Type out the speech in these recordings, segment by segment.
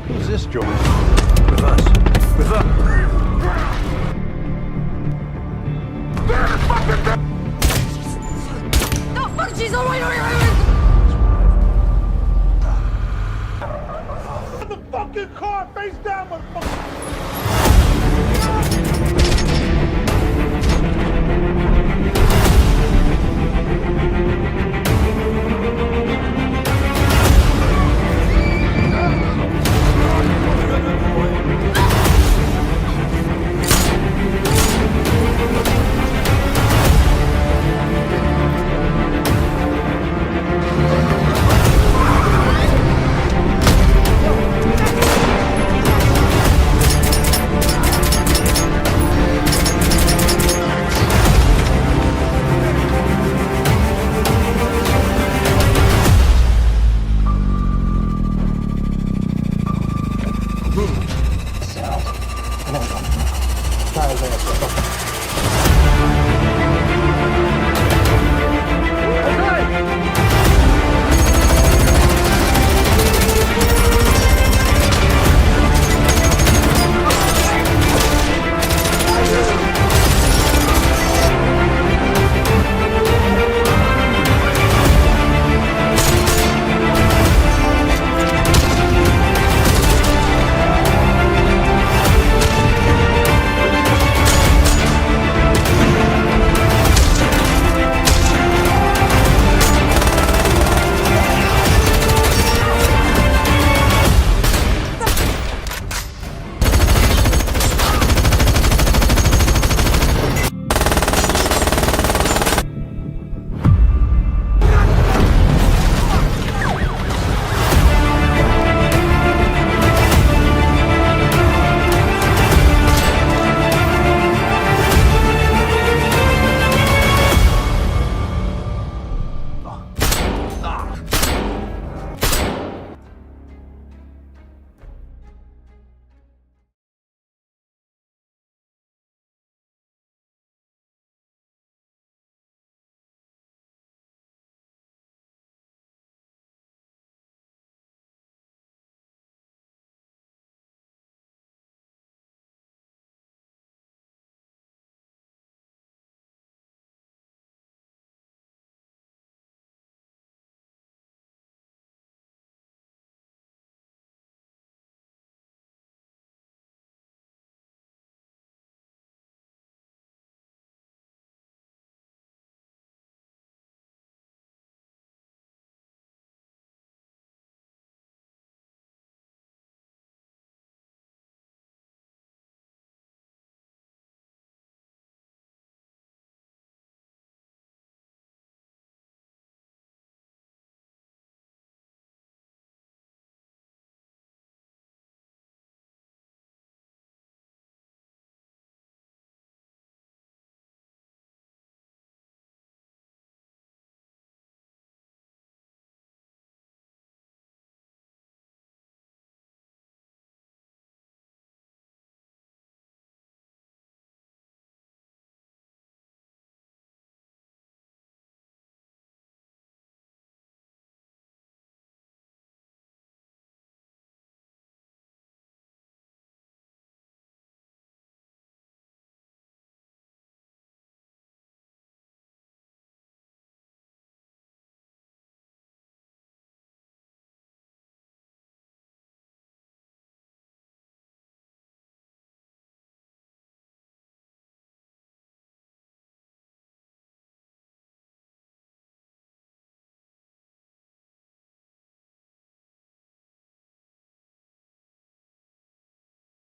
Who's this joint? With us. With us. No, fuck, she's all right. The fucking car, face down, motherfucker!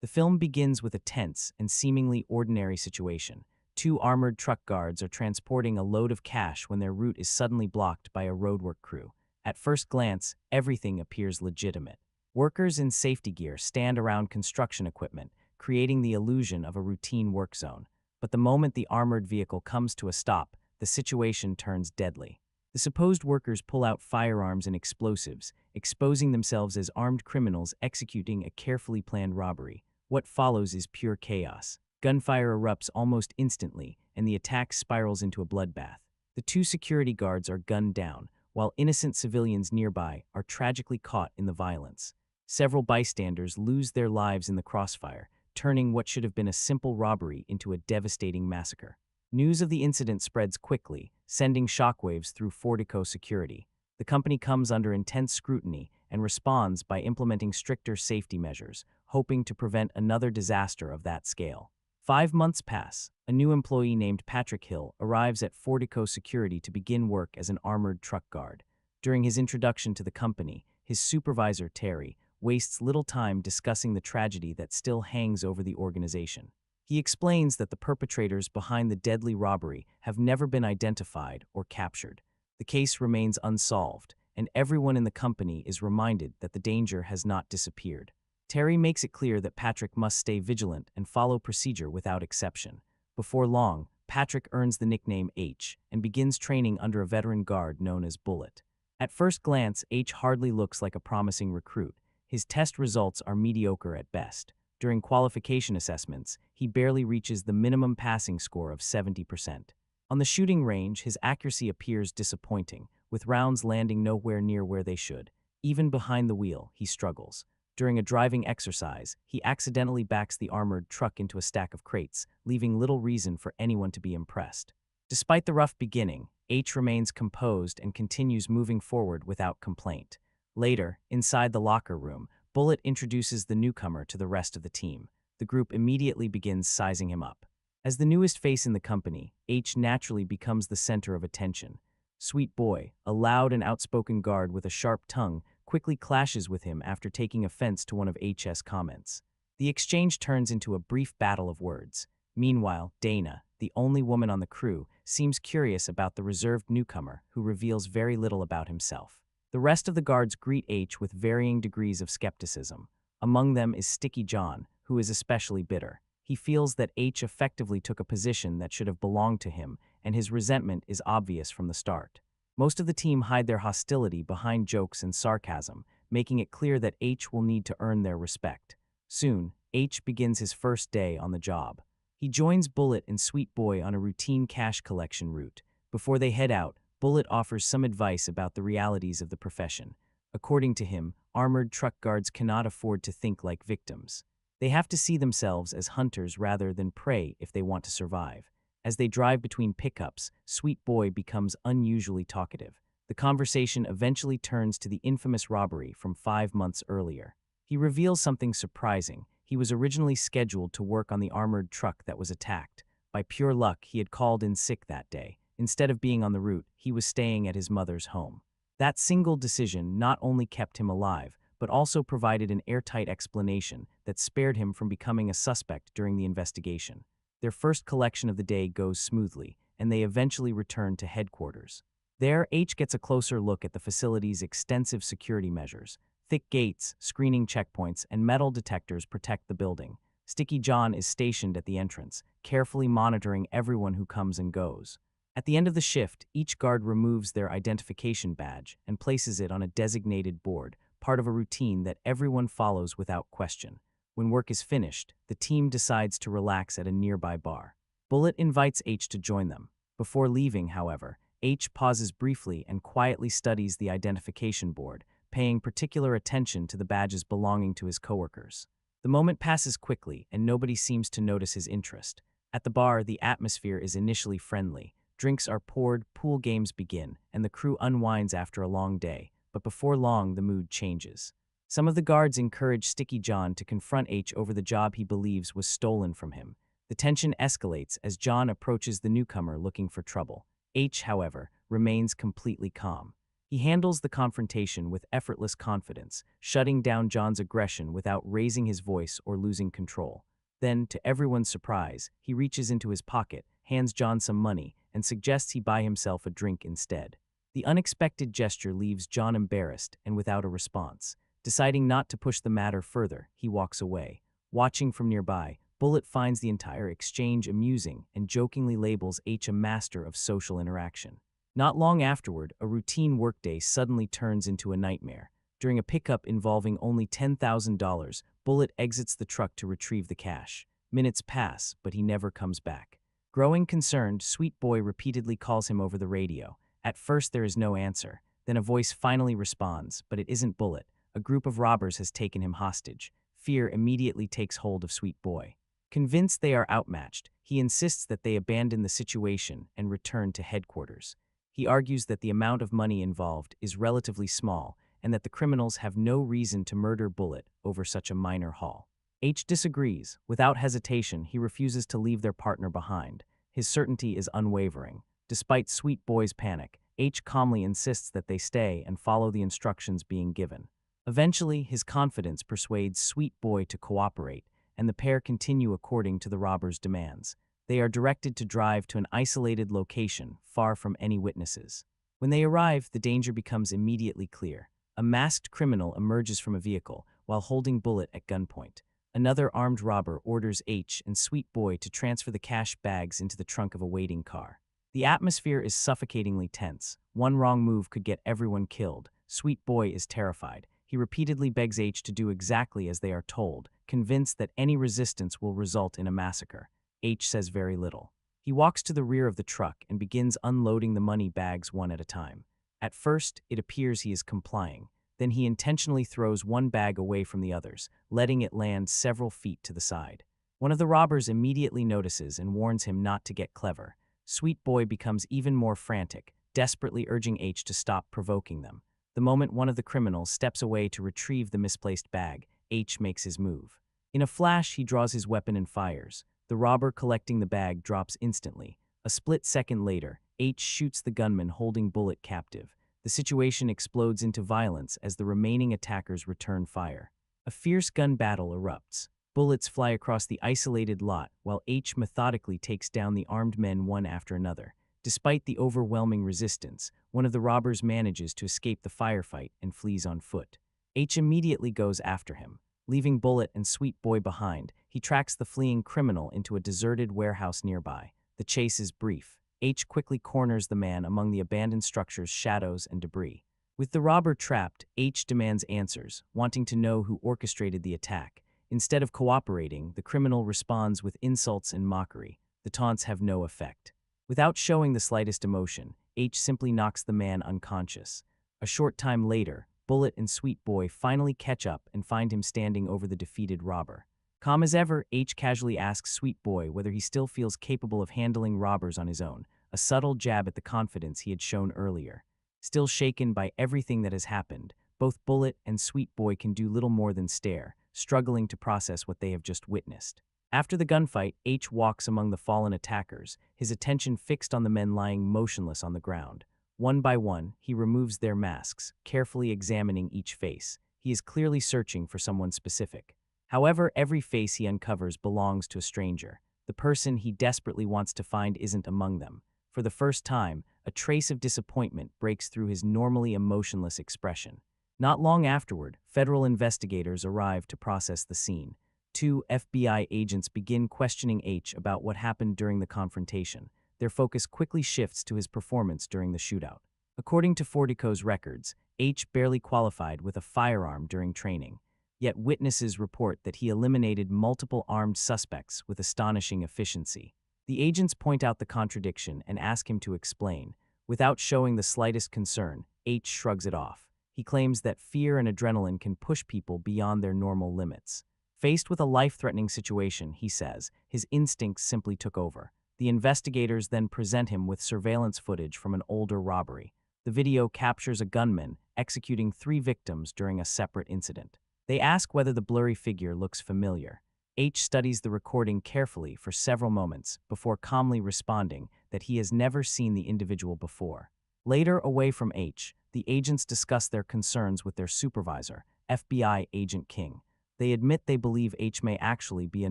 The film begins with a tense and seemingly ordinary situation. Two armored truck guards are transporting a load of cash when their route is suddenly blocked by a roadwork crew. At first glance, everything appears legitimate. Workers in safety gear stand around construction equipment, creating the illusion of a routine work zone. But the moment the armored vehicle comes to a stop, the situation turns deadly. The supposed workers pull out firearms and explosives, exposing themselves as armed criminals executing a carefully planned robbery. What follows is pure chaos. Gunfire erupts almost instantly, and the attack spirals into a bloodbath. The two security guards are gunned down, while innocent civilians nearby are tragically caught in the violence. Several bystanders lose their lives in the crossfire, turning what should have been a simple robbery into a devastating massacre. News of the incident spreads quickly, sending shockwaves through Fortico security. The company comes under intense scrutiny and responds by implementing stricter safety measures, hoping to prevent another disaster of that scale. 5 months pass. A new employee named Patrick Hill arrives at Fortico Security to begin work as an armored truck guard. During his introduction to the company, his supervisor, Terry, wastes little time discussing the tragedy that still hangs over the organization. He explains that the perpetrators behind the deadly robbery have never been identified or captured. The case remains unsolved, and everyone in the company is reminded that the danger has not disappeared. Terry makes it clear that Patrick must stay vigilant and follow procedure without exception. Before long, Patrick earns the nickname H and begins training under a veteran guard known as Bullet. At first glance, H hardly looks like a promising recruit. His test results are mediocre at best. During qualification assessments, he barely reaches the minimum passing score of 70%. On the shooting range, his accuracy appears disappointing, with rounds landing nowhere near where they should. Even behind the wheel, he struggles. During a driving exercise, he accidentally backs the armored truck into a stack of crates, leaving little reason for anyone to be impressed. Despite the rough beginning, H remains composed and continues moving forward without complaint. Later, inside the locker room, Bullet introduces the newcomer to the rest of the team. The group immediately begins sizing him up. As the newest face in the company, H naturally becomes the center of attention. Sweet Boy, a loud and outspoken guard with a sharp tongue, quickly clashes with him after taking offense to one of H's comments. The exchange turns into a brief battle of words. Meanwhile, Dana, the only woman on the crew, seems curious about the reserved newcomer, who reveals very little about himself. The rest of the guards greet H with varying degrees of skepticism. Among them is Sticky John, who is especially bitter. He feels that H effectively took a position that should have belonged to him, and his resentment is obvious from the start. Most of the team hide their hostility behind jokes and sarcasm, making it clear that H will need to earn their respect. Soon, H begins his first day on the job. He joins Bullet and Sweet Boy on a routine cash collection route. Before they head out, Bullet offers some advice about the realities of the profession. According to him, armored truck guards cannot afford to think like victims. They have to see themselves as hunters rather than prey if they want to survive. As they drive between pickups, Sweet Boy becomes unusually talkative. The conversation eventually turns to the infamous robbery from 5 months earlier. He reveals something surprising. He was originally scheduled to work on the armored truck that was attacked. By pure luck, he had called in sick that day. Instead of being on the route, he was staying at his mother's home. That single decision not only kept him alive, but also provided an airtight explanation that spared him from becoming a suspect during the investigation. Their first collection of the day goes smoothly, and they eventually return to headquarters. There, H gets a closer look at the facility's extensive security measures. Thick gates, screening checkpoints, and metal detectors protect the building. Sticky John is stationed at the entrance, carefully monitoring everyone who comes and goes. At the end of the shift, each guard removes their identification badge and places it on a designated board, part of a routine that everyone follows without question. When work is finished, the team decides to relax at a nearby bar. Bullet invites H to join them. Before leaving, however, H pauses briefly and quietly studies the identification board, paying particular attention to the badges belonging to his coworkers. The moment passes quickly, and nobody seems to notice his interest. At the bar, the atmosphere is initially friendly. Drinks are poured, pool games begin, and the crew unwinds after a long day. But before long, the mood changes. Some of the guards encourage Sticky John to confront H over the job he believes was stolen from him. The tension escalates as John approaches the newcomer looking for trouble. H, however, remains completely calm. He handles the confrontation with effortless confidence, shutting down John's aggression without raising his voice or losing control. Then, to everyone's surprise, he reaches into his pocket, hands John some money, and suggests he buy himself a drink instead. The unexpected gesture leaves John embarrassed and without a response. Deciding not to push the matter further, he walks away. Watching from nearby, Bullet finds the entire exchange amusing and jokingly labels H a master of social interaction. Not long afterward, a routine workday suddenly turns into a nightmare. During a pickup involving only $10,000, Bullet exits the truck to retrieve the cash. Minutes pass, but he never comes back. Growing concerned, Sweet Boy repeatedly calls him over the radio. At first, there is no answer. Then a voice finally responds, but it isn't Bullet. A group of robbers has taken him hostage. Fear immediately takes hold of Sweet Boy. Convinced they are outmatched, he insists that they abandon the situation and return to headquarters. He argues that the amount of money involved is relatively small and that the criminals have no reason to murder Bullet over such a minor haul. H disagrees. Without hesitation, he refuses to leave their partner behind. His certainty is unwavering. Despite Sweet Boy's panic, H calmly insists that they stay and follow the instructions being given. Eventually, his confidence persuades Sweet Boy to cooperate, and the pair continue according to the robbers' demands. They are directed to drive to an isolated location, far from any witnesses. When they arrive, the danger becomes immediately clear. A masked criminal emerges from a vehicle while holding Bullet at gunpoint. Another armed robber orders H and Sweet Boy to transfer the cash bags into the trunk of a waiting car. The atmosphere is suffocatingly tense. One wrong move could get everyone killed. Sweet Boy is terrified. He repeatedly begs H to do exactly as they are told, convinced that any resistance will result in a massacre. H says very little. He walks to the rear of the truck and begins unloading the money bags one at a time. At first, it appears he is complying. Then he intentionally throws one bag away from the others, letting it land several feet to the side. One of the robbers immediately notices and warns him not to get clever. Sweet Boy becomes even more frantic, desperately urging H to stop provoking them. The moment one of the criminals steps away to retrieve the misplaced bag, H makes his move. In a flash, he draws his weapon and fires. The robber collecting the bag drops instantly. A split second later, H shoots the gunman holding Bullet captive. The situation explodes into violence as the remaining attackers return fire. A fierce gun battle erupts. Bullets fly across the isolated lot while H methodically takes down the armed men one after another. Despite the overwhelming resistance, one of the robbers manages to escape the firefight and flees on foot. H immediately goes after him. Leaving Bullet and Sweet Boy behind, he tracks the fleeing criminal into a deserted warehouse nearby. The chase is brief. H quickly corners the man among the abandoned structure's shadows and debris. With the robber trapped, H demands answers, wanting to know who orchestrated the attack. Instead of cooperating, the criminal responds with insults and mockery. The taunts have no effect. Without showing the slightest emotion, H simply knocks the man unconscious. A short time later, Bullet and Sweet Boy finally catch up and find him standing over the defeated robber. Calm as ever, H casually asks Sweet Boy whether he still feels capable of handling robbers on his own, a subtle jab at the confidence he had shown earlier. Still shaken by everything that has happened, both Bullet and Sweet Boy can do little more than stare, struggling to process what they have just witnessed. After the gunfight, H walks among the fallen attackers, his attention fixed on the men lying motionless on the ground. One by one, he removes their masks, carefully examining each face. He is clearly searching for someone specific. However, every face he uncovers belongs to a stranger. The person he desperately wants to find isn't among them. For the first time, a trace of disappointment breaks through his normally emotionless expression. Not long afterward, federal investigators arrive to process the scene. 2 FBI agents begin questioning H about what happened during the confrontation. Their focus quickly shifts to his performance during the shootout. According to Fortico's records, H barely qualified with a firearm during training. Yet witnesses report that he eliminated multiple armed suspects with astonishing efficiency. The agents point out the contradiction and ask him to explain. Without showing the slightest concern, H shrugs it off. He claims that fear and adrenaline can push people beyond their normal limits. Faced with a life-threatening situation, he says, his instincts simply took over. The investigators then present him with surveillance footage from an older robbery. The video captures a gunman executing 3 victims during a separate incident. They ask whether the blurry figure looks familiar. H studies the recording carefully for several moments before calmly responding that he has never seen the individual before. Later, away from H, the agents discuss their concerns with their supervisor, FBI Agent King. They admit they believe H may actually be a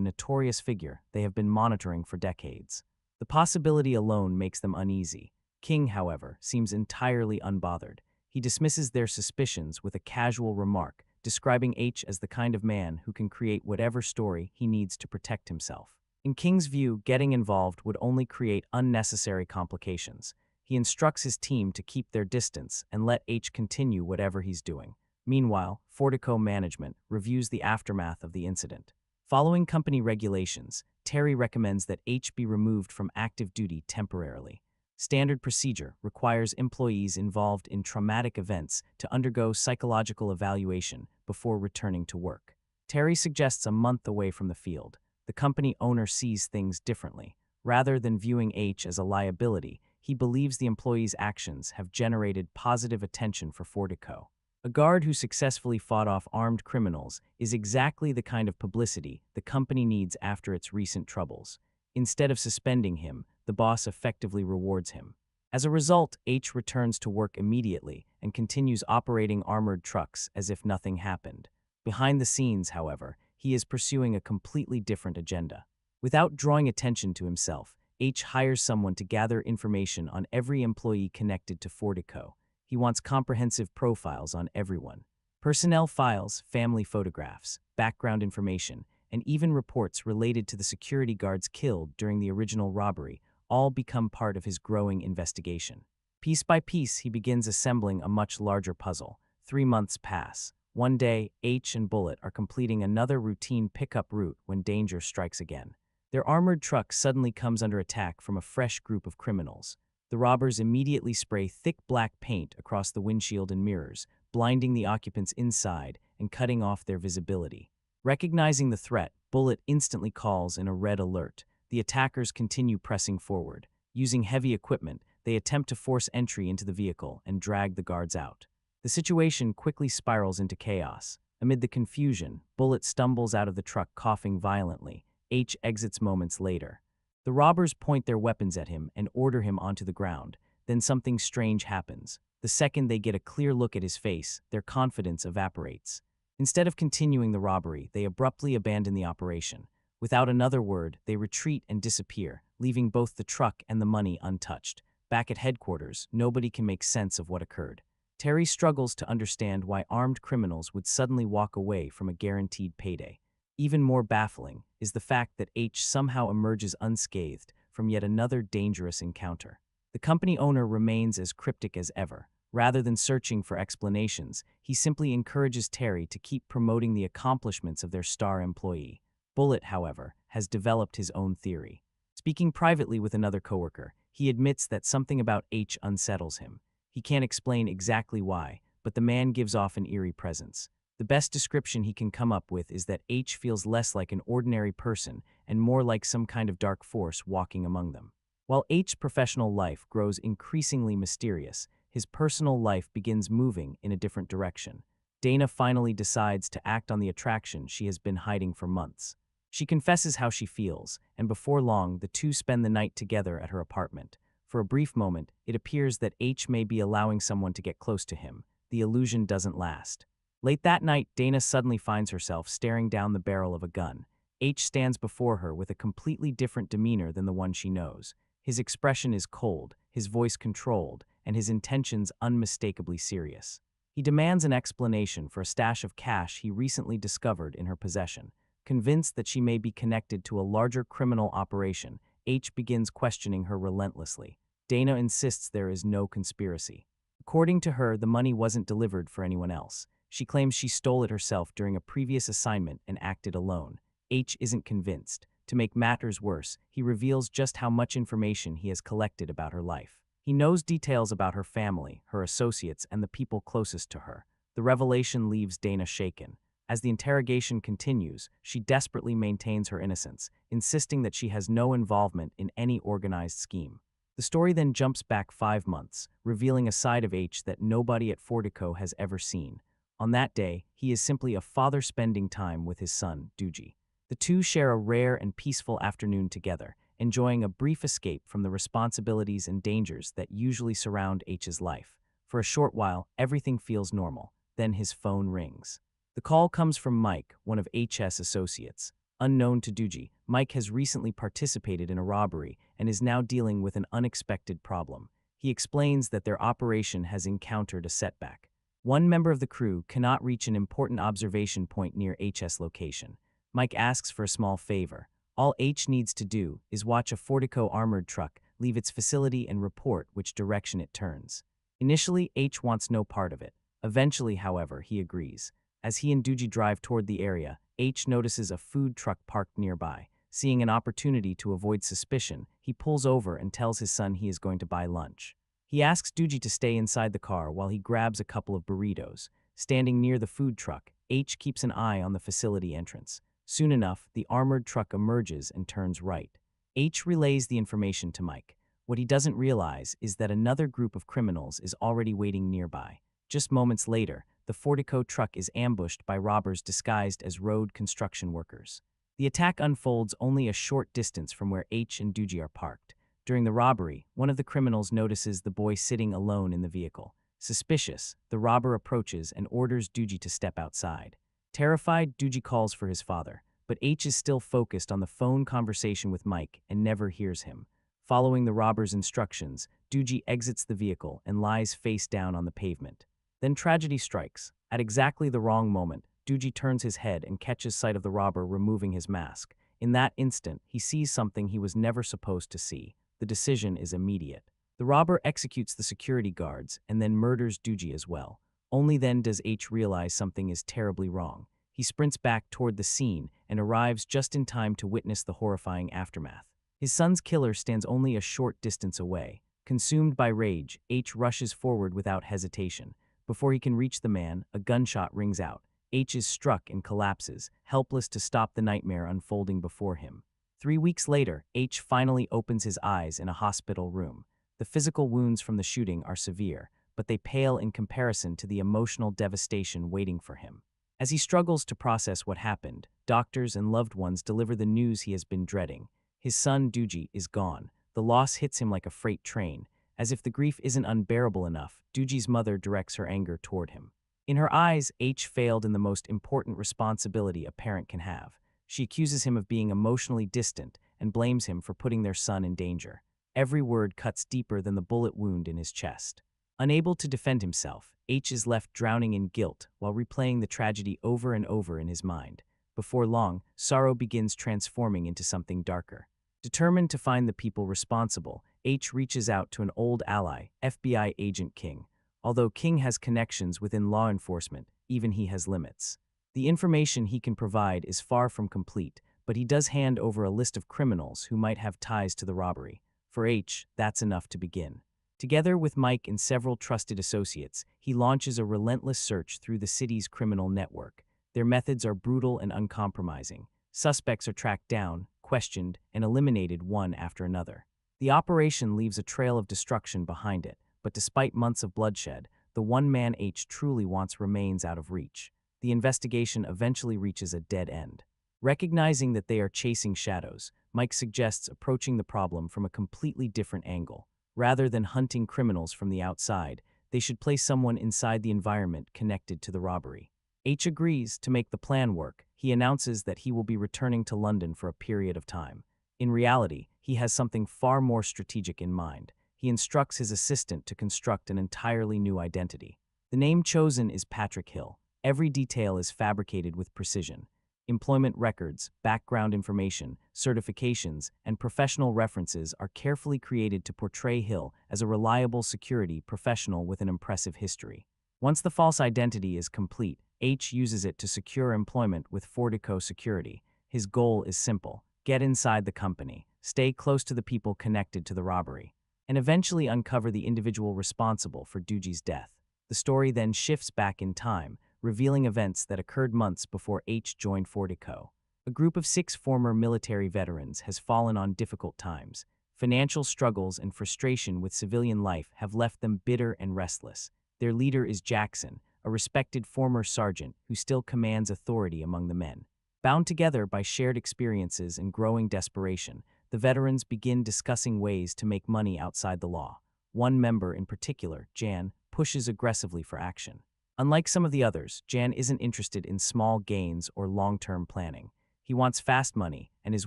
notorious figure they have been monitoring for decades. The possibility alone makes them uneasy. King, however, seems entirely unbothered. He dismisses their suspicions with a casual remark, describing H as the kind of man who can create whatever story he needs to protect himself. In King's view, getting involved would only create unnecessary complications. He instructs his team to keep their distance and let H continue whatever he's doing. Meanwhile, Fortico management reviews the aftermath of the incident. Following company regulations, Terry recommends that H be removed from active duty temporarily. Standard procedure requires employees involved in traumatic events to undergo psychological evaluation before returning to work. Terry suggests a month away from the field. The company owner sees things differently. Rather than viewing H as a liability, he believes the employee's actions have generated positive attention for Fortico. A guard who successfully fought off armed criminals is exactly the kind of publicity the company needs after its recent troubles. Instead of suspending him, the boss effectively rewards him. As a result, H returns to work immediately and continues operating armored trucks as if nothing happened. Behind the scenes, however, he is pursuing a completely different agenda. Without drawing attention to himself, H hires someone to gather information on every employee connected to Fortico. He wants comprehensive profiles on everyone. Personnel files, family photographs, background information, and even reports related to the security guards killed during the original robbery all become part of his growing investigation. Piece by piece, he begins assembling a much larger puzzle. 3 months pass. One day, H and Bullet are completing another routine pickup route when danger strikes again. Their armored truck suddenly comes under attack from a fresh group of criminals. The robbers immediately spray thick black paint across the windshield and mirrors, blinding the occupants inside and cutting off their visibility. Recognizing the threat, Bullet instantly calls in a red alert. The attackers continue pressing forward. Using heavy equipment, they attempt to force entry into the vehicle and drag the guards out. The situation quickly spirals into chaos. Amid the confusion, Bullet stumbles out of the truck coughing violently. H exits moments later. The robbers point their weapons at him and order him onto the ground. Then something strange happens. The second they get a clear look at his face, their confidence evaporates. Instead of continuing the robbery, they abruptly abandon the operation. Without another word, they retreat and disappear, leaving both the truck and the money untouched. Back at headquarters, nobody can make sense of what occurred. Terry struggles to understand why armed criminals would suddenly walk away from a guaranteed payday. Even more baffling is the fact that H somehow emerges unscathed from yet another dangerous encounter. The company owner remains as cryptic as ever. Rather than searching for explanations, he simply encourages Terry to keep promoting the accomplishments of their star employee. Bullet, however, has developed his own theory. Speaking privately with another coworker, he admits that something about H unsettles him. He can't explain exactly why, but the man gives off an eerie presence. The best description he can come up with is that H feels less like an ordinary person and more like some kind of dark force walking among them. While H's professional life grows increasingly mysterious, his personal life begins moving in a different direction. Dana finally decides to act on the attraction she has been hiding for months. She confesses how she feels, and before long, the two spend the night together at her apartment. For a brief moment, it appears that H may be allowing someone to get close to him. The illusion doesn't last. Late that night, Dana suddenly finds herself staring down the barrel of a gun. H stands before her with a completely different demeanor than the one she knows. His expression is cold, his voice controlled, and his intentions unmistakably serious. He demands an explanation for a stash of cash he recently discovered in her possession. Convinced that she may be connected to a larger criminal operation, H begins questioning her relentlessly. Dana insists there is no conspiracy. According to her, the money wasn't delivered for anyone else. She claims she stole it herself during a previous assignment and acted alone. H isn't convinced. To make matters worse, he reveals just how much information he has collected about her life. He knows details about her family, her associates, and the people closest to her. The revelation leaves Dana shaken. As the interrogation continues, she desperately maintains her innocence, insisting that she has no involvement in any organized scheme. The story then jumps back 5 months, revealing a side of H that nobody at Fortico has ever seen. On that day, he is simply a father spending time with his son, Doogie. The two share a rare and peaceful afternoon together, enjoying a brief escape from the responsibilities and dangers that usually surround H's life. For a short while, everything feels normal. Then his phone rings. The call comes from Mike, one of H's associates. Unknown to Doogie, Mike has recently participated in a robbery and is now dealing with an unexpected problem. He explains that their operation has encountered a setback. One member of the crew cannot reach an important observation point near H's location. Mike asks for a small favor. All H needs to do is watch a Fortico armored truck leave its facility and report which direction it turns. Initially, H wants no part of it. Eventually, however, he agrees. As he and Doogie drive toward the area, H notices a food truck parked nearby. Seeing an opportunity to avoid suspicion, he pulls over and tells his son he is going to buy lunch. He asks Doogie to stay inside the car while he grabs a couple of burritos. Standing near the food truck, H keeps an eye on the facility entrance. Soon enough, the armored truck emerges and turns right. H relays the information to Mike. What he doesn't realize is that another group of criminals is already waiting nearby. Just moments later, the Fortico truck is ambushed by robbers disguised as road construction workers. The attack unfolds only a short distance from where H and Doogie are parked. During the robbery, one of the criminals notices the boy sitting alone in the vehicle. Suspicious, the robber approaches and orders Doogie to step outside. Terrified, Doogie calls for his father, but H is still focused on the phone conversation with Mike and never hears him. Following the robber's instructions, Doogie exits the vehicle and lies face down on the pavement. Then tragedy strikes. At exactly the wrong moment, Doogie turns his head and catches sight of the robber removing his mask. In that instant, he sees something he was never supposed to see. The decision is immediate. The robber executes the security guards and then murders Doogie as well. Only then does H realize something is terribly wrong. He sprints back toward the scene and arrives just in time to witness the horrifying aftermath. His son's killer stands only a short distance away. Consumed by rage, H rushes forward without hesitation. Before he can reach the man, a gunshot rings out. H is struck and collapses, helpless to stop the nightmare unfolding before him. 3 weeks later, H finally opens his eyes in a hospital room. The physical wounds from the shooting are severe, but they pale in comparison to the emotional devastation waiting for him. As he struggles to process what happened, doctors and loved ones deliver the news he has been dreading. His son, Doogie, is gone. The loss hits him like a freight train. As if the grief isn't unbearable enough, Doogie's mother directs her anger toward him. In her eyes, H failed in the most important responsibility a parent can have. She accuses him of being emotionally distant and blames him for putting their son in danger. Every word cuts deeper than the bullet wound in his chest. Unable to defend himself, H is left drowning in guilt while replaying the tragedy over and over in his mind. Before long, sorrow begins transforming into something darker. Determined to find the people responsible, H reaches out to an old ally, FBI agent King. Although King has connections within law enforcement, even he has limits. The information he can provide is far from complete, but he does hand over a list of criminals who might have ties to the robbery. For H, that's enough to begin. Together with Mike and several trusted associates, he launches a relentless search through the city's criminal network. Their methods are brutal and uncompromising. Suspects are tracked down, questioned, and eliminated one after another. The operation leaves a trail of destruction behind it, but despite months of bloodshed, the one man H truly wants remains out of reach. The investigation eventually reaches a dead end. Recognizing that they are chasing shadows, Mike suggests approaching the problem from a completely different angle. Rather than hunting criminals from the outside, they should place someone inside the environment connected to the robbery. H agrees. To make the plan work, he announces that he will be returning to London for a period of time. In reality, he has something far more strategic in mind. He instructs his assistant to construct an entirely new identity. The name chosen is Patrick Hill. Every detail is fabricated with precision. Employment records, background information, certifications, and professional references are carefully created to portray Hill as a reliable security professional with an impressive history. Once the false identity is complete, H uses it to secure employment with Fortico Security. His goal is simple: get inside the company, stay close to the people connected to the robbery, and eventually uncover the individual responsible for Doogie's death. The story then shifts back in time, revealing events that occurred months before H joined Fortico. A group of 6 former military veterans has fallen on difficult times. Financial struggles and frustration with civilian life have left them bitter and restless. Their leader is Jackson, a respected former sergeant who still commands authority among the men. Bound together by shared experiences and growing desperation, the veterans begin discussing ways to make money outside the law. One member in particular, Jan, pushes aggressively for action. Unlike some of the others, Jan isn't interested in small gains or long-term planning. He wants fast money and is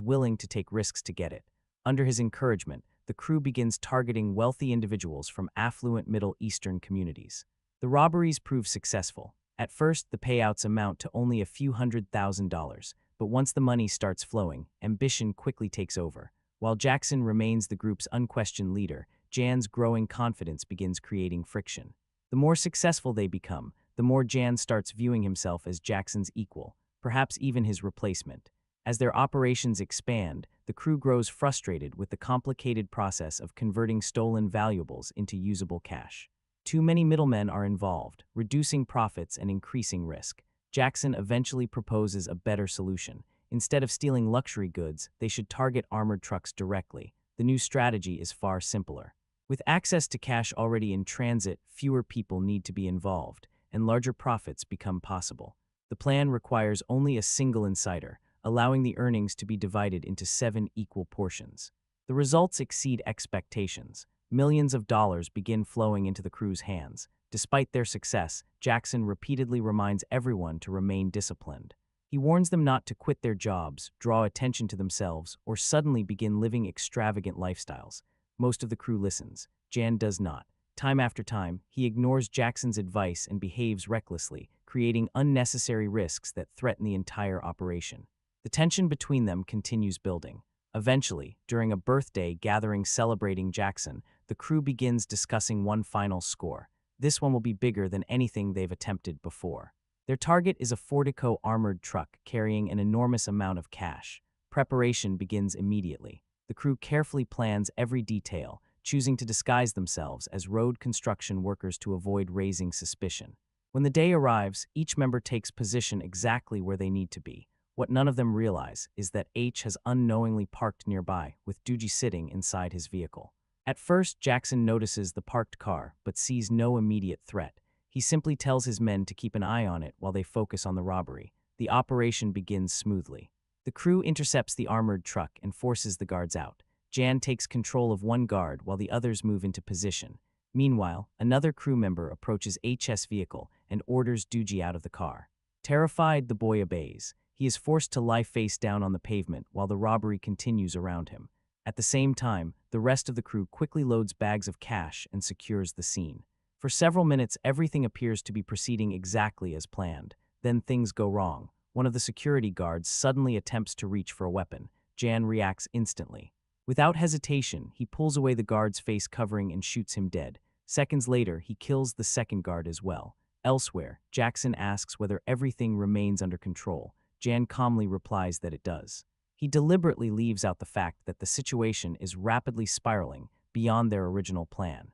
willing to take risks to get it. Under his encouragement, the crew begins targeting wealthy individuals from affluent Middle Eastern communities. The robberies prove successful. At first, the payouts amount to only a few $100,000, but once the money starts flowing, ambition quickly takes over. While Jackson remains the group's unquestioned leader, Jan's growing confidence begins creating friction. The more successful they become, the more Jan starts viewing himself as Jackson's equal, perhaps even his replacement. As their operations expand, the crew grows frustrated with the complicated process of converting stolen valuables into usable cash. Too many middlemen are involved, reducing profits and increasing risk. Jackson eventually proposes a better solution. Instead of stealing luxury goods, they should target armored trucks directly. The new strategy is far simpler. With access to cash already in transit, fewer people need to be involved, and larger profits become possible. The plan requires only a single insider, allowing the earnings to be divided into 7 equal portions. The results exceed expectations. Millions of dollars begin flowing into the crew's hands. Despite their success, Jackson repeatedly reminds everyone to remain disciplined. He warns them not to quit their jobs, draw attention to themselves, or suddenly begin living extravagant lifestyles. Most of the crew listens. Jan does not. Time after time, he ignores Jackson's advice and behaves recklessly, creating unnecessary risks that threaten the entire operation. The tension between them continues building. Eventually, during a birthday gathering celebrating Jackson, the crew begins discussing one final score. This one will be bigger than anything they've attempted before. Their target is a Fortico armored truck carrying an enormous amount of cash. Preparation begins immediately. The crew carefully plans every detail, choosing to disguise themselves as road construction workers to avoid raising suspicion. When the day arrives, each member takes position exactly where they need to be. What none of them realize is that H has unknowingly parked nearby, with Doogie sitting inside his vehicle. At first, Jackson notices the parked car, but sees no immediate threat. He simply tells his men to keep an eye on it while they focus on the robbery. The operation begins smoothly. The crew intercepts the armored truck and forces the guards out. Jan takes control of one guard while the others move into position. Meanwhile, another crew member approaches HS vehicle and orders Doogie out of the car. Terrified, the boy obeys. He is forced to lie face down on the pavement while the robbery continues around him. At the same time, the rest of the crew quickly loads bags of cash and secures the scene. For several minutes, everything appears to be proceeding exactly as planned. Then things go wrong. One of the security guards suddenly attempts to reach for a weapon. Jan reacts instantly. Without hesitation, he pulls away the guard's face covering and shoots him dead. Seconds later, he kills the second guard as well. Elsewhere, Jackson asks whether everything remains under control. Jan calmly replies that it does. He deliberately leaves out the fact that the situation is rapidly spiraling beyond their original plan.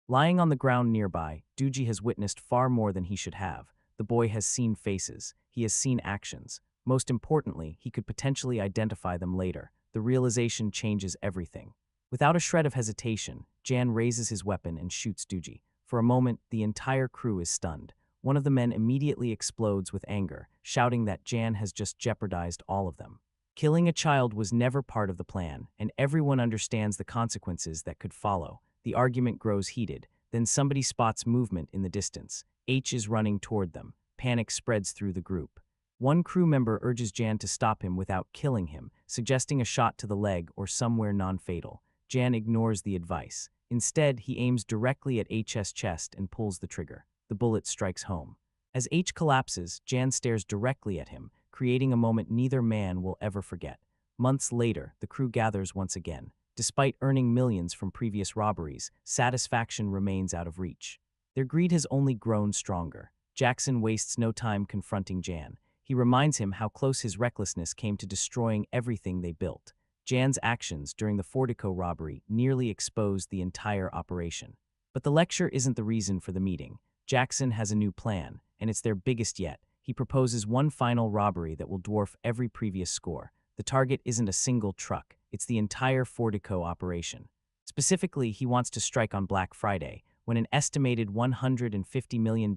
Lying on the ground nearby, Doogie has witnessed far more than he should have. The boy has seen faces. He has seen actions. Most importantly, he could potentially identify them later. The realization changes everything. Without a shred of hesitation, Jan raises his weapon and shoots Doogie. For a moment, the entire crew is stunned. One of the men immediately explodes with anger, shouting that Jan has just jeopardized all of them. Killing a child was never part of the plan, and everyone understands the consequences that could follow. The argument grows heated. Then somebody spots movement in the distance. H is running toward them. Panic spreads through the group. One crew member urges Jan to stop him without killing him, suggesting a shot to the leg or somewhere non-fatal. Jan ignores the advice. Instead, he aims directly at H's chest and pulls the trigger. The bullet strikes home. As H collapses, Jan stares directly at him, creating a moment neither man will ever forget. Months later, the crew gathers once again. Despite earning millions from previous robberies, satisfaction remains out of reach. Their greed has only grown stronger. Jackson wastes no time confronting Jan. He reminds him how close his recklessness came to destroying everything they built. Jan's actions during the Fortico robbery nearly exposed the entire operation. But the lecture isn't the reason for the meeting. Jackson has a new plan, and it's their biggest yet. He proposes one final robbery that will dwarf every previous score. The target isn't a single truck, it's the entire Fortico operation. Specifically, he wants to strike on Black Friday, when an estimated $150 million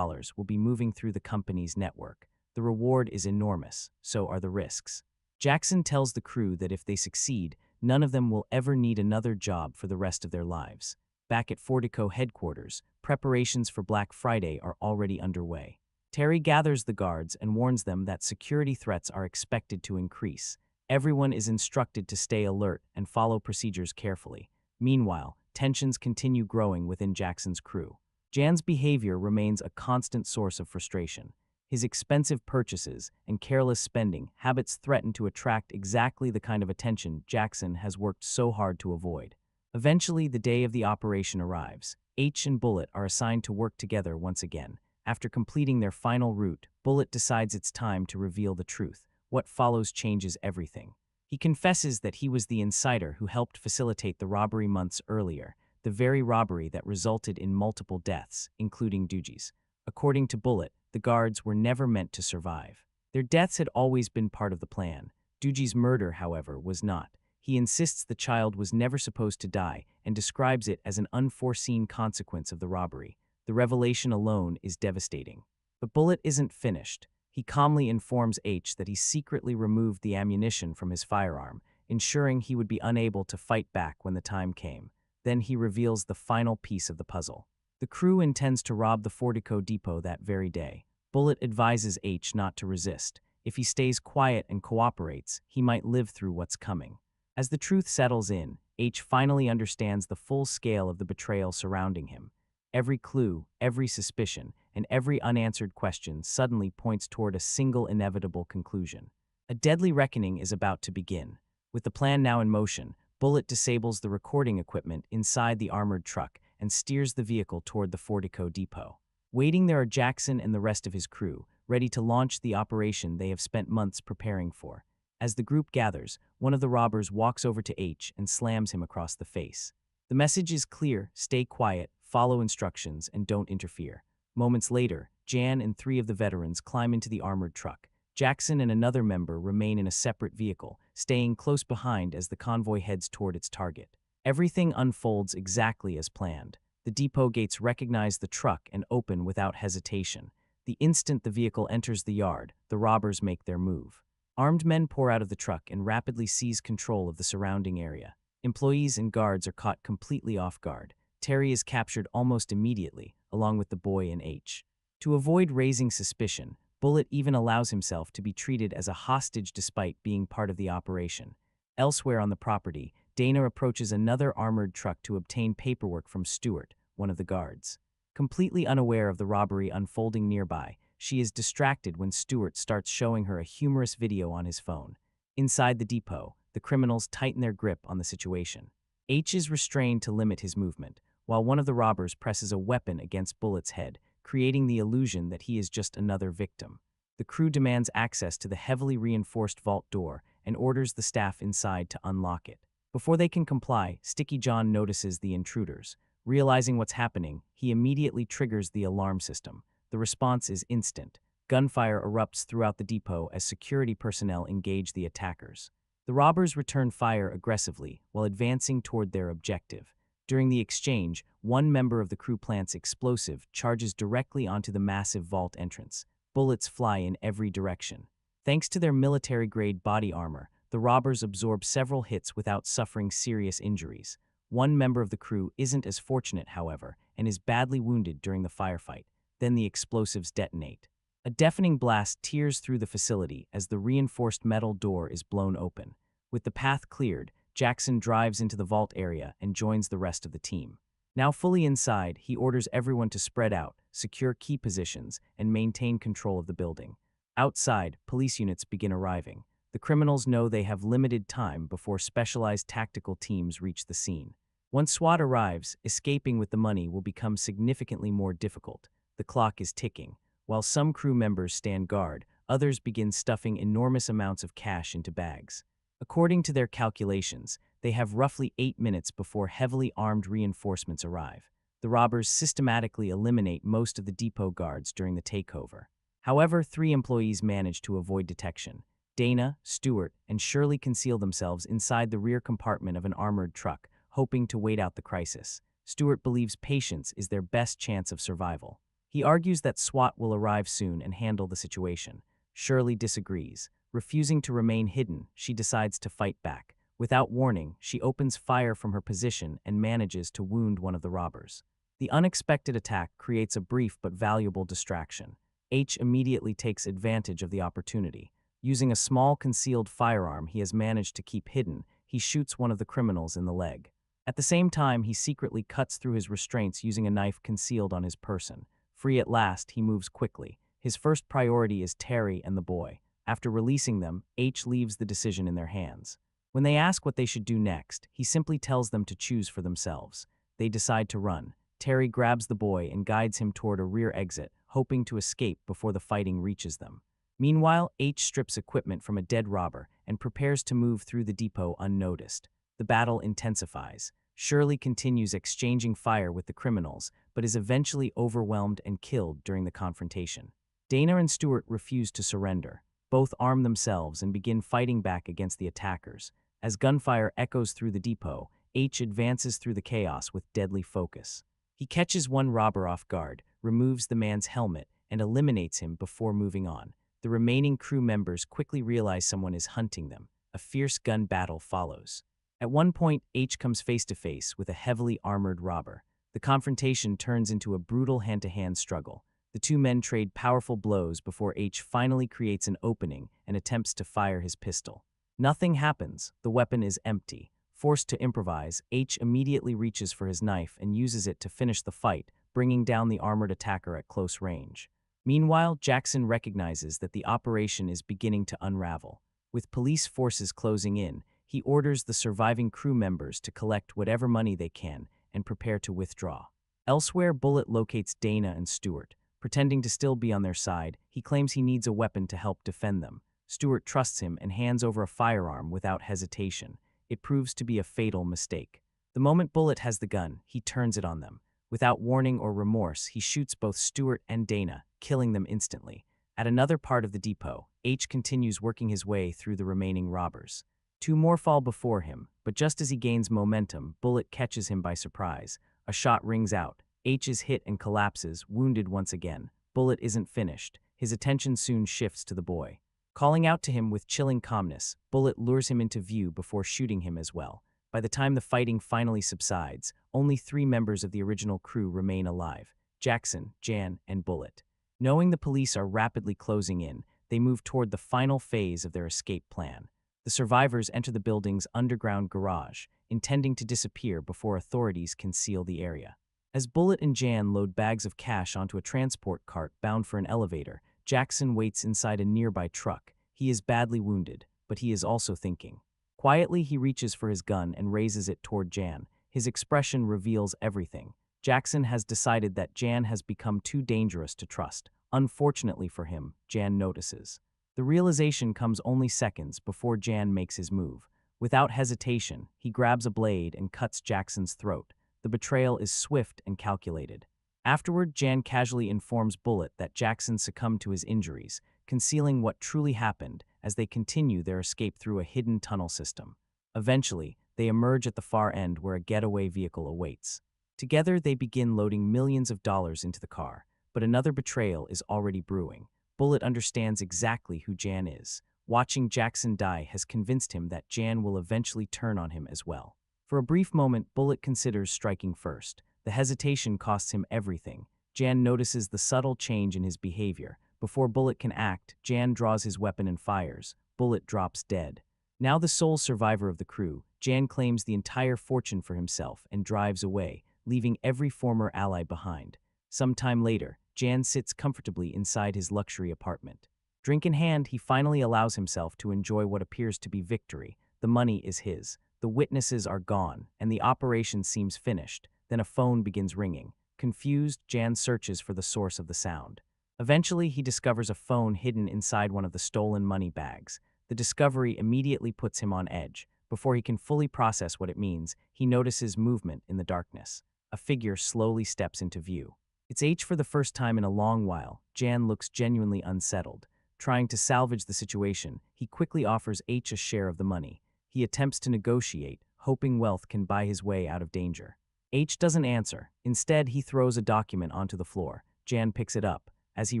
will be moving through the company's network. The reward is enormous, so are the risks. Jackson tells the crew that if they succeed, none of them will ever need another job for the rest of their lives. Back at Fortico headquarters, preparations for Black Friday are already underway. Terry gathers the guards and warns them that security threats are expected to increase. Everyone is instructed to stay alert and follow procedures carefully. Meanwhile, tensions continue growing within Jackson's crew. Jan's behavior remains a constant source of frustration. His expensive purchases and careless spending habits threaten to attract exactly the kind of attention Jackson has worked so hard to avoid. Eventually, the day of the operation arrives. H and Bullet are assigned to work together once again. After completing their final route, Bullet decides it's time to reveal the truth. What follows changes everything. He confesses that he was the insider who helped facilitate the robbery months earlier, the very robbery that resulted in multiple deaths, including Doogie's. According to Bullet, the guards were never meant to survive. Their deaths had always been part of the plan. Doogie's murder, however, was not. He insists the child was never supposed to die and describes it as an unforeseen consequence of the robbery. The revelation alone is devastating. But Bullet isn't finished. He calmly informs H that he secretly removed the ammunition from his firearm, ensuring he would be unable to fight back when the time came. Then he reveals the final piece of the puzzle. The crew intends to rob the Fortico depot that very day. Bullet advises H not to resist. If he stays quiet and cooperates, he might live through what's coming. As the truth settles in, H finally understands the full scale of the betrayal surrounding him. Every clue, every suspicion, and every unanswered question suddenly points toward a single inevitable conclusion. A deadly reckoning is about to begin. With the plan now in motion, Bullet disables the recording equipment inside the armored truck and steers the vehicle toward the Fortico depot. Waiting there are Jackson and the rest of his crew, ready to launch the operation they have spent months preparing for. As the group gathers, one of the robbers walks over to H and slams him across the face. The message is clear: stay quiet, follow instructions, and don't interfere. Moments later, Jan and 3 of the veterans climb into the armored truck. Jackson and another member remain in a separate vehicle, staying close behind as the convoy heads toward its target. Everything unfolds exactly as planned. The depot gates recognize the truck and open without hesitation. The instant the vehicle enters the yard, the robbers make their move. Armed men pour out of the truck and rapidly seize control of the surrounding area. Employees and guards are caught completely off guard. Terry is captured almost immediately, along with the boy and H. To avoid raising suspicion, Bullet even allows himself to be treated as a hostage despite being part of the operation. Elsewhere on the property, Dana approaches another armored truck to obtain paperwork from Stewart, one of the guards. Completely unaware of the robbery unfolding nearby, she is distracted when Stewart starts showing her a humorous video on his phone. Inside the depot, the criminals tighten their grip on the situation. H is restrained to limit his movement, while one of the robbers presses a weapon against Bullet's head, creating the illusion that he is just another victim. The crew demands access to the heavily reinforced vault door and orders the staff inside to unlock it. Before they can comply, Sticky John notices the intruders. Realizing what's happening, he immediately triggers the alarm system. The response is instant. Gunfire erupts throughout the depot as security personnel engage the attackers. The robbers return fire aggressively while advancing toward their objective. During the exchange, one member of the crew plants explosive charges directly onto the massive vault entrance. Bullets fly in every direction. Thanks to their military-grade body armor, the robbers absorb several hits without suffering serious injuries. One member of the crew isn't as fortunate, however, and is badly wounded during the firefight. Then the explosives detonate. A deafening blast tears through the facility as the reinforced metal door is blown open. With the path cleared, Jackson drives into the vault area and joins the rest of the team. Now fully inside, he orders everyone to spread out, secure key positions, and maintain control of the building. Outside, police units begin arriving. The criminals know they have limited time before specialized tactical teams reach the scene. Once SWAT arrives, escaping with the money will become significantly more difficult. The clock is ticking. While some crew members stand guard, others begin stuffing enormous amounts of cash into bags. According to their calculations, they have roughly 8 minutes before heavily armed reinforcements arrive. The robbers systematically eliminate most of the depot guards during the takeover. However, 3 employees manage to avoid detection. Dana, Stewart, and Shirley conceal themselves inside the rear compartment of an armored truck, hoping to wait out the crisis. Stewart believes patience is their best chance of survival. He argues that SWAT will arrive soon and handle the situation. Shirley disagrees. Refusing to remain hidden, she decides to fight back. Without warning, she opens fire from her position and manages to wound one of the robbers. The unexpected attack creates a brief but valuable distraction. H immediately takes advantage of the opportunity. Using a small concealed firearm he has managed to keep hidden, he shoots one of the criminals in the leg. At the same time, he secretly cuts through his restraints using a knife concealed on his person. Free at last, he moves quickly. His first priority is Terry and the boy. After releasing them, H leaves the decision in their hands. When they ask what they should do next, he simply tells them to choose for themselves. They decide to run. Terry grabs the boy and guides him toward a rear exit, hoping to escape before the fighting reaches them. Meanwhile, H strips equipment from a dead robber and prepares to move through the depot unnoticed. The battle intensifies. Shirley continues exchanging fire with the criminals, but is eventually overwhelmed and killed during the confrontation. Dana and Stewart refuse to surrender. Both arm themselves and begin fighting back against the attackers. As gunfire echoes through the depot, H advances through the chaos with deadly focus. He catches one robber off guard, removes the man's helmet, and eliminates him before moving on. The remaining crew members quickly realize someone is hunting them. A fierce gun battle follows. At one point, H comes face to face with a heavily armored robber. The confrontation turns into a brutal hand-to-hand struggle. The two men trade powerful blows before H finally creates an opening and attempts to fire his pistol. Nothing happens. The weapon is empty. Forced to improvise, H immediately reaches for his knife and uses it to finish the fight, bringing down the armored attacker at close range. Meanwhile, Jackson recognizes that the operation is beginning to unravel. With police forces closing in, he orders the surviving crew members to collect whatever money they can and prepare to withdraw. Elsewhere, Bullet locates Dana and Stewart. Pretending to still be on their side, he claims he needs a weapon to help defend them. Stewart trusts him and hands over a firearm without hesitation. It proves to be a fatal mistake. The moment Bullet has the gun, he turns it on them. Without warning or remorse, he shoots both Stewart and Dana, killing them instantly. At another part of the depot, H continues working his way through the remaining robbers. Two more fall before him, but just as he gains momentum, Bullet catches him by surprise. A shot rings out. H is hit and collapses, wounded once again. Bullet isn't finished. His attention soon shifts to the boy. Calling out to him with chilling calmness, Bullet lures him into view before shooting him as well. By the time the fighting finally subsides, only 3 members of the original crew remain alive: Jackson, Jan, and Bullet. Knowing the police are rapidly closing in, they move toward the final phase of their escape plan. The survivors enter the building's underground garage, intending to disappear before authorities can seal the area. As Bullet and Jan load bags of cash onto a transport cart bound for an elevator, Jackson waits inside a nearby truck. He is badly wounded, but he is also thinking. Quietly, he reaches for his gun and raises it toward Jan. His expression reveals everything. Jackson has decided that Jan has become too dangerous to trust. Unfortunately for him, Jan notices. The realization comes only seconds before Jan makes his move. Without hesitation, he grabs a blade and cuts Jackson's throat. The betrayal is swift and calculated. Afterward, Jan casually informs Bullet that Jackson succumbed to his injuries, concealing what truly happened as they continue their escape through a hidden tunnel system. Eventually, they emerge at the far end where a getaway vehicle awaits. Together, they begin loading millions of dollars into the car, but another betrayal is already brewing. Bullet understands exactly who Jan is. Watching Jackson die has convinced him that Jan will eventually turn on him as well. For a brief moment, Bullet considers striking first. The hesitation costs him everything. Jan notices the subtle change in his behavior. Before Bullet can act, Jan draws his weapon and fires. Bullet drops dead. Now the sole survivor of the crew, Jan claims the entire fortune for himself and drives away, leaving every former ally behind. Some time later, Jan sits comfortably inside his luxury apartment. Drink in hand, he finally allows himself to enjoy what appears to be victory. The money is his. The witnesses are gone, and the operation seems finished. Then a phone begins ringing. Confused, Jan searches for the source of the sound. Eventually, he discovers a phone hidden inside one of the stolen money bags. The discovery immediately puts him on edge. Before he can fully process what it means, he notices movement in the darkness. A figure slowly steps into view. It's H for the first time in a long while. Jan looks genuinely unsettled. Trying to salvage the situation, he quickly offers H a share of the money. He attempts to negotiate, hoping wealth can buy his way out of danger. H doesn't answer. Instead, he throws a document onto the floor. Jan picks it up. As he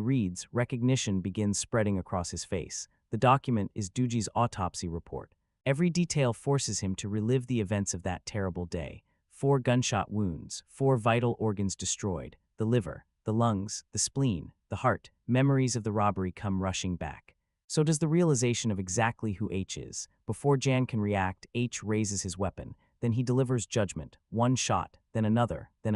reads, recognition begins spreading across his face. The document is Dooji's autopsy report. Every detail forces him to relive the events of that terrible day. 4 gunshot wounds, 4 vital organs destroyed, the liver, the lungs, the spleen, the heart. Memories of the robbery come rushing back. So does the realization of exactly who H is. Before Jan can react, H raises his weapon. Then he delivers judgment. 1 shot, then another, and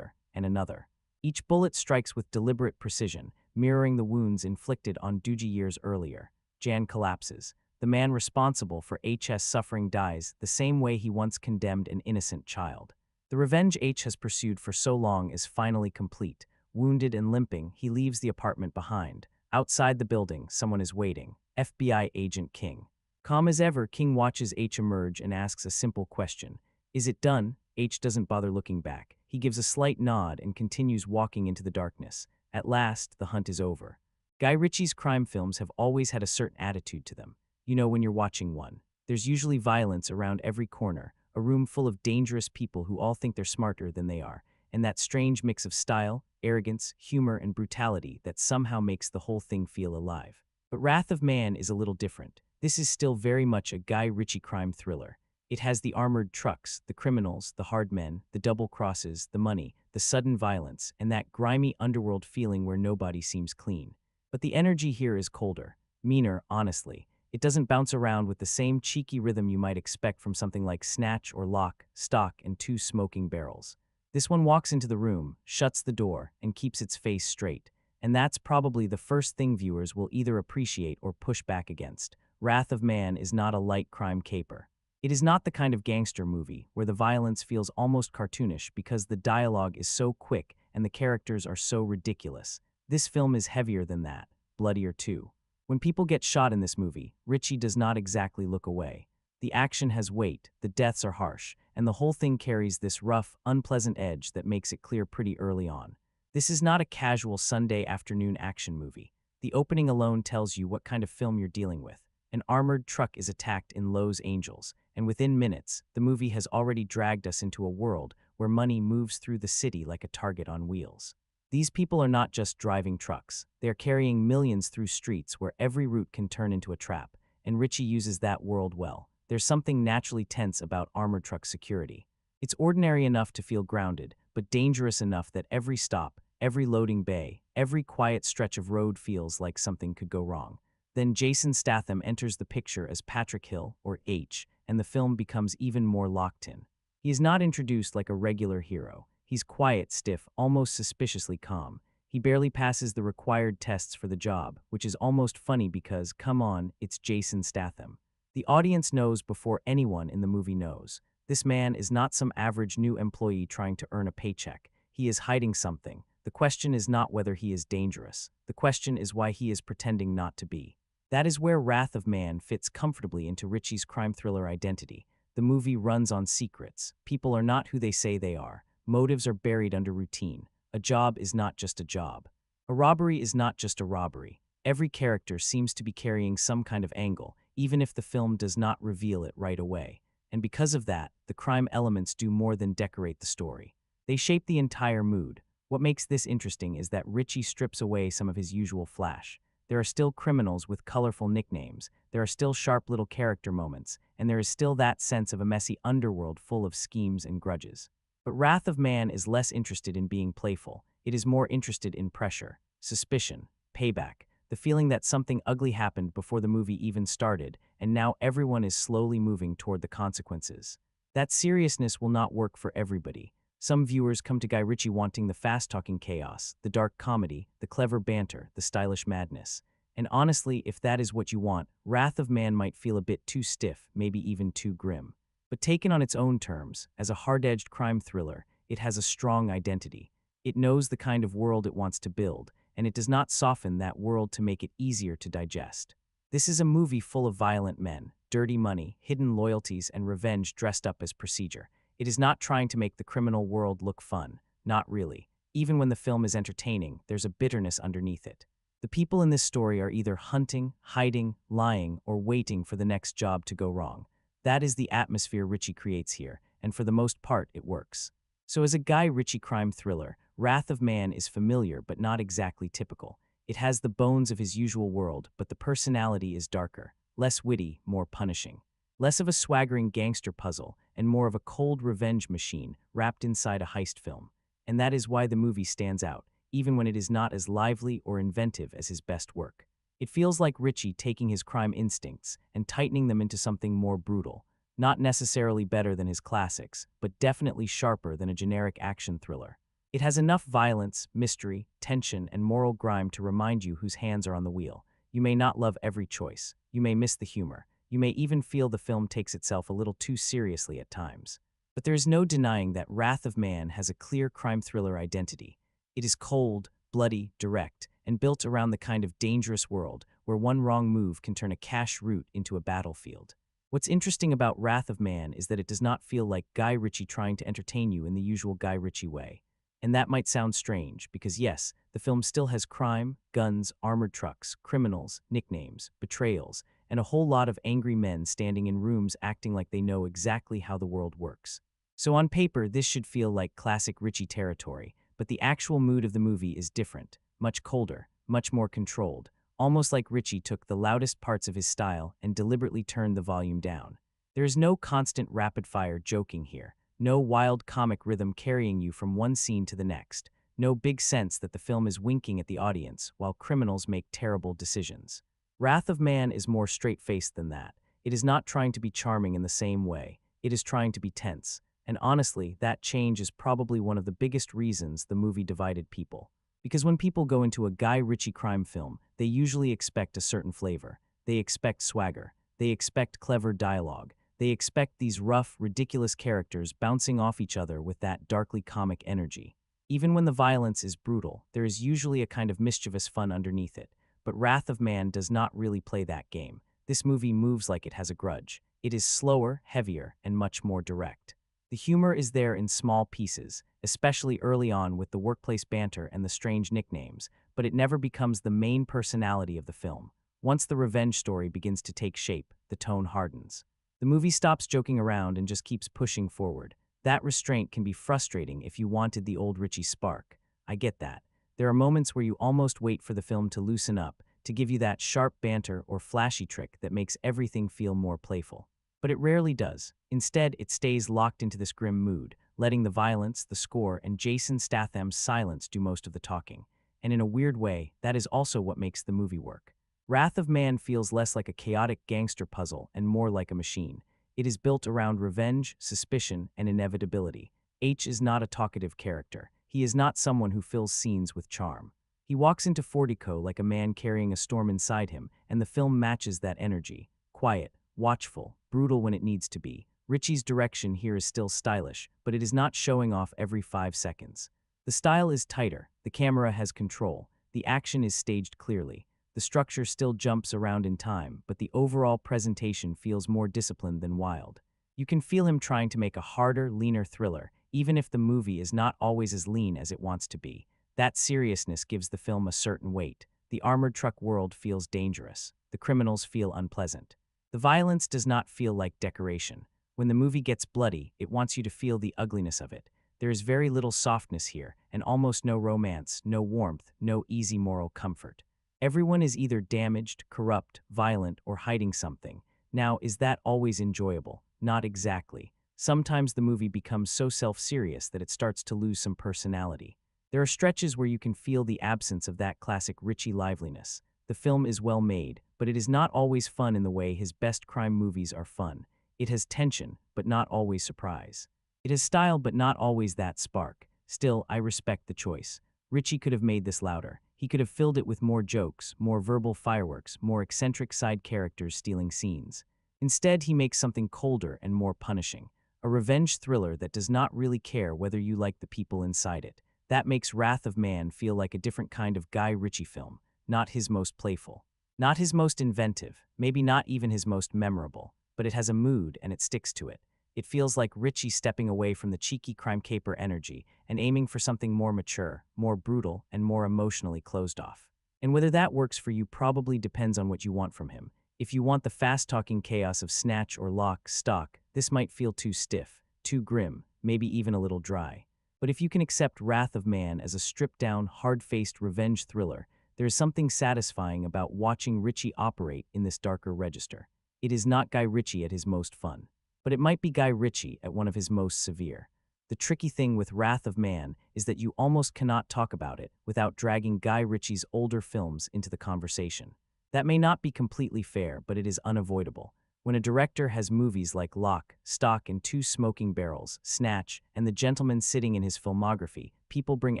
another. Each bullet strikes with deliberate precision, mirroring the wounds inflicted on Doogie years earlier. Jan collapses. The man responsible for H's suffering dies the same way he once condemned an innocent child. The revenge H has pursued for so long is finally complete. Wounded and limping, he leaves the apartment behind. Outside the building, someone is waiting. FBI agent King. Calm as ever, King watches H emerge and asks a simple question. Is it done? H doesn't bother looking back. He gives a slight nod and continues walking into the darkness. At last, the hunt is over. Guy Ritchie's crime films have always had a certain attitude to them. You know when you're watching one. There's usually violence around every corner, a room full of dangerous people who all think they're smarter than they are, and that strange mix of style, arrogance, humor, and brutality that somehow makes the whole thing feel alive. But Wrath of Man is a little different. This is still very much a Guy Ritchie crime thriller. It has the armored trucks, the criminals, the hard men, the double crosses, the money, the sudden violence, and that grimy underworld feeling where nobody seems clean. But the energy here is colder, meaner, honestly. It doesn't bounce around with the same cheeky rhythm you might expect from something like Snatch or Lock, Stock, and Two Smoking Barrels. This one walks into the room, shuts the door, and keeps its face straight. And that's probably the first thing viewers will either appreciate or push back against. Wrath of Man is not a light crime caper. It is not the kind of gangster movie where the violence feels almost cartoonish because the dialogue is so quick and the characters are so ridiculous. This film is heavier than that, bloodier too. When people get shot in this movie, Ritchie does not exactly look away. The action has weight, the deaths are harsh, and the whole thing carries this rough, unpleasant edge that makes it clear pretty early on. This is not a casual Sunday afternoon action movie. The opening alone tells you what kind of film you're dealing with. An armored truck is attacked in Los Angeles, and within minutes, the movie has already dragged us into a world where money moves through the city like a target on wheels. These people are not just driving trucks. They are carrying millions through streets where every route can turn into a trap, and Ritchie uses that world well. There's something naturally tense about armored truck security. It's ordinary enough to feel grounded, but dangerous enough that every stop, every loading bay, every quiet stretch of road feels like something could go wrong. Then Jason Statham enters the picture as Patrick Hill, or H, and the film becomes even more locked in. He is not introduced like a regular hero. He's quiet, stiff, almost suspiciously calm. He barely passes the required tests for the job, which is almost funny because, come on, it's Jason Statham. The audience knows before anyone in the movie knows. This man is not some average new employee trying to earn a paycheck. He is hiding something. The question is not whether he is dangerous. The question is why he is pretending not to be. That is where Wrath of Man fits comfortably into Ritchie's crime thriller identity. The movie runs on secrets. People are not who they say they are. Motives are buried under routine. A job is not just a job. A robbery is not just a robbery. Every character seems to be carrying some kind of angle, even if the film does not reveal it right away. And because of that, the crime elements do more than decorate the story. They shape the entire mood. What makes this interesting is that Ritchie strips away some of his usual flash. There are still criminals with colorful nicknames, there are still sharp little character moments, and there is still that sense of a messy underworld full of schemes and grudges. But Wrath of Man is less interested in being playful. It is more interested in pressure, suspicion, payback, the feeling that something ugly happened before the movie even started, and now everyone is slowly moving toward the consequences. That seriousness will not work for everybody. Some viewers come to Guy Ritchie wanting the fast-talking chaos, the dark comedy, the clever banter, the stylish madness. And honestly, if that is what you want, Wrath of Man might feel a bit too stiff, maybe even too grim. But taken on its own terms, as a hard-edged crime thriller, it has a strong identity. It knows the kind of world it wants to build, and it does not soften that world to make it easier to digest. This is a movie full of violent men, dirty money, hidden loyalties, and revenge dressed up as procedure. It is not trying to make the criminal world look fun. Not really. Even when the film is entertaining, there's a bitterness underneath it. The people in this story are either hunting, hiding, lying, or waiting for the next job to go wrong. That is the atmosphere Ritchie creates here, and for the most part, it works. So as a Guy Ritchie crime thriller, Wrath of Man is familiar but not exactly typical. It has the bones of his usual world, but the personality is darker, less witty, more punishing. Less of a swaggering gangster puzzle, and more of a cold revenge machine wrapped inside a heist film. And that is why the movie stands out, even when it is not as lively or inventive as his best work. It feels like Ritchie taking his crime instincts and tightening them into something more brutal. Not necessarily better than his classics, but definitely sharper than a generic action thriller. It has enough violence, mystery, tension, and moral grime to remind you whose hands are on the wheel. You may not love every choice. You may miss the humor. You may even feel the film takes itself a little too seriously at times. But there is no denying that Wrath of Man has a clear crime thriller identity. It is cold, bloody, direct, and built around the kind of dangerous world where one wrong move can turn a cash route into a battlefield. What's interesting about Wrath of Man is that it does not feel like Guy Ritchie trying to entertain you in the usual Guy Ritchie way. And that might sound strange, because yes, the film still has crime, guns, armored trucks, criminals, nicknames, betrayals, and a whole lot of angry men standing in rooms acting like they know exactly how the world works. So on paper, this should feel like classic Ritchie territory, but the actual mood of the movie is different, much colder, much more controlled, almost like Ritchie took the loudest parts of his style and deliberately turned the volume down. There is no constant rapid-fire joking here. No wild comic rhythm carrying you from one scene to the next. No big sense that the film is winking at the audience while criminals make terrible decisions. Wrath of Man is more straight-faced than that. It is not trying to be charming in the same way. It is trying to be tense. And honestly, that change is probably one of the biggest reasons the movie divided people. Because when people go into a Guy Ritchie crime film, they usually expect a certain flavor. They expect swagger. They expect clever dialogue. They expect these rough, ridiculous characters bouncing off each other with that darkly comic energy. Even when the violence is brutal, there is usually a kind of mischievous fun underneath it. But Wrath of Man does not really play that game. This movie moves like it has a grudge. It is slower, heavier, and much more direct. The humor is there in small pieces, especially early on with the workplace banter and the strange nicknames, but it never becomes the main personality of the film. Once the revenge story begins to take shape, the tone hardens. The movie stops joking around and just keeps pushing forward. That restraint can be frustrating if you wanted the old Ritchie spark. I get that. There are moments where you almost wait for the film to loosen up, to give you that sharp banter or flashy trick that makes everything feel more playful. But it rarely does. Instead, it stays locked into this grim mood, letting the violence, the score, and Jason Statham's silence do most of the talking. And in a weird way, that is also what makes the movie work. Wrath of Man feels less like a chaotic gangster puzzle and more like a machine. It is built around revenge, suspicion, and inevitability. H is not a talkative character. He is not someone who fills scenes with charm. He walks into Fortico like a man carrying a storm inside him, and the film matches that energy. Quiet, watchful, brutal when it needs to be. Ritchie's direction here is still stylish, but it is not showing off every 5 seconds. The style is tighter, the camera has control, the action is staged clearly. The structure still jumps around in time, but the overall presentation feels more disciplined than wild. You can feel him trying to make a harder, leaner thriller, even if the movie is not always as lean as it wants to be. That seriousness gives the film a certain weight. The armored truck world feels dangerous. The criminals feel unpleasant. The violence does not feel like decoration. When the movie gets bloody, it wants you to feel the ugliness of it. There is very little softness here, and almost no romance, no warmth, no easy moral comfort. Everyone is either damaged, corrupt, violent, or hiding something. Now, is that always enjoyable? Not exactly. Sometimes the movie becomes so self-serious that it starts to lose some personality. There are stretches where you can feel the absence of that classic Ritchie liveliness. The film is well made, but it is not always fun in the way his best crime movies are fun. It has tension, but not always surprise. It has style, but not always that spark. Still, I respect the choice. Ritchie could have made this louder. He could have filled it with more jokes, more verbal fireworks, more eccentric side characters stealing scenes. Instead, he makes something colder and more punishing. A revenge thriller that does not really care whether you like the people inside it. That makes Wrath of Man feel like a different kind of Guy Ritchie film, not his most playful. Not his most inventive, maybe not even his most memorable, but it has a mood and it sticks to it. It feels like Ritchie stepping away from the cheeky crime caper energy and aiming for something more mature, more brutal, and more emotionally closed off. And whether that works for you probably depends on what you want from him. If you want the fast-talking chaos of Snatch or Lock, Stock, this might feel too stiff, too grim, maybe even a little dry. But if you can accept Wrath of Man as a stripped-down, hard-faced revenge thriller, there is something satisfying about watching Ritchie operate in this darker register. It is not Guy Ritchie at his most fun, but it might be Guy Ritchie at one of his most severe. The tricky thing with Wrath of Man is that you almost cannot talk about it without dragging Guy Ritchie's older films into the conversation. That may not be completely fair, but it is unavoidable. When a director has movies like Lock, Stock, and Two Smoking Barrels, Snatch, and The Gentleman sitting in his filmography, people bring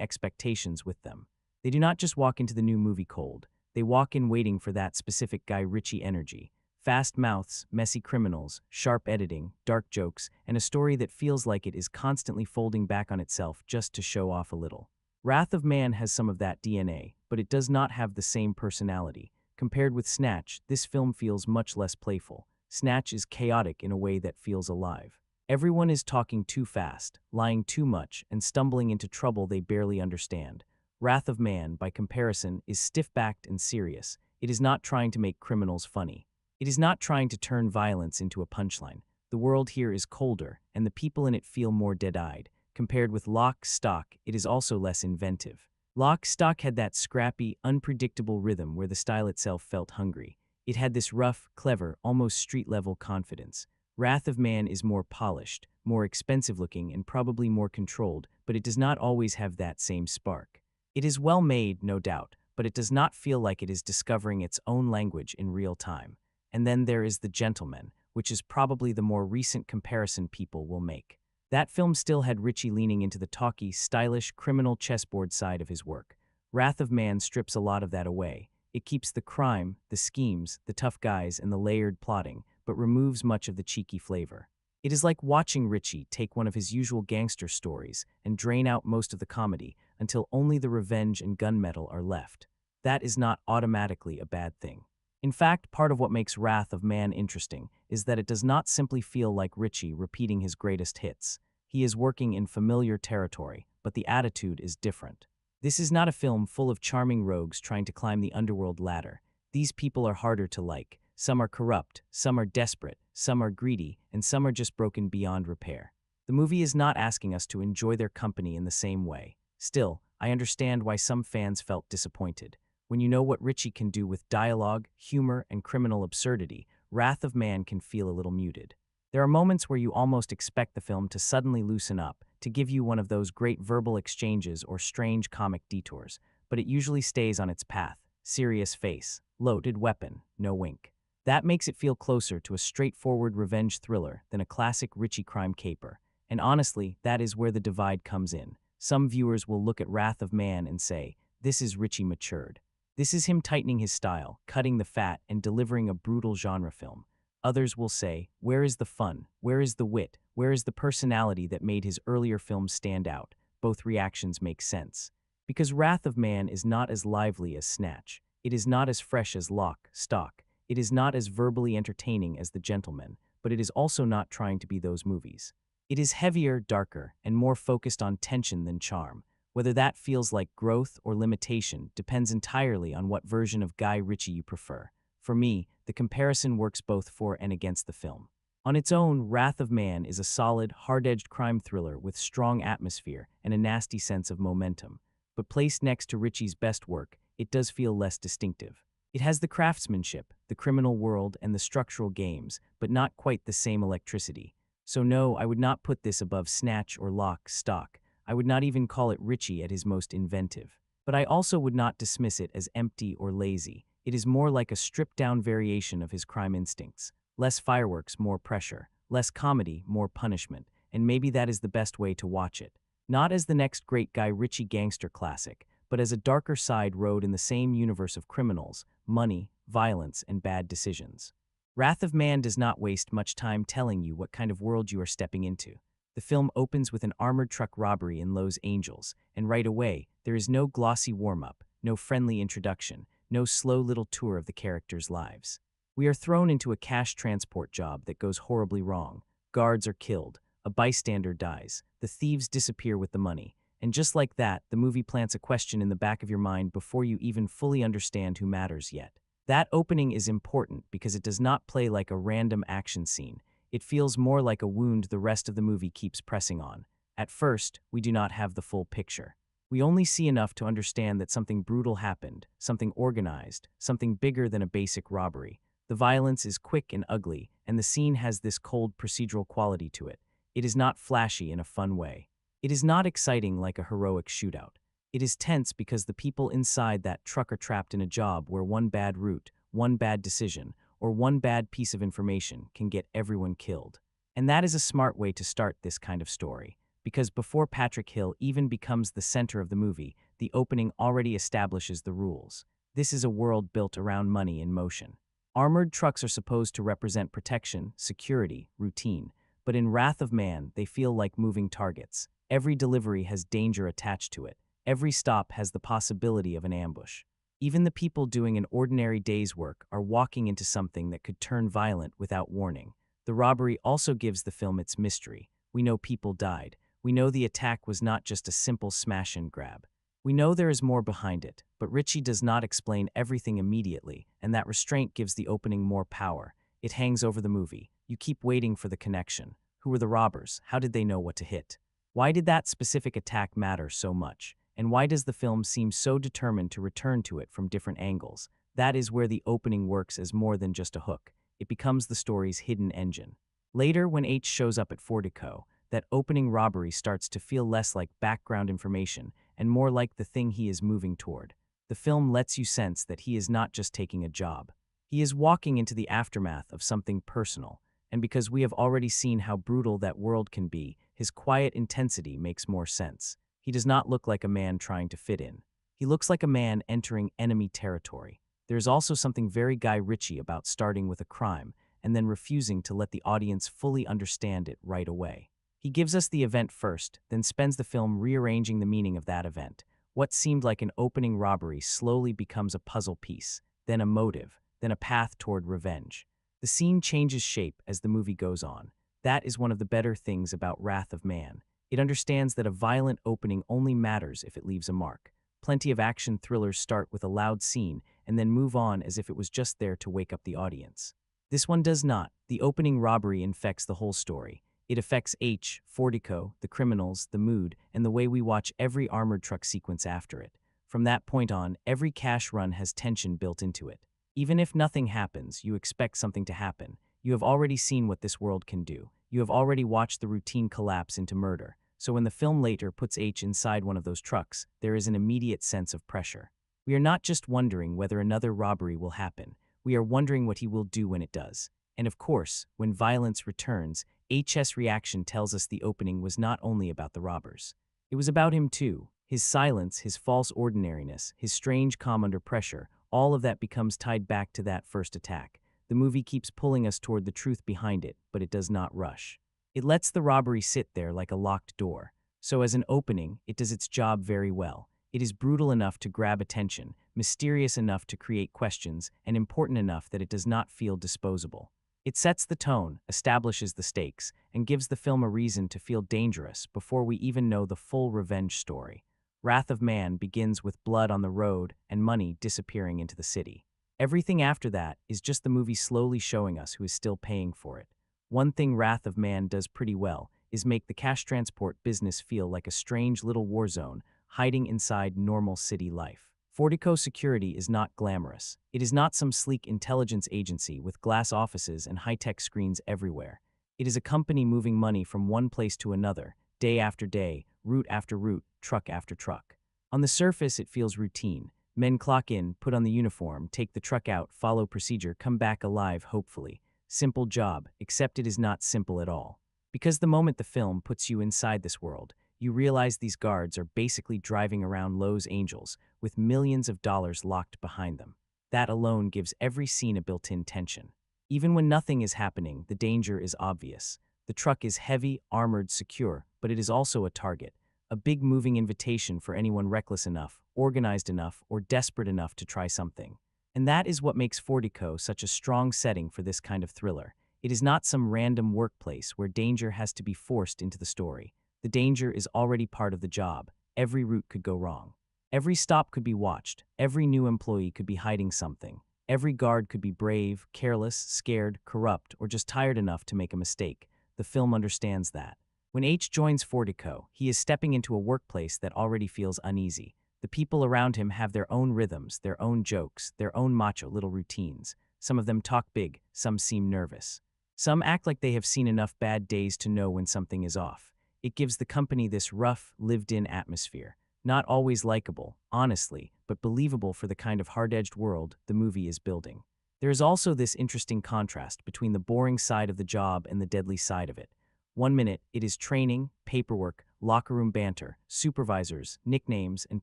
expectations with them. They do not just walk into the new movie cold. They walk in waiting for that specific Guy Ritchie energy. Fast mouths, messy criminals, sharp editing, dark jokes, and a story that feels like it is constantly folding back on itself just to show off a little. Wrath of Man has some of that DNA, but it does not have the same personality. Compared with Snatch, this film feels much less playful. Snatch is chaotic in a way that feels alive. Everyone is talking too fast, lying too much, and stumbling into trouble they barely understand. Wrath of Man, by comparison, is stiff-backed and serious. It is not trying to make criminals funny. It is not trying to turn violence into a punchline. The world here is colder, and the people in it feel more dead-eyed. Compared with Lock, Stock, it is also less inventive. Lock, Stock had that scrappy, unpredictable rhythm where the style itself felt hungry. It had this rough, clever, almost street-level confidence. Wrath of Man is more polished, more expensive-looking, and probably more controlled, but it does not always have that same spark. It is well made, no doubt, but it does not feel like it is discovering its own language in real time. And then there is The Gentleman, which is probably the more recent comparison people will make. That film still had Ritchie leaning into the talky, stylish, criminal chessboard side of his work. Wrath of Man strips a lot of that away. It keeps the crime, the schemes, the tough guys, and the layered plotting, but removes much of the cheeky flavor. It is like watching Ritchie take one of his usual gangster stories and drain out most of the comedy until only the revenge and gunmetal are left. That is not automatically a bad thing. In fact, part of what makes Wrath of Man interesting is that it does not simply feel like Ritchie repeating his greatest hits. He is working in familiar territory, but the attitude is different. This is not a film full of charming rogues trying to climb the underworld ladder. These people are harder to like. Some are corrupt, some are desperate, some are greedy, and some are just broken beyond repair. The movie is not asking us to enjoy their company in the same way. Still, I understand why some fans felt disappointed. When you know what Ritchie can do with dialogue, humor, and criminal absurdity, Wrath of Man can feel a little muted. There are moments where you almost expect the film to suddenly loosen up, to give you one of those great verbal exchanges or strange comic detours, but it usually stays on its path. Serious face, loaded weapon, no wink. That makes it feel closer to a straightforward revenge thriller than a classic Ritchie crime caper. And honestly, that is where the divide comes in. Some viewers will look at Wrath of Man and say, this is Ritchie matured. This is him tightening his style, cutting the fat, and delivering a brutal genre film. Others will say, where is the fun? Where is the wit? Where is the personality that made his earlier films stand out? Both reactions make sense. Because Wrath of Man is not as lively as Snatch. It is not as fresh as Lock, Stock. It is not as verbally entertaining as The Gentleman, but it is also not trying to be those movies. It is heavier, darker, and more focused on tension than charm. Whether that feels like growth or limitation depends entirely on what version of Guy Ritchie you prefer. For me, the comparison works both for and against the film. On its own, Wrath of Man is a solid, hard-edged crime thriller with strong atmosphere and a nasty sense of momentum. But placed next to Ritchie's best work, it does feel less distinctive. It has the craftsmanship, the criminal world, and the structural games, but not quite the same electricity. So no, I would not put this above Snatch or Lock, Stock. I would not even call it Ritchie at his most inventive. But I also would not dismiss it as empty or lazy. It is more like a stripped-down variation of his crime instincts. Less fireworks, more pressure. Less comedy, more punishment. And maybe that is the best way to watch it. Not as the next great Guy Ritchie gangster classic, but as a darker side rode in the same universe of criminals, money, violence, and bad decisions. Wrath of Man does not waste much time telling you what kind of world you are stepping into. The film opens with an armored truck robbery in Los Angeles, and right away, there is no glossy warm-up, no friendly introduction, no slow little tour of the characters' lives. We are thrown into a cash transport job that goes horribly wrong. Guards are killed, a bystander dies, the thieves disappear with the money, and just like that, the movie plants a question in the back of your mind before you even fully understand who matters yet. That opening is important because it does not play like a random action scene. It feels more like a wound the rest of the movie keeps pressing on. At first, we do not have the full picture. We only see enough to understand that something brutal happened, something organized, something bigger than a basic robbery. The violence is quick and ugly, and the scene has this cold procedural quality to it. It is not flashy in a fun way. It is not exciting like a heroic shootout. It is tense because the people inside that truck are trapped in a job where one bad route, one bad decision, or one bad piece of information can get everyone killed. And that is a smart way to start this kind of story. because before Patrick Hill even becomes the center of the movie, the opening already establishes the rules. This is a world built around money in motion. Armored trucks are supposed to represent protection, security, routine, but in Wrath of Man, they feel like moving targets. Every delivery has danger attached to it. Every stop has the possibility of an ambush. Even the people doing an ordinary day's work are walking into something that could turn violent without warning. The robbery also gives the film its mystery. We know people died. We know the attack was not just a simple smash and grab. We know there is more behind it, but Ritchie does not explain everything immediately, and that restraint gives the opening more power. It hangs over the movie. You keep waiting for the connection. Who were the robbers? How did they know what to hit? Why did that specific attack matter so much? And why does the film seem so determined to return to it from different angles? That is where the opening works as more than just a hook. It becomes the story's hidden engine. Later, when H shows up at Fortico, that opening robbery starts to feel less like background information and more like the thing he is moving toward. The film lets you sense that he is not just taking a job. He is walking into the aftermath of something personal, and because we have already seen how brutal that world can be, his quiet intensity makes more sense. He does not look like a man trying to fit in. He looks like a man entering enemy territory. There is also something very Guy Ritchie about starting with a crime and then refusing to let the audience fully understand it right away. He gives us the event first, then spends the film rearranging the meaning of that event. What seemed like an opening robbery slowly becomes a puzzle piece, then a motive, then a path toward revenge. The scene changes shape as the movie goes on. That is one of the better things about Wrath of Man. It understands that a violent opening only matters if it leaves a mark. Plenty of action thrillers start with a loud scene and then move on as if it was just there to wake up the audience. This one does not. The opening robbery infects the whole story. It affects H, Fortico, the criminals, the mood, and the way we watch every armored truck sequence after it. From that point on, every cash run has tension built into it. Even if nothing happens, you expect something to happen. You have already seen what this world can do. You have already watched the routine collapse into murder. So when the film later puts H inside one of those trucks, there is an immediate sense of pressure. We are not just wondering whether another robbery will happen. We are wondering what he will do when it does. And of course, when violence returns, H's reaction tells us the opening was not only about the robbers. It was about him too. His silence, his false ordinariness, his strange calm under pressure, all of that becomes tied back to that first attack. The movie keeps pulling us toward the truth behind it, but it does not rush. It lets the robbery sit there like a locked door. So as an opening, it does its job very well. It is brutal enough to grab attention, mysterious enough to create questions, and important enough that it does not feel disposable. It sets the tone, establishes the stakes, and gives the film a reason to feel dangerous before we even know the full revenge story. Wrath of Man begins with blood on the road and money disappearing into the city. Everything after that is just the movie slowly showing us who is still paying for it. One thing Wrath of Man does pretty well is make the cash transport business feel like a strange little war zone hiding inside normal city life. Fortico security is not glamorous. It is not some sleek intelligence agency with glass offices and high-tech screens everywhere. It is a company moving money from one place to another, day after day, route after route, truck after truck. On the surface, it feels routine. Men clock in, put on the uniform, take the truck out, follow procedure, come back alive, hopefully. Simple job, except it is not simple at all. Because the moment the film puts you inside this world, you realize these guards are basically driving around Los Angeles with millions of dollars locked behind them. That alone gives every scene a built-in tension. Even when nothing is happening, the danger is obvious. The truck is heavy, armored, secure, but it is also a target, a big moving invitation for anyone reckless enough, organized enough, or desperate enough to try something. And that is what makes Fortico such a strong setting for this kind of thriller. It is not some random workplace where danger has to be forced into the story. The danger is already part of the job. Every route could go wrong. Every stop could be watched. Every new employee could be hiding something. Every guard could be brave, careless, scared, corrupt, or just tired enough to make a mistake. The film understands that. When H joins Fortico, he is stepping into a workplace that already feels uneasy. The people around him have their own rhythms, their own jokes, their own macho little routines. Some of them talk big, some seem nervous. Some act like they have seen enough bad days to know when something is off. It gives the company this rough, lived-in atmosphere. Not always likable, honestly, but believable for the kind of hard-edged world the movie is building. There is also this interesting contrast between the boring side of the job and the deadly side of it. One minute, it is training, paperwork, locker room banter, supervisors, nicknames, and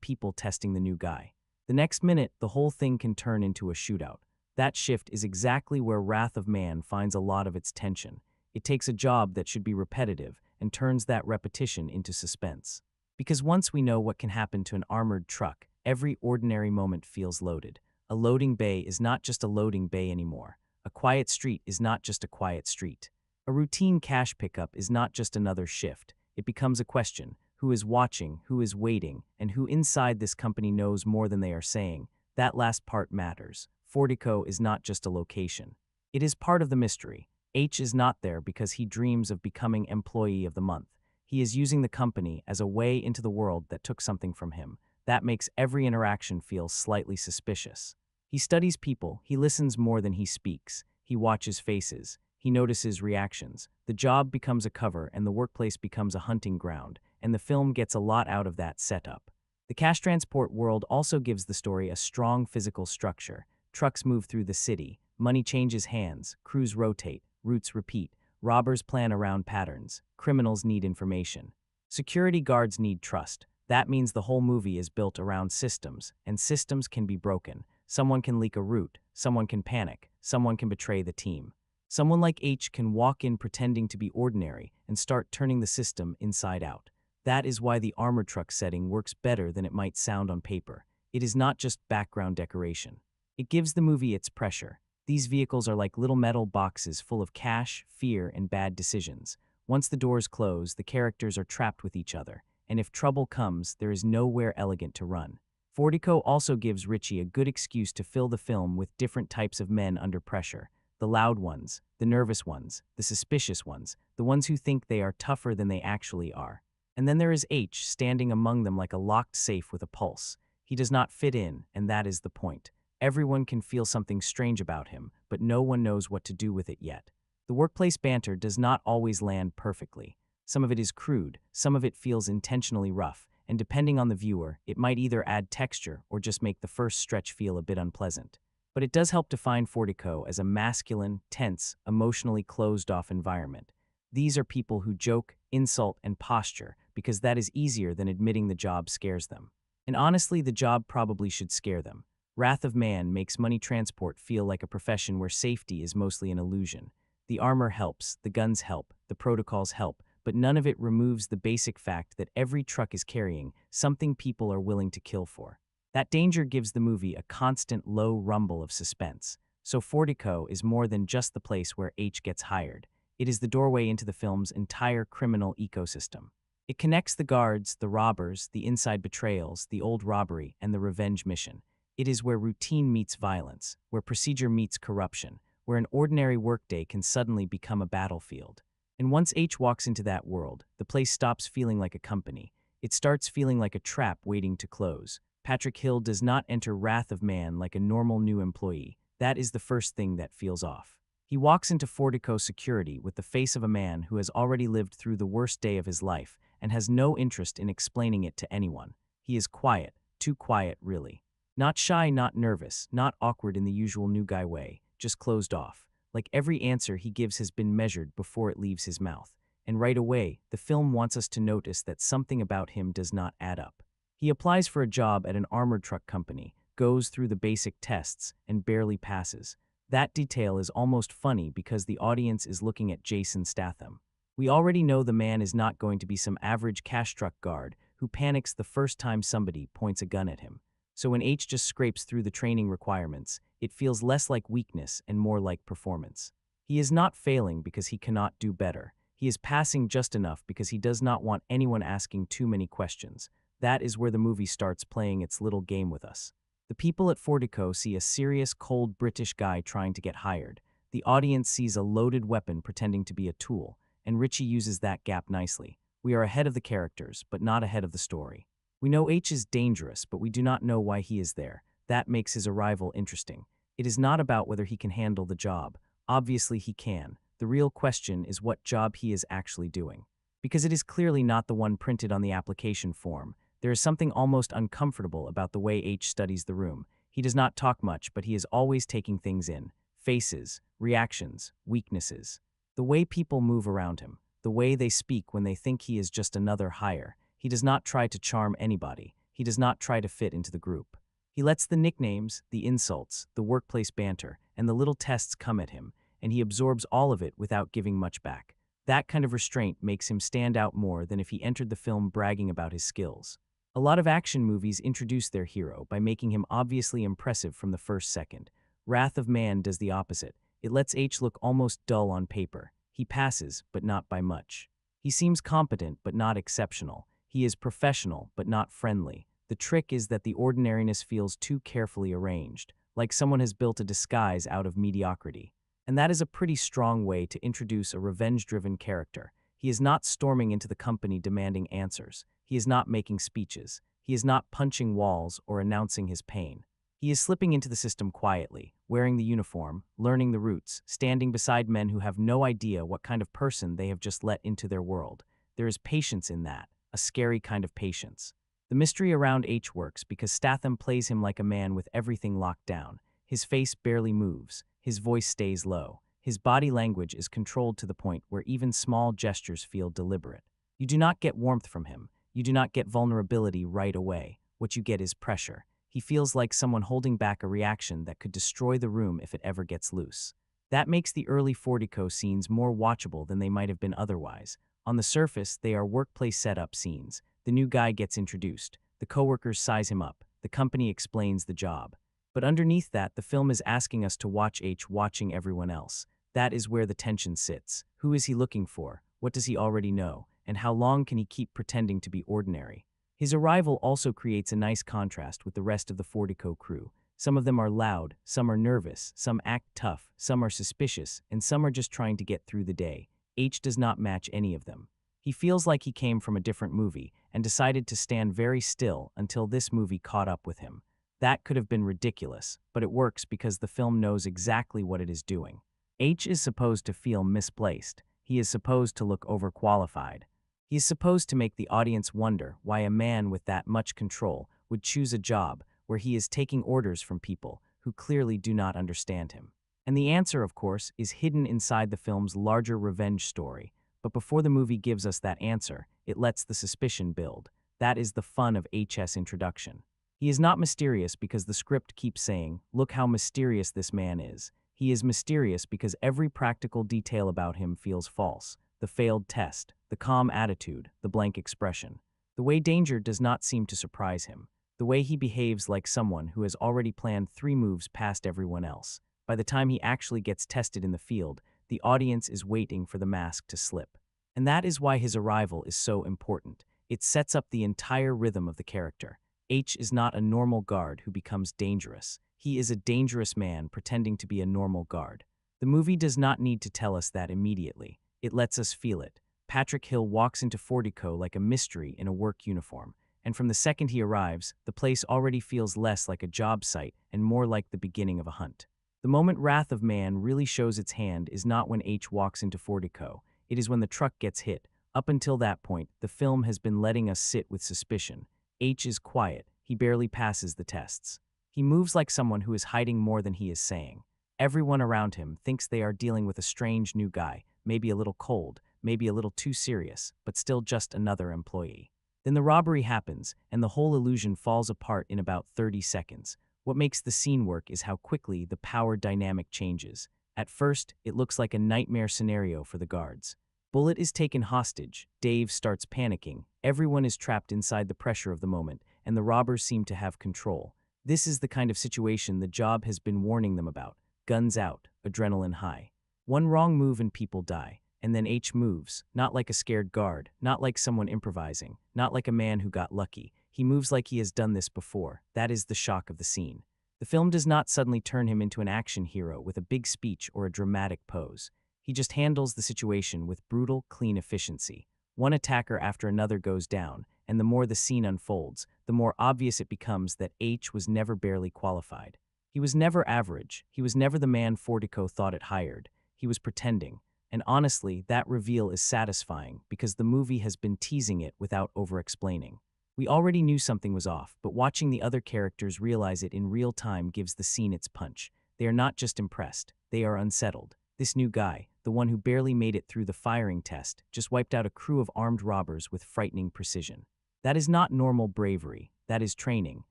people testing the new guy. The next minute, the whole thing can turn into a shootout. That shift is exactly where Wrath of Man finds a lot of its tension. It takes a job that should be repetitive and turns that repetition into suspense. Because once we know what can happen to an armored truck, every ordinary moment feels loaded. A loading bay is not just a loading bay anymore. A quiet street is not just a quiet street. A routine cash pickup is not just another shift. It becomes a question: who is watching, who is waiting, and who inside this company knows more than they are saying. That last part matters. Fortico is not just a location. It is part of the mystery. H is not there because he dreams of becoming Employee of the Month. He is using the company as a way into the world that took something from him. That makes every interaction feel slightly suspicious. He studies people, he listens more than he speaks, he watches faces, he notices reactions. The job becomes a cover and the workplace becomes a hunting ground, and the film gets a lot out of that setup. The cash transport world also gives the story a strong physical structure. Trucks move through the city, money changes hands, crews rotate, routes repeat, robbers plan around patterns, criminals need information. Security guards need trust. That means the whole movie is built around systems, and systems can be broken. Someone can leak a route, someone can panic, someone can betray the team. Someone like H can walk in pretending to be ordinary and start turning the system inside out. That is why the armored truck setting works better than it might sound on paper. It is not just background decoration. It gives the movie its pressure. These vehicles are like little metal boxes full of cash, fear, and bad decisions. Once the doors close, the characters are trapped with each other, and if trouble comes, there is nowhere elegant to run. Fortico also gives Richie a good excuse to fill the film with different types of men under pressure. The loud ones, the nervous ones, the suspicious ones, the ones who think they are tougher than they actually are. And then there is H, standing among them like a locked safe with a pulse. He does not fit in, and that is the point. Everyone can feel something strange about him, but no one knows what to do with it yet. The workplace banter does not always land perfectly. Some of it is crude, some of it feels intentionally rough, and depending on the viewer, it might either add texture or just make the first stretch feel a bit unpleasant. But it does help define Fortico as a masculine, tense, emotionally closed-off environment. These are people who joke, insult, and posture because that is easier than admitting the job scares them. And honestly, the job probably should scare them. Wrath of Man makes money transport feel like a profession where safety is mostly an illusion. The armor helps, the guns help, the protocols help, but none of it removes the basic fact that every truck is carrying something people are willing to kill for. That danger gives the movie a constant low rumble of suspense. So Fortico is more than just the place where H gets hired. It is the doorway into the film's entire criminal ecosystem. It connects the guards, the robbers, the inside betrayals, the old robbery, and the revenge mission. It is where routine meets violence, where procedure meets corruption, where an ordinary workday can suddenly become a battlefield. And once H walks into that world, the place stops feeling like a company. It starts feeling like a trap waiting to close. Patrick Hill does not enter Wrath of Man like a normal new employee. That is the first thing that feels off. He walks into Fortico security with the face of a man who has already lived through the worst day of his life and has no interest in explaining it to anyone. He is quiet, too quiet, really. Not shy, not nervous, not awkward in the usual new guy way, just closed off. Like every answer he gives has been measured before it leaves his mouth. And right away, the film wants us to notice that something about him does not add up. He applies for a job at an armored truck company, goes through the basic tests, and barely passes. That detail is almost funny because the audience is looking at Jason Statham. We already know the man is not going to be some average cash truck guard who panics the first time somebody points a gun at him. So when H just scrapes through the training requirements, it feels less like weakness and more like performance. He is not failing because he cannot do better. He is passing just enough because he does not want anyone asking too many questions. That is where the movie starts playing its little game with us. The people at Fortico see a serious, cold British guy trying to get hired. The audience sees a loaded weapon pretending to be a tool, and Richie uses that gap nicely. We are ahead of the characters, but not ahead of the story. We know H is dangerous, but we do not know why he is there. That makes his arrival interesting. It is not about whether he can handle the job. Obviously he can. The real question is what job he is actually doing. Because it is clearly not the one printed on the application form. There is something almost uncomfortable about the way H studies the room. He does not talk much, but he is always taking things in. Faces, reactions, weaknesses. The way people move around him. the way they speak when they think he is just another hire. He does not try to charm anybody. He does not try to fit into the group. He lets the nicknames, the insults, the workplace banter, and the little tests come at him, and he absorbs all of it without giving much back. That kind of restraint makes him stand out more than if he entered the film bragging about his skills. A lot of action movies introduce their hero by making him obviously impressive from the first second. Wrath of Man does the opposite. It lets H look almost dull on paper. He passes, but not by much. He seems competent, but not exceptional. He is professional, but not friendly. The trick is that the ordinariness feels too carefully arranged, like someone has built a disguise out of mediocrity. And that is a pretty strong way to introduce a revenge-driven character. He is not storming into the company demanding answers. He is not making speeches. He is not punching walls or announcing his pain. He is slipping into the system quietly, wearing the uniform, learning the routes, standing beside men who have no idea what kind of person they have just let into their world. There is patience in that, a scary kind of patience. The mystery around H works because Statham plays him like a man with everything locked down. His face barely moves. His voice stays low. His body language is controlled to the point where even small gestures feel deliberate. You do not get warmth from him. You do not get vulnerability right away. What you get is pressure. He feels like someone holding back a reaction that could destroy the room if it ever gets loose. That makes the early Fortico scenes more watchable than they might have been otherwise. On the surface, they are workplace setup scenes. The new guy gets introduced. The coworkers size him up. The company explains the job. But underneath that, the film is asking us to watch H watching everyone else. That is where the tension sits. Who is he looking for? What does he already know? And how long can he keep pretending to be ordinary? His arrival also creates a nice contrast with the rest of the Fortico crew. Some of them are loud, some are nervous, some act tough, some are suspicious, and some are just trying to get through the day. H does not match any of them. He feels like he came from a different movie and decided to stand very still until this movie caught up with him. That could have been ridiculous, but it works because the film knows exactly what it is doing. H is supposed to feel misplaced. He is supposed to look overqualified. He is supposed to make the audience wonder why a man with that much control would choose a job where he is taking orders from people who clearly do not understand him. And the answer, of course, is hidden inside the film's larger revenge story. But before the movie gives us that answer, it lets the suspicion build. That is the fun of HS introduction. He is not mysterious because the script keeps saying, look how mysterious this man is. He is mysterious because every practical detail about him feels false. The failed test, the calm attitude, the blank expression. The way danger does not seem to surprise him. The way he behaves like someone who has already planned 3 moves past everyone else. By the time he actually gets tested in the field, the audience is waiting for the mask to slip. And that is why his arrival is so important. It sets up the entire rhythm of the character. H is not a normal guard who becomes dangerous. He is a dangerous man pretending to be a normal guard. The movie does not need to tell us that immediately. It lets us feel it. Patrick Hill walks into Fortico like a mystery in a work uniform, and from the second he arrives, the place already feels less like a job site and more like the beginning of a hunt. The moment Wrath of Man really shows its hand is not when H walks into Fortico. It is when the truck gets hit. Up until that point, the film has been letting us sit with suspicion. H is quiet. He barely passes the tests. He moves like someone who is hiding more than he is saying. Everyone around him thinks they are dealing with a strange new guy, maybe a little cold, maybe a little too serious, but still just another employee. Then the robbery happens, and the whole illusion falls apart in about 30 seconds. What makes the scene work is how quickly the power dynamic changes. At first, it looks like a nightmare scenario for the guards. Bullet is taken hostage, Dave starts panicking, everyone is trapped inside the pressure of the moment, and the robbers seem to have control. This is the kind of situation the job has been warning them about. Guns out, adrenaline high. One wrong move and people die, and then H moves, not like a scared guard, not like someone improvising, not like a man who got lucky. He moves like he has done this before. That is the shock of the scene. The film does not suddenly turn him into an action hero with a big speech or a dramatic pose. He just handles the situation with brutal, clean efficiency. One attacker after another goes down, and the more the scene unfolds, the more obvious it becomes that H was never barely qualified. He was never average. He was never the man Fortico thought it hired. He was pretending. And honestly, that reveal is satisfying because the movie has been teasing it without over-explaining. We already knew something was off, but watching the other characters realize it in real time gives the scene its punch. They are not just impressed, they are unsettled. This new guy, the one who barely made it through the firing test, just wiped out a crew of armed robbers with frightening precision. That is not normal bravery. That is training.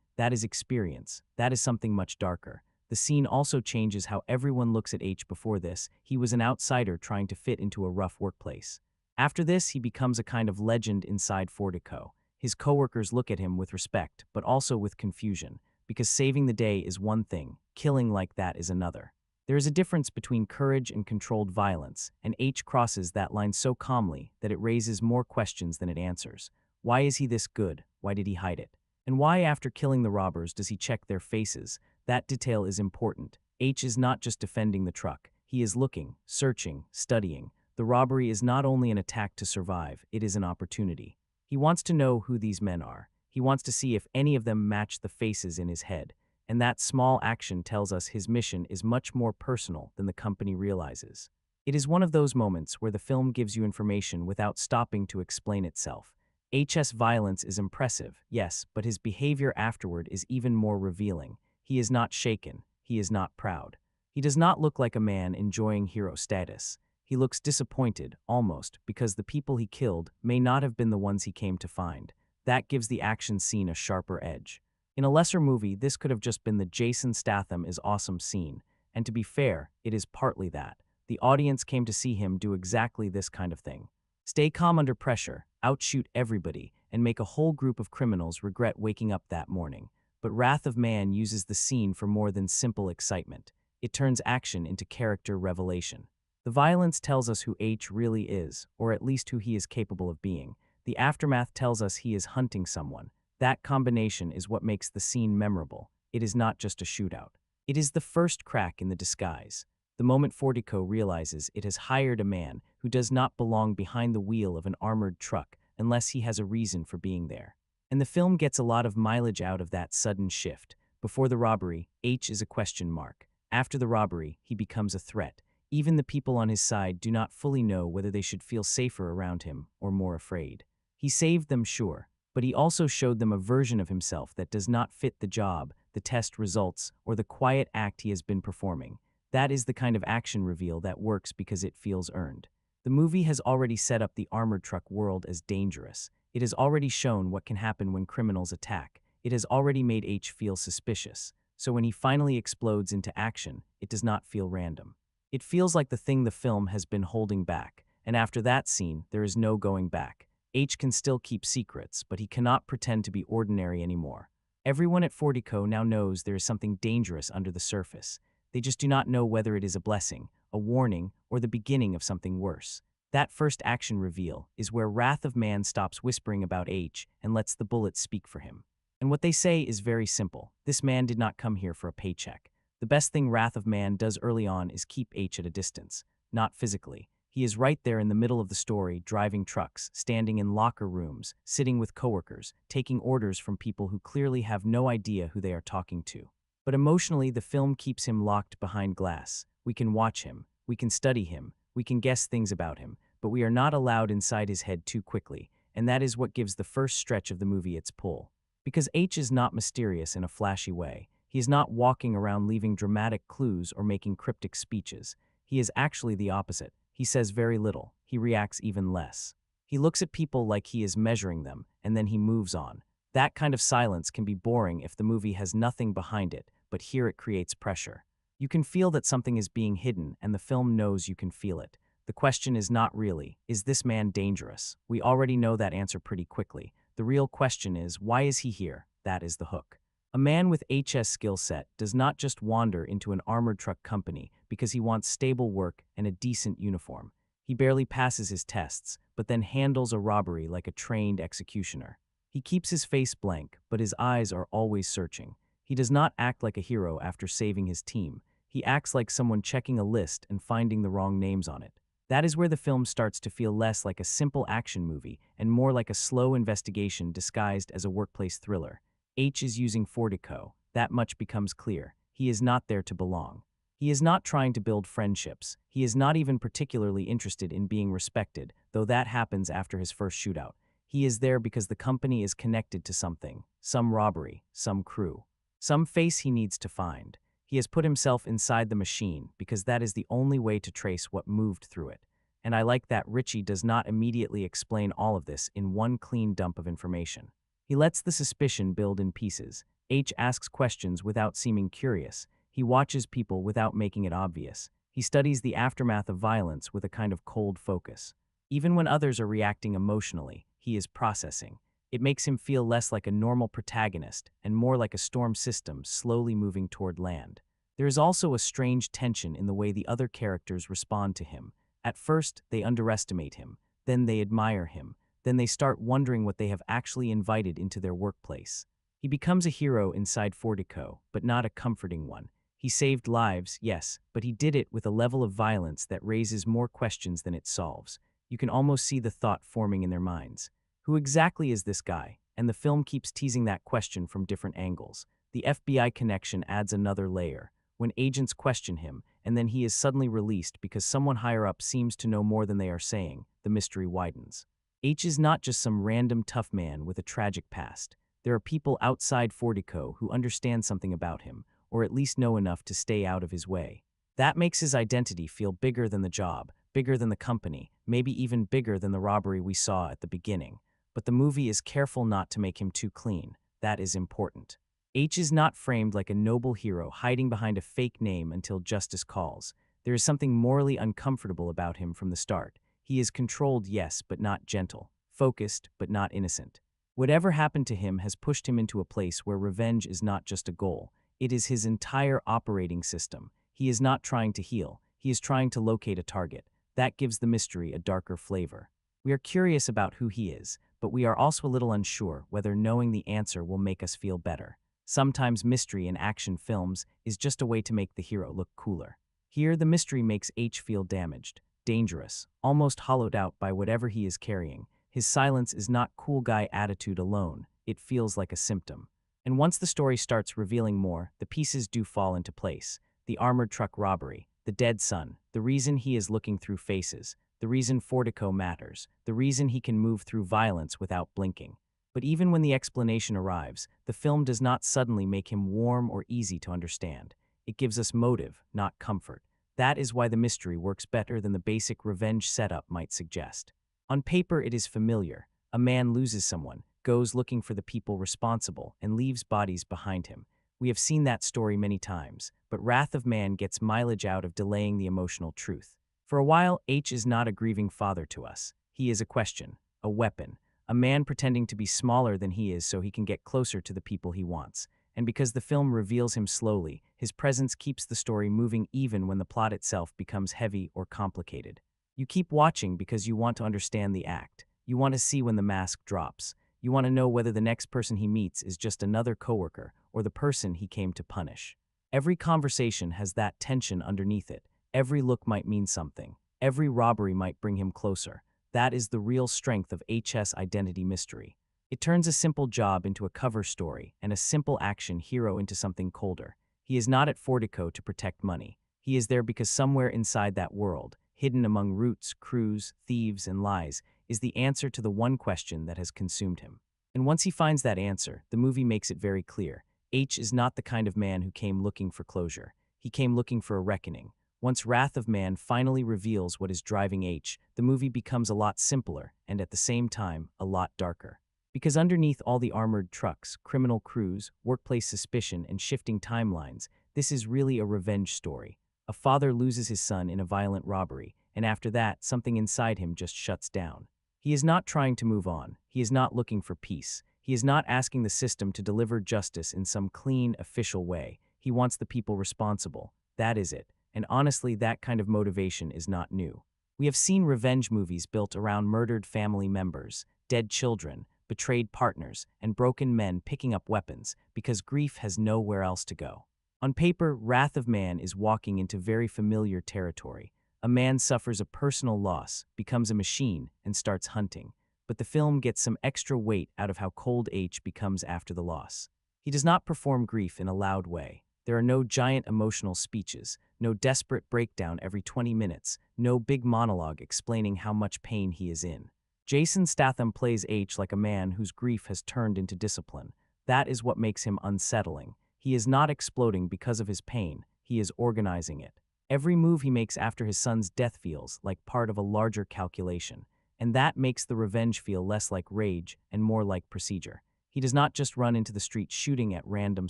That is experience. That is something much darker. The scene also changes how everyone looks at H. Before this, he was an outsider trying to fit into a rough workplace. After this, he becomes a kind of legend inside Fortico. His coworkers look at him with respect, but also with confusion, because saving the day is one thing, killing like that is another. There is a difference between courage and controlled violence, and H crosses that line so calmly that it raises more questions than it answers. Why is he this good? Why did he hide it? And why, after killing the robbers, does he check their faces? That detail is important. H is not just defending the truck. He is looking, searching, studying. The robbery is not only an attack to survive, it is an opportunity. He wants to know who these men are. He wants to see if any of them match the faces in his head. And that small action tells us his mission is much more personal than the company realizes. It is one of those moments where the film gives you information without stopping to explain itself. H's violence is impressive, yes, but his behavior afterward is even more revealing. He is not shaken. He is not proud. He does not look like a man enjoying hero status. He looks disappointed, almost, because the people he killed may not have been the ones he came to find. That gives the action scene a sharper edge. In a lesser movie, this could have just been the Jason Statham is awesome scene, and to be fair, it is partly that. The audience came to see him do exactly this kind of thing. Stay calm under pressure, outshoot everybody, and make a whole group of criminals regret waking up that morning. But Wrath of Man uses the scene for more than simple excitement. It turns action into character revelation. The violence tells us who H really is, or at least who he is capable of being. The aftermath tells us he is hunting someone. That combination is what makes the scene memorable. It is not just a shootout. It is the first crack in the disguise. The moment Fortico realizes it has hired a man who does not belong behind the wheel of an armored truck unless he has a reason for being there. And the film gets a lot of mileage out of that sudden shift. Before the robbery, H is a question mark. After the robbery, he becomes a threat. Even the people on his side do not fully know whether they should feel safer around him or more afraid. He saved them, sure, but he also showed them a version of himself that does not fit the job, the test results, or the quiet act he has been performing. That is the kind of action reveal that works because it feels earned. The movie has already set up the armored truck world as dangerous. It has already shown what can happen when criminals attack. It has already made H feel suspicious. So when he finally explodes into action, it does not feel random. It feels like the thing the film has been holding back. And after that scene, there is no going back. H can still keep secrets, but he cannot pretend to be ordinary anymore. Everyone at Fortico now knows there is something dangerous under the surface. They just do not know whether it is a blessing, a warning, or the beginning of something worse. That first action reveal is where Wrath of Man stops whispering about H and lets the bullets speak for him. And what they say is very simple. This man did not come here for a paycheck. The best thing Wrath of Man does early on is keep H at a distance, not physically. He is right there in the middle of the story, driving trucks, standing in locker rooms, sitting with coworkers, taking orders from people who clearly have no idea who they are talking to. But emotionally, the film keeps him locked behind glass. We can watch him, we can study him, we can guess things about him, but we are not allowed inside his head too quickly, and that is what gives the first stretch of the movie its pull. Because H is not mysterious in a flashy way. He is not walking around leaving dramatic clues or making cryptic speeches. He is actually the opposite. He says very little. He reacts even less. He looks at people like he is measuring them, and then he moves on. That kind of silence can be boring if the movie has nothing behind it, but here it creates pressure. You can feel that something is being hidden, and the film knows you can feel it. The question is not really, is this man dangerous? We already know that answer pretty quickly. The real question is, why is he here? That is the hook. A man with HS skill set does not just wander into an armored truck company because he wants stable work and a decent uniform. He barely passes his tests, but then handles a robbery like a trained executioner. He keeps his face blank, but his eyes are always searching. He does not act like a hero after saving his team. He acts like someone checking a list and finding the wrong names on it. That is where the film starts to feel less like a simple action movie and more like a slow investigation disguised as a workplace thriller. H is using Fortico. That much becomes clear. He is not there to belong. He is not trying to build friendships. He is not even particularly interested in being respected, though that happens after his first shootout. He is there because the company is connected to something, some robbery, some crew, some face he needs to find. He has put himself inside the machine because that is the only way to trace what moved through it. And I like that Ritchie does not immediately explain all of this in one clean dump of information. He lets the suspicion build in pieces. H asks questions without seeming curious. He watches people without making it obvious. He studies the aftermath of violence with a kind of cold focus. Even when others are reacting emotionally, he is processing. It makes him feel less like a normal protagonist and more like a storm system slowly moving toward land. There is also a strange tension in the way the other characters respond to him. At first, they underestimate him, then they admire him, then they start wondering what they have actually invited into their workplace. He becomes a hero inside Fortico, but not a comforting one. He saved lives, yes, but he did it with a level of violence that raises more questions than it solves. You can almost see the thought forming in their minds. Who exactly is this guy? And the film keeps teasing that question from different angles. The FBI connection adds another layer. When agents question him, and then he is suddenly released because someone higher up seems to know more than they are saying, the mystery widens. H is not just some random tough man with a tragic past. There are people outside Fortico who understand something about him, or at least know enough to stay out of his way. That makes his identity feel bigger than the job, bigger than the company, maybe even bigger than the robbery we saw at the beginning. But the movie is careful not to make him too clean. That is important. H is not framed like a noble hero hiding behind a fake name until justice calls. There is something morally uncomfortable about him from the start. He is controlled, yes, but not gentle. Focused, but not innocent. Whatever happened to him has pushed him into a place where revenge is not just a goal. It is his entire operating system. He is not trying to heal. He is trying to locate a target. That gives the mystery a darker flavor. We are curious about who he is, but we are also a little unsure whether knowing the answer will make us feel better. Sometimes mystery in action films is just a way to make the hero look cooler. Here, the mystery makes H feel damaged, dangerous, almost hollowed out by whatever he is carrying. His silence is not cool guy attitude alone. It feels like a symptom. And once the story starts revealing more, the pieces do fall into place. The armored truck robbery, the dead son, the reason he is looking through faces, the reason Fortico matters, the reason he can move through violence without blinking. But even when the explanation arrives, the film does not suddenly make him warm or easy to understand. It gives us motive, not comfort. That is why the mystery works better than the basic revenge setup might suggest. On paper, it is familiar. A man loses someone, goes looking for the people responsible, and leaves bodies behind him. We have seen that story many times, but Wrath of Man gets mileage out of delaying the emotional truth. For a while, H is not a grieving father to us. He is a question, a weapon, a man pretending to be smaller than he is so he can get closer to the people he wants. And because the film reveals him slowly, his presence keeps the story moving even when the plot itself becomes heavy or complicated. You keep watching because you want to understand the act. You want to see when the mask drops. You want to know whether the next person he meets is just another coworker or the person he came to punish. Every conversation has that tension underneath it. Every look might mean something. Every robbery might bring him closer. That is the real strength of HS Identity Mystery. It turns a simple job into a cover story and a simple action hero into something colder. He is not at Fortico to protect money. He is there because somewhere inside that world, hidden among roots, crews, thieves, and lies, is the answer to the one question that has consumed him. And once he finds that answer, the movie makes it very clear. H is not the kind of man who came looking for closure. He came looking for a reckoning. Once Wrath of Man finally reveals what is driving H, the movie becomes a lot simpler and at the same time, a lot darker. Because underneath all the armored trucks, criminal crews, workplace suspicion, and shifting timelines, this is really a revenge story. A father loses his son in a violent robbery, and after that, something inside him just shuts down. He is not trying to move on. He is not looking for peace. He is not asking the system to deliver justice in some clean, official way. He wants the people responsible. That is it. And honestly, that kind of motivation is not new. We have seen revenge movies built around murdered family members, dead children, betrayed partners, and broken men picking up weapons because grief has nowhere else to go. On paper, Wrath of Man is walking into very familiar territory. A man suffers a personal loss, becomes a machine, and starts hunting. But the film gets some extra weight out of how cold H becomes after the loss. He does not perform grief in a loud way. There are no giant emotional speeches, no desperate breakdown every 20 minutes, no big monologue explaining how much pain he is in. Jason Statham plays H like a man whose grief has turned into discipline. That is what makes him unsettling. He is not exploding because of his pain, he is organizing it. Every move he makes after his son's death feels like part of a larger calculation, and that makes the revenge feel less like rage and more like procedure. He does not just run into the street shooting at random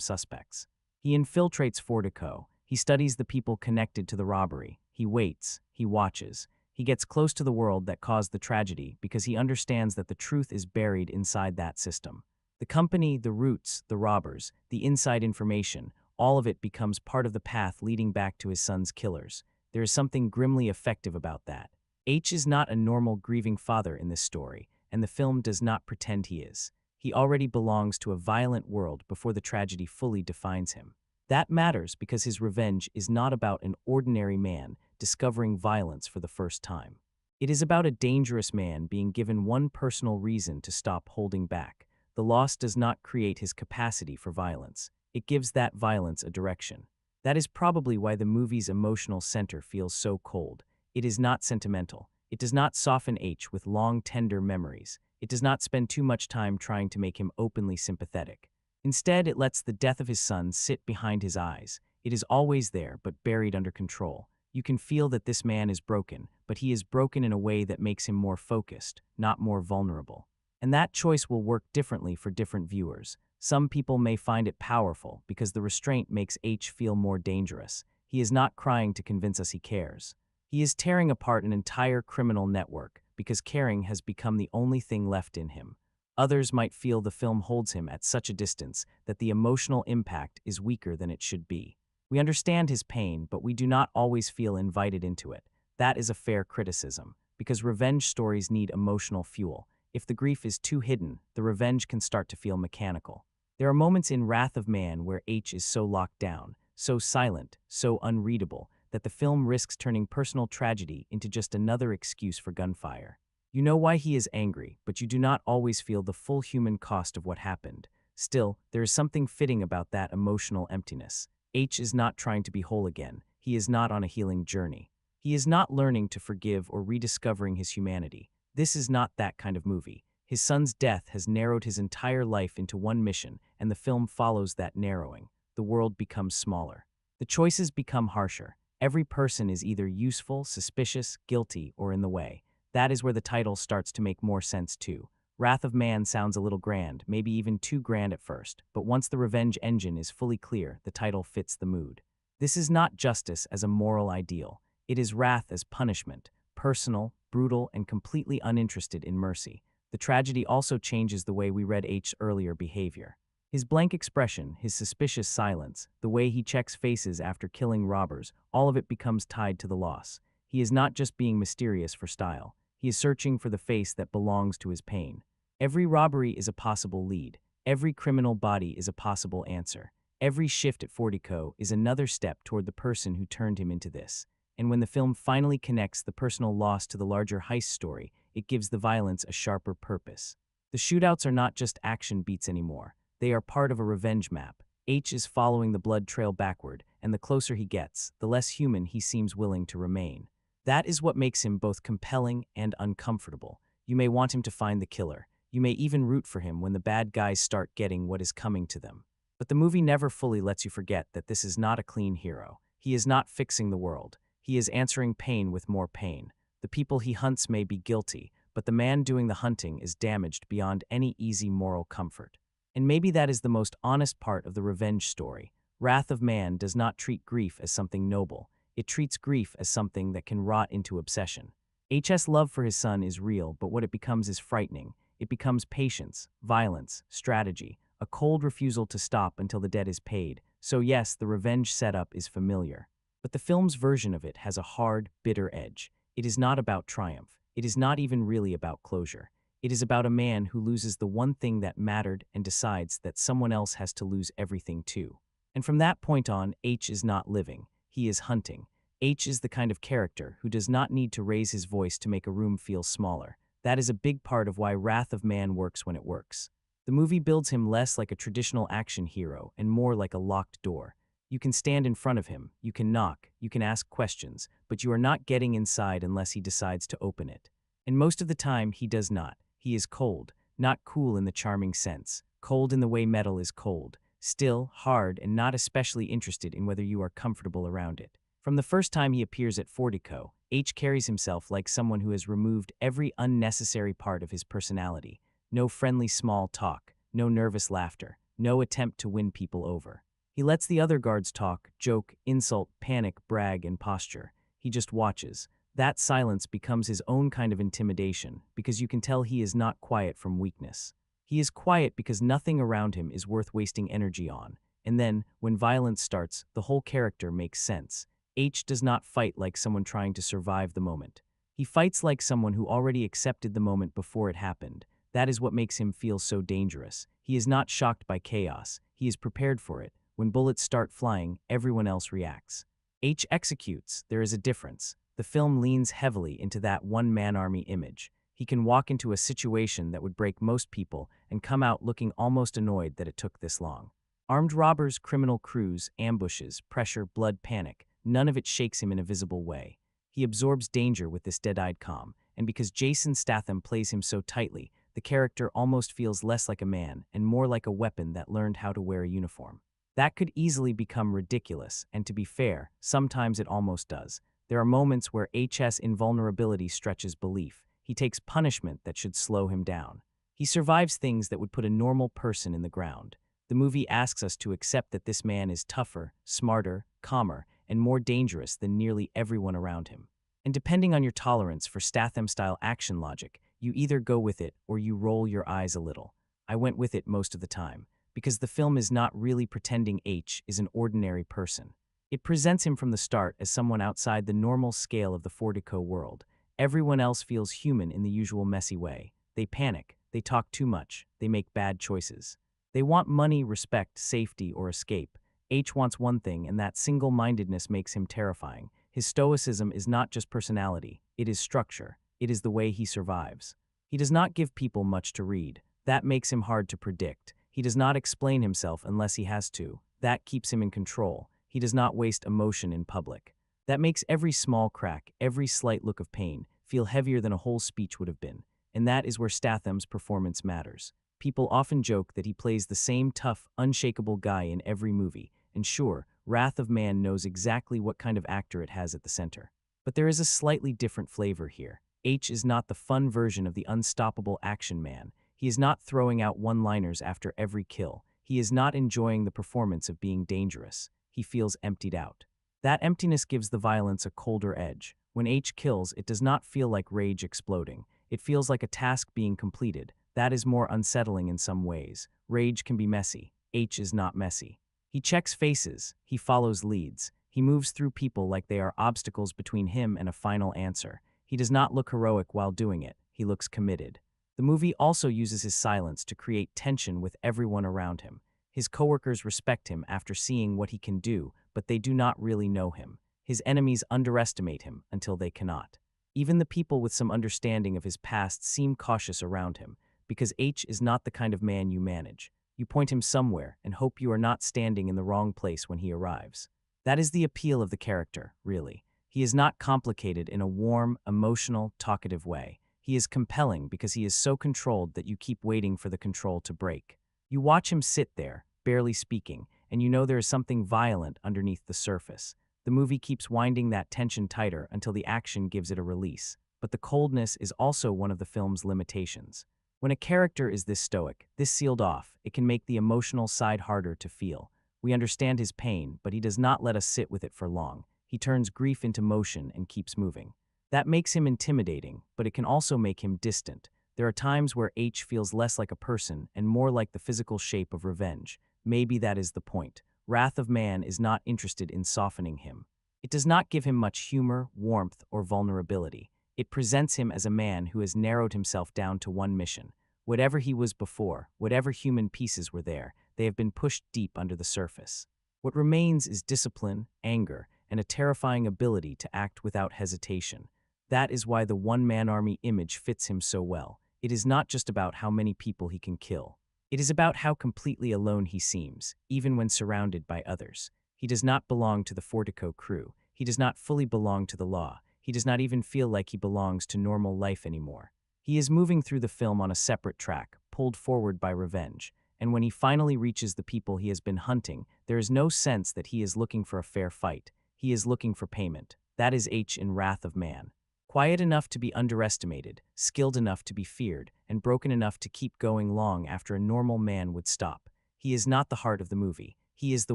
suspects. He infiltrates Fortico. He studies the people connected to the robbery. He waits. He watches. He gets close to the world that caused the tragedy because he understands that the truth is buried inside that system. The company, the roots, the robbers, the inside information, all of it becomes part of the path leading back to his son's killers. There is something grimly effective about that. H is not a normal grieving father in this story, and the film does not pretend he is. He already belongs to a violent world before the tragedy fully defines him. That matters because his revenge is not about an ordinary man discovering violence for the first time. It is about a dangerous man being given one personal reason to stop holding back. The loss does not create his capacity for violence. It gives that violence a direction. That is probably why the movie's emotional center feels so cold. It is not sentimental. It does not soften H with long, tender memories. It does not spend too much time trying to make him openly sympathetic. Instead, it lets the death of his son sit behind his eyes. It is always there, but buried under control. You can feel that this man is broken, but he is broken in a way that makes him more focused, not more vulnerable. And that choice will work differently for different viewers. Some people may find it powerful because the restraint makes H feel more dangerous. He is not crying to convince us he cares. He is tearing apart an entire criminal network because caring has become the only thing left in him. Others might feel the film holds him at such a distance that the emotional impact is weaker than it should be. We understand his pain, but we do not always feel invited into it. That is a fair criticism, because revenge stories need emotional fuel. If the grief is too hidden, the revenge can start to feel mechanical. There are moments in Wrath of Man where H is so locked down, so silent, so unreadable, that the film risks turning personal tragedy into just another excuse for gunfire. You know why he is angry, but you do not always feel the full human cost of what happened. Still, there is something fitting about that emotional emptiness. H is not trying to be whole again. He is not on a healing journey. He is not learning to forgive or rediscovering his humanity. This is not that kind of movie. His son's death has narrowed his entire life into one mission, and the film follows that narrowing. The world becomes smaller. The choices become harsher. Every person is either useful, suspicious, guilty, or in the way. That is where the title starts to make more sense too. Wrath of Man sounds a little grand, maybe even too grand at first, but once the revenge engine is fully clear, the title fits the mood. This is not justice as a moral ideal. It is wrath as punishment, personal, brutal, and completely uninterested in mercy. The tragedy also changes the way we read H's earlier behavior. His blank expression, his suspicious silence, the way he checks faces after killing robbers, all of it becomes tied to the loss. He is not just being mysterious for style. He is searching for the face that belongs to his pain. Every robbery is a possible lead. Every criminal body is a possible answer. Every shift at Fortico is another step toward the person who turned him into this. And when the film finally connects the personal loss to the larger heist story, it gives the violence a sharper purpose. The shootouts are not just action beats anymore. They are part of a revenge map. H is following the blood trail backward, and the closer he gets, the less human he seems willing to remain. That is what makes him both compelling and uncomfortable. You may want him to find the killer. You may even root for him when the bad guys start getting what is coming to them. But the movie never fully lets you forget that this is not a clean hero. He is not fixing the world. He is answering pain with more pain. The people he hunts may be guilty, but the man doing the hunting is damaged beyond any easy moral comfort. And maybe that is the most honest part of the revenge story. Wrath of Man does not treat grief as something noble. It treats grief as something that can rot into obsession. H's love for his son is real, but what it becomes is frightening. It becomes patience, violence, strategy, a cold refusal to stop until the debt is paid. So yes, the revenge setup is familiar. But the film's version of it has a hard, bitter edge. It is not about triumph. It is not even really about closure. It is about a man who loses the one thing that mattered and decides that someone else has to lose everything too. And from that point on, H is not living. He is hunting. H is the kind of character who does not need to raise his voice to make a room feel smaller. That is a big part of why Wrath of Man works when it works. The movie builds him less like a traditional action hero and more like a locked door. You can stand in front of him, you can knock, you can ask questions, but you are not getting inside unless he decides to open it. And most of the time, he does not. He is cold, not cool in the charming sense, cold in the way metal is cold. still, hard, and not especially interested in whether you are comfortable around it. From the first time he appears at Fortico, H carries himself like someone who has removed every unnecessary part of his personality. No friendly small talk, no nervous laughter, no attempt to win people over. He lets the other guards talk, joke, insult, panic, brag, and posture. He just watches. That silence becomes his own kind of intimidation, because you can tell he is not quiet from weakness. He is quiet because nothing around him is worth wasting energy on. And then, when violence starts, the whole character makes sense. H does not fight like someone trying to survive the moment. He fights like someone who already accepted the moment before it happened. That is what makes him feel so dangerous. He is not shocked by chaos. He is prepared for it. When bullets start flying, everyone else reacts. H executes. There is a difference. The film leans heavily into that one-man army image. He can walk into a situation that would break most people and come out looking almost annoyed that it took this long. Armed robbers, criminal crews, ambushes, pressure, blood, panic. None of it shakes him in a visible way. He absorbs danger with this dead-eyed calm, and because Jason Statham plays him so tightly, the character almost feels less like a man and more like a weapon that learned how to wear a uniform. That could easily become ridiculous, and to be fair, sometimes it almost does. There are moments where H's invulnerability stretches belief. He takes punishment that should slow him down. He survives things that would put a normal person in the ground. The movie asks us to accept that this man is tougher, smarter, calmer, and more dangerous than nearly everyone around him. And depending on your tolerance for Statham-style action logic, you either go with it or you roll your eyes a little. I went with it most of the time, because the film is not really pretending H is an ordinary person. It presents him from the start as someone outside the normal scale of the Fortico world. Everyone else feels human in the usual messy way. They panic, they talk too much, they make bad choices. They want money, respect, safety, or escape. H wants one thing, and that single-mindedness makes him terrifying. His stoicism is not just personality, it is structure. It is the way he survives. He does not give people much to read. That makes him hard to predict. He does not explain himself unless he has to. That keeps him in control. He does not waste emotion in public. That makes every small crack, every slight look of pain, feel heavier than a whole speech would have been. And that is where Statham's performance matters. People often joke that he plays the same tough, unshakable guy in every movie. And sure, Wrath of Man knows exactly what kind of actor it has at the center. But there is a slightly different flavor here. H is not the fun version of the unstoppable action man. He is not throwing out one-liners after every kill. He is not enjoying the performance of being dangerous. He feels emptied out. That emptiness gives the violence a colder edge. When H kills, it does not feel like rage exploding. It feels like a task being completed. That is more unsettling in some ways. Rage can be messy. H is not messy. He checks faces. He follows leads. He moves through people like they are obstacles between him and a final answer. He does not look heroic while doing it. He looks committed. The movie also uses his silence to create tension with everyone around him. His coworkers respect him after seeing what he can do, but they do not really know him. His enemies underestimate him until they cannot. Even the people with some understanding of his past seem cautious around him, because H is not the kind of man you manage. You point him somewhere and hope you are not standing in the wrong place when he arrives. That is the appeal of the character, really. He is not complicated in a warm, emotional, talkative way. He is compelling because he is so controlled that you keep waiting for the control to break. You watch him sit there, barely speaking, and you know there is something violent underneath the surface. The movie keeps winding that tension tighter until the action gives it a release. But the coldness is also one of the film's limitations. When a character is this stoic, this sealed off, it can make the emotional side harder to feel. We understand his pain, but he does not let us sit with it for long. He turns grief into motion and keeps moving. That makes him intimidating, but it can also make him distant. There are times where H feels less like a person and more like the physical shape of revenge. Maybe that is the point. Wrath of Man is not interested in softening him. It does not give him much humor, warmth, or vulnerability. It presents him as a man who has narrowed himself down to one mission. Whatever he was before, whatever human pieces were there, they have been pushed deep under the surface. What remains is discipline, anger, and a terrifying ability to act without hesitation. That is why the one-man army image fits him so well. It is not just about how many people he can kill. It is about how completely alone he seems, even when surrounded by others. He does not belong to the Fortico crew. He does not fully belong to the law. He does not even feel like he belongs to normal life anymore. He is moving through the film on a separate track, pulled forward by revenge. and when he finally reaches the people he has been hunting, there is no sense that he is looking for a fair fight. He is looking for payment. That is H in Wrath of Man. Quiet enough to be underestimated, skilled enough to be feared, and broken enough to keep going long after a normal man would stop. He is not the heart of the movie. He is the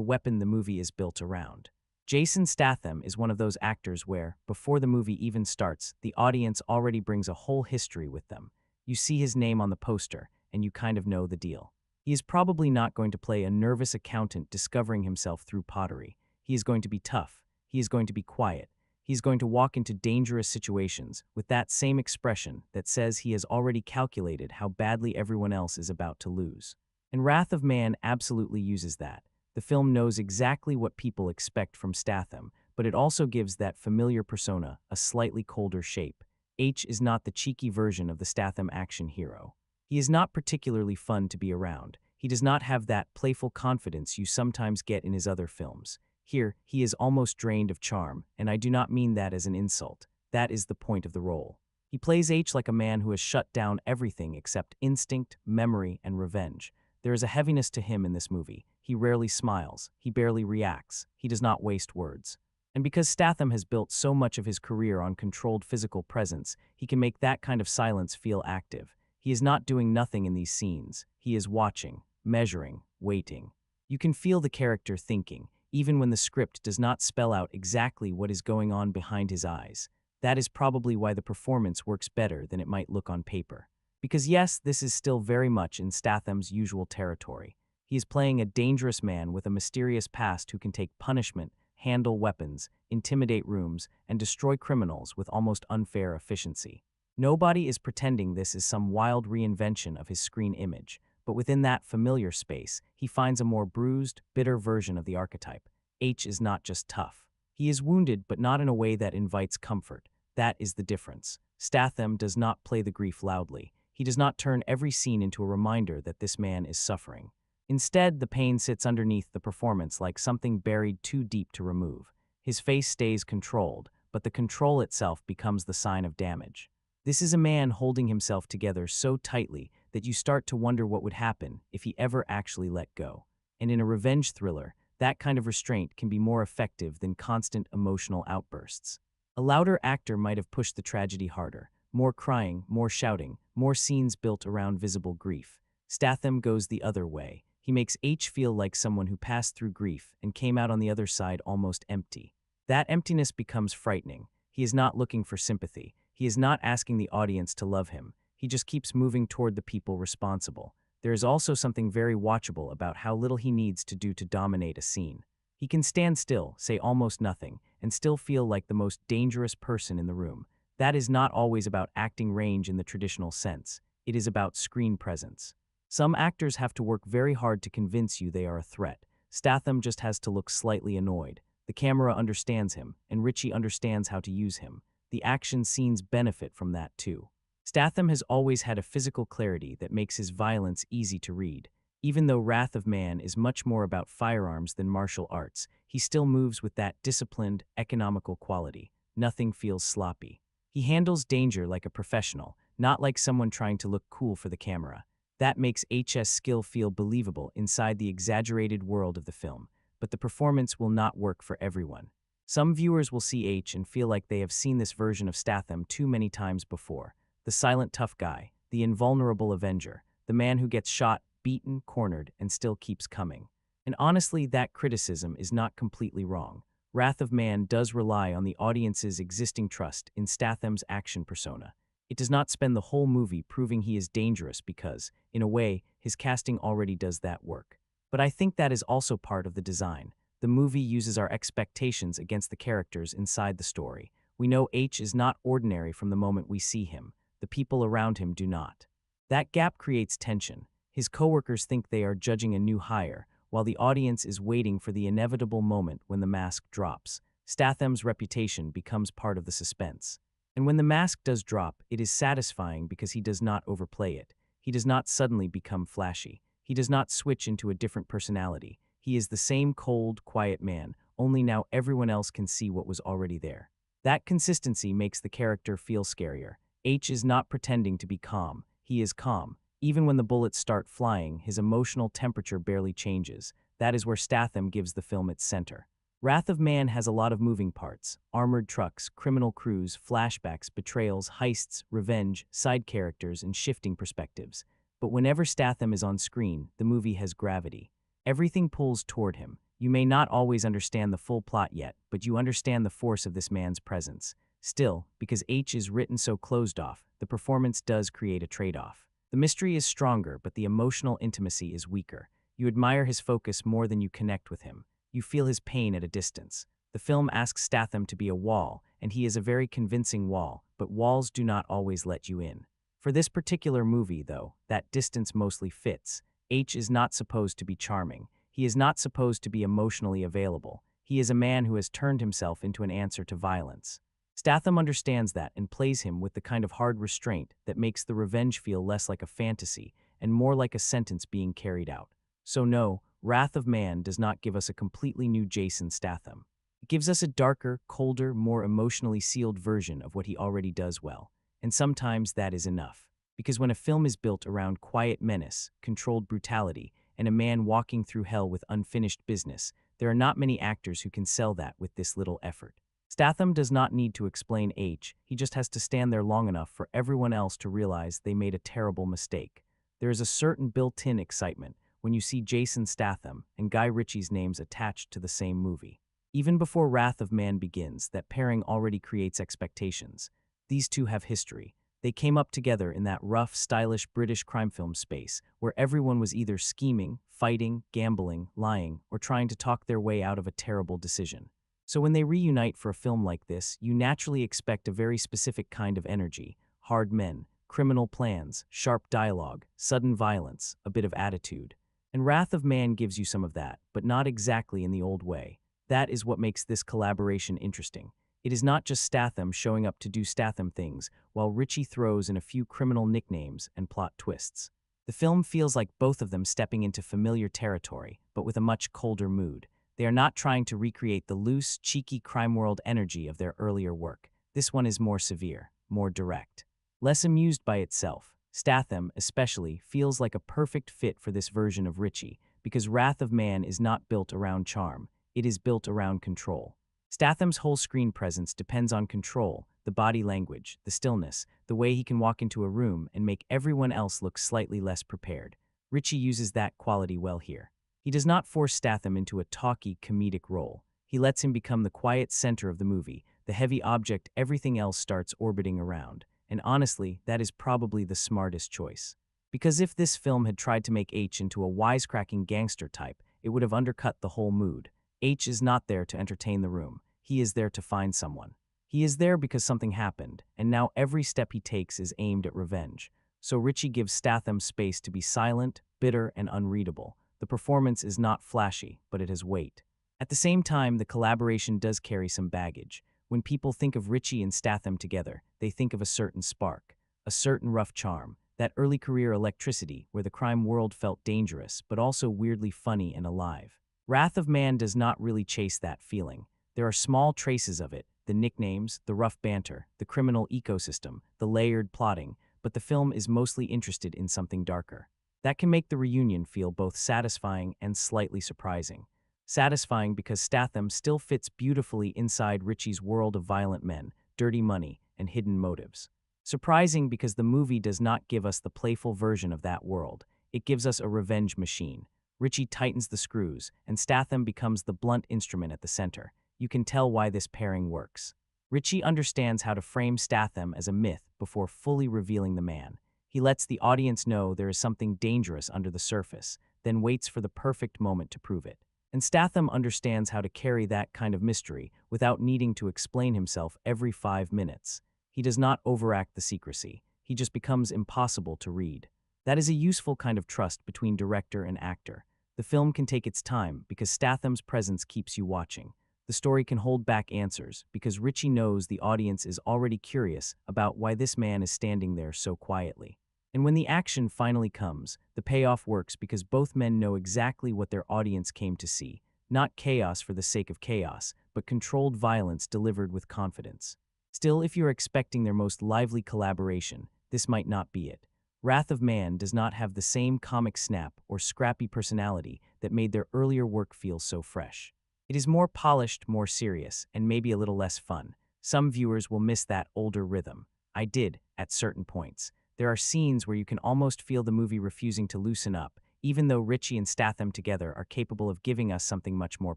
weapon the movie is built around. Jason Statham is one of those actors where, before the movie even starts, the audience already brings a whole history with them. You see his name on the poster, and you kind of know the deal. He is probably not going to play a nervous accountant discovering himself through pottery. He is going to be tough. He is going to be quiet. He is going to walk into dangerous situations with that same expression that says he has already calculated how badly everyone else is about to lose. And Wrath of Man absolutely uses that. The film knows exactly what people expect from Statham, but it also gives that familiar persona a slightly colder shape. H is not the cheeky version of the Statham action hero. He is not particularly fun to be around. He does not have that playful confidence you sometimes get in his other films. Here, he is almost drained of charm, and I do not mean that as an insult. That is the point of the role. He plays H like a man who has shut down everything except instinct, memory, and revenge. There is a heaviness to him in this movie. He rarely smiles. He barely reacts. He does not waste words. And because Statham has built so much of his career on controlled physical presence, he can make that kind of silence feel active. He is not doing nothing in these scenes. He is watching, measuring, waiting. You can feel the character thinking, even when the script does not spell out exactly what is going on behind his eyes. That is probably why the performance works better than it might look on paper. Because yes, this is still very much in Statham's usual territory. He is playing a dangerous man with a mysterious past who can take punishment, handle weapons, intimidate rooms, and destroy criminals with almost unfair efficiency. Nobody is pretending this is some wild reinvention of his screen image, but within that familiar space, he finds a more bruised, bitter version of the archetype. H is not just tough. He is wounded, but not in a way that invites comfort. That is the difference. Statham does not play the grief loudly. He does not turn every scene into a reminder that this man is suffering. Instead, the pain sits underneath the performance like something buried too deep to remove. His face stays controlled, but the control itself becomes the sign of damage. This is a man holding himself together so tightly that you start to wonder what would happen if he ever actually let go. And in a revenge thriller, that kind of restraint can be more effective than constant emotional outbursts. A louder actor might have pushed the tragedy harder. More crying, more shouting, more scenes built around visible grief. Statham goes the other way. He makes H feel like someone who passed through grief and came out on the other side almost empty. That emptiness becomes frightening. He is not looking for sympathy. He is not asking the audience to love him. He just keeps moving toward the people responsible. There is also something very watchable about how little he needs to do to dominate a scene. He can stand still, say almost nothing, and still feel like the most dangerous person in the room. That is not always about acting range in the traditional sense. It is about screen presence. Some actors have to work very hard to convince you they are a threat. Statham just has to look slightly annoyed. The camera understands him, and Ritchie understands how to use him. The action scenes benefit from that too. Statham has always had a physical clarity that makes his violence easy to read. Even though Wrath of Man is much more about firearms than martial arts, he still moves with that disciplined, economical quality. Nothing feels sloppy. He handles danger like a professional, not like someone trying to look cool for the camera. That makes H's skill feel believable inside the exaggerated world of the film, but the performance will not work for everyone. Some viewers will see H and feel like they have seen this version of Statham too many times before. The silent tough guy, the invulnerable avenger, the man who gets shot, beaten, cornered, and still keeps coming. And honestly, that criticism is not completely wrong. Wrath of Man does rely on the audience's existing trust in Statham's action persona. It does not spend the whole movie proving he is dangerous because, in a way, his casting already does that work. But I think that is also part of the design. The movie uses our expectations against the characters inside the story. We know H is not ordinary from the moment we see him. The people around him do not. That gap creates tension. His coworkers think they are judging a new hire, while the audience is waiting for the inevitable moment when the mask drops. Statham's reputation becomes part of the suspense. And when the mask does drop, it is satisfying because he does not overplay it. He does not suddenly become flashy. He does not switch into a different personality. He is the same cold, quiet man, only now everyone else can see what was already there. That consistency makes the character feel scarier. H is not pretending to be calm. He is calm, Even when the bullets start flying, his emotional temperature barely changes. That is where Statham gives the film its center. Wrath of Man has a lot of moving parts: armored trucks, criminal crews, flashbacks, betrayals, heists, revenge, side characters, and shifting perspectives. But whenever Statham is on screen, the movie has gravity. Everything pulls toward him. You may not always understand the full plot yet, but you understand the force of this man's presence. Still, because H is written so closed off, the performance does create a trade-off. The mystery is stronger, but the emotional intimacy is weaker. You admire his focus more than you connect with him. You feel his pain at a distance. The film asks Statham to be a wall, and he is a very convincing wall, but walls do not always let you in. For this particular movie, though, that distance mostly fits. H is not supposed to be charming. He is not supposed to be emotionally available. He is a man who has turned himself into an answer to violence. Statham understands that and plays him with the kind of hard restraint that makes the revenge feel less like a fantasy and more like a sentence being carried out. So no, Wrath of Man does not give us a completely new Jason Statham. It gives us a darker, colder, more emotionally sealed version of what he already does well. And sometimes that is enough. Because when a film is built around quiet menace, controlled brutality, and a man walking through hell with unfinished business, there are not many actors who can sell that with this little effort. Statham does not need to explain H, he just has to stand there long enough for everyone else to realize they made a terrible mistake. There is a certain built-in excitement when you see Jason Statham and Guy Ritchie's names attached to the same movie. Even before Wrath of Man begins, that pairing already creates expectations. These two have history. They came up together in that rough, stylish British crime film space where everyone was either scheming, fighting, gambling, lying, or trying to talk their way out of a terrible decision. So when they reunite for a film like this, you naturally expect a very specific kind of energy: hard men, criminal plans, sharp dialogue, sudden violence, a bit of attitude. And Wrath of Man gives you some of that, but not exactly in the old way. That is what makes this collaboration interesting. It is not just Statham showing up to do Statham things, while Ritchie throws in a few criminal nicknames and plot twists. The film feels like both of them stepping into familiar territory, but with a much colder mood. They are not trying to recreate the loose, cheeky crime world energy of their earlier work. This one is more severe, more direct. Less amused by itself. Statham, especially, feels like a perfect fit for this version of Ritchie, because Wrath of Man is not built around charm, it is built around control. Statham's whole screen presence depends on control, the body language, the stillness, the way he can walk into a room and make everyone else look slightly less prepared. Ritchie uses that quality well here. He does not force Statham into a talky, comedic role. He lets him become the quiet center of the movie, the heavy object everything else starts orbiting around. And honestly, that is probably the smartest choice. Because if this film had tried to make H into a wisecracking gangster type, it would have undercut the whole mood. H is not there to entertain the room. He is there to find someone. He is there because something happened, and now every step he takes is aimed at revenge. So Ritchie gives Statham space to be silent, bitter, and unreadable. The performance is not flashy, but it has weight. At the same time, the collaboration does carry some baggage. When people think of Ritchie and Statham together, they think of a certain spark, a certain rough charm, that early career electricity where the crime world felt dangerous, but also weirdly funny and alive. Wrath of Man does not really chase that feeling. There are small traces of it: the nicknames, the rough banter, the criminal ecosystem, the layered plotting, but the film is mostly interested in something darker. That can make the reunion feel both satisfying and slightly surprising. Satisfying because Statham still fits beautifully inside Ritchie's world of violent men, dirty money, and hidden motives. Surprising because the movie does not give us the playful version of that world. It gives us a revenge machine. Ritchie tightens the screws, and Statham becomes the blunt instrument at the center. You can tell why this pairing works. Ritchie understands how to frame Statham as a myth before fully revealing the man. He lets the audience know there is something dangerous under the surface, then waits for the perfect moment to prove it. And Statham understands how to carry that kind of mystery without needing to explain himself every 5 minutes. He does not overact the secrecy. He just becomes impossible to read. That is a useful kind of trust between director and actor. The film can take its time because Statham's presence keeps you watching. The story can hold back answers because Ritchie knows the audience is already curious about why this man is standing there so quietly. And when the action finally comes, the payoff works because both men know exactly what their audience came to see. Not chaos for the sake of chaos, but controlled violence delivered with confidence. Still, if you're expecting their most lively collaboration, this might not be it. Wrath of Man does not have the same comic snap or scrappy personality that made their earlier work feel so fresh. It is more polished, more serious, and maybe a little less fun. Some viewers will miss that older rhythm. I did, at certain points. There are scenes where you can almost feel the movie refusing to loosen up, even though Ritchie and Statham together are capable of giving us something much more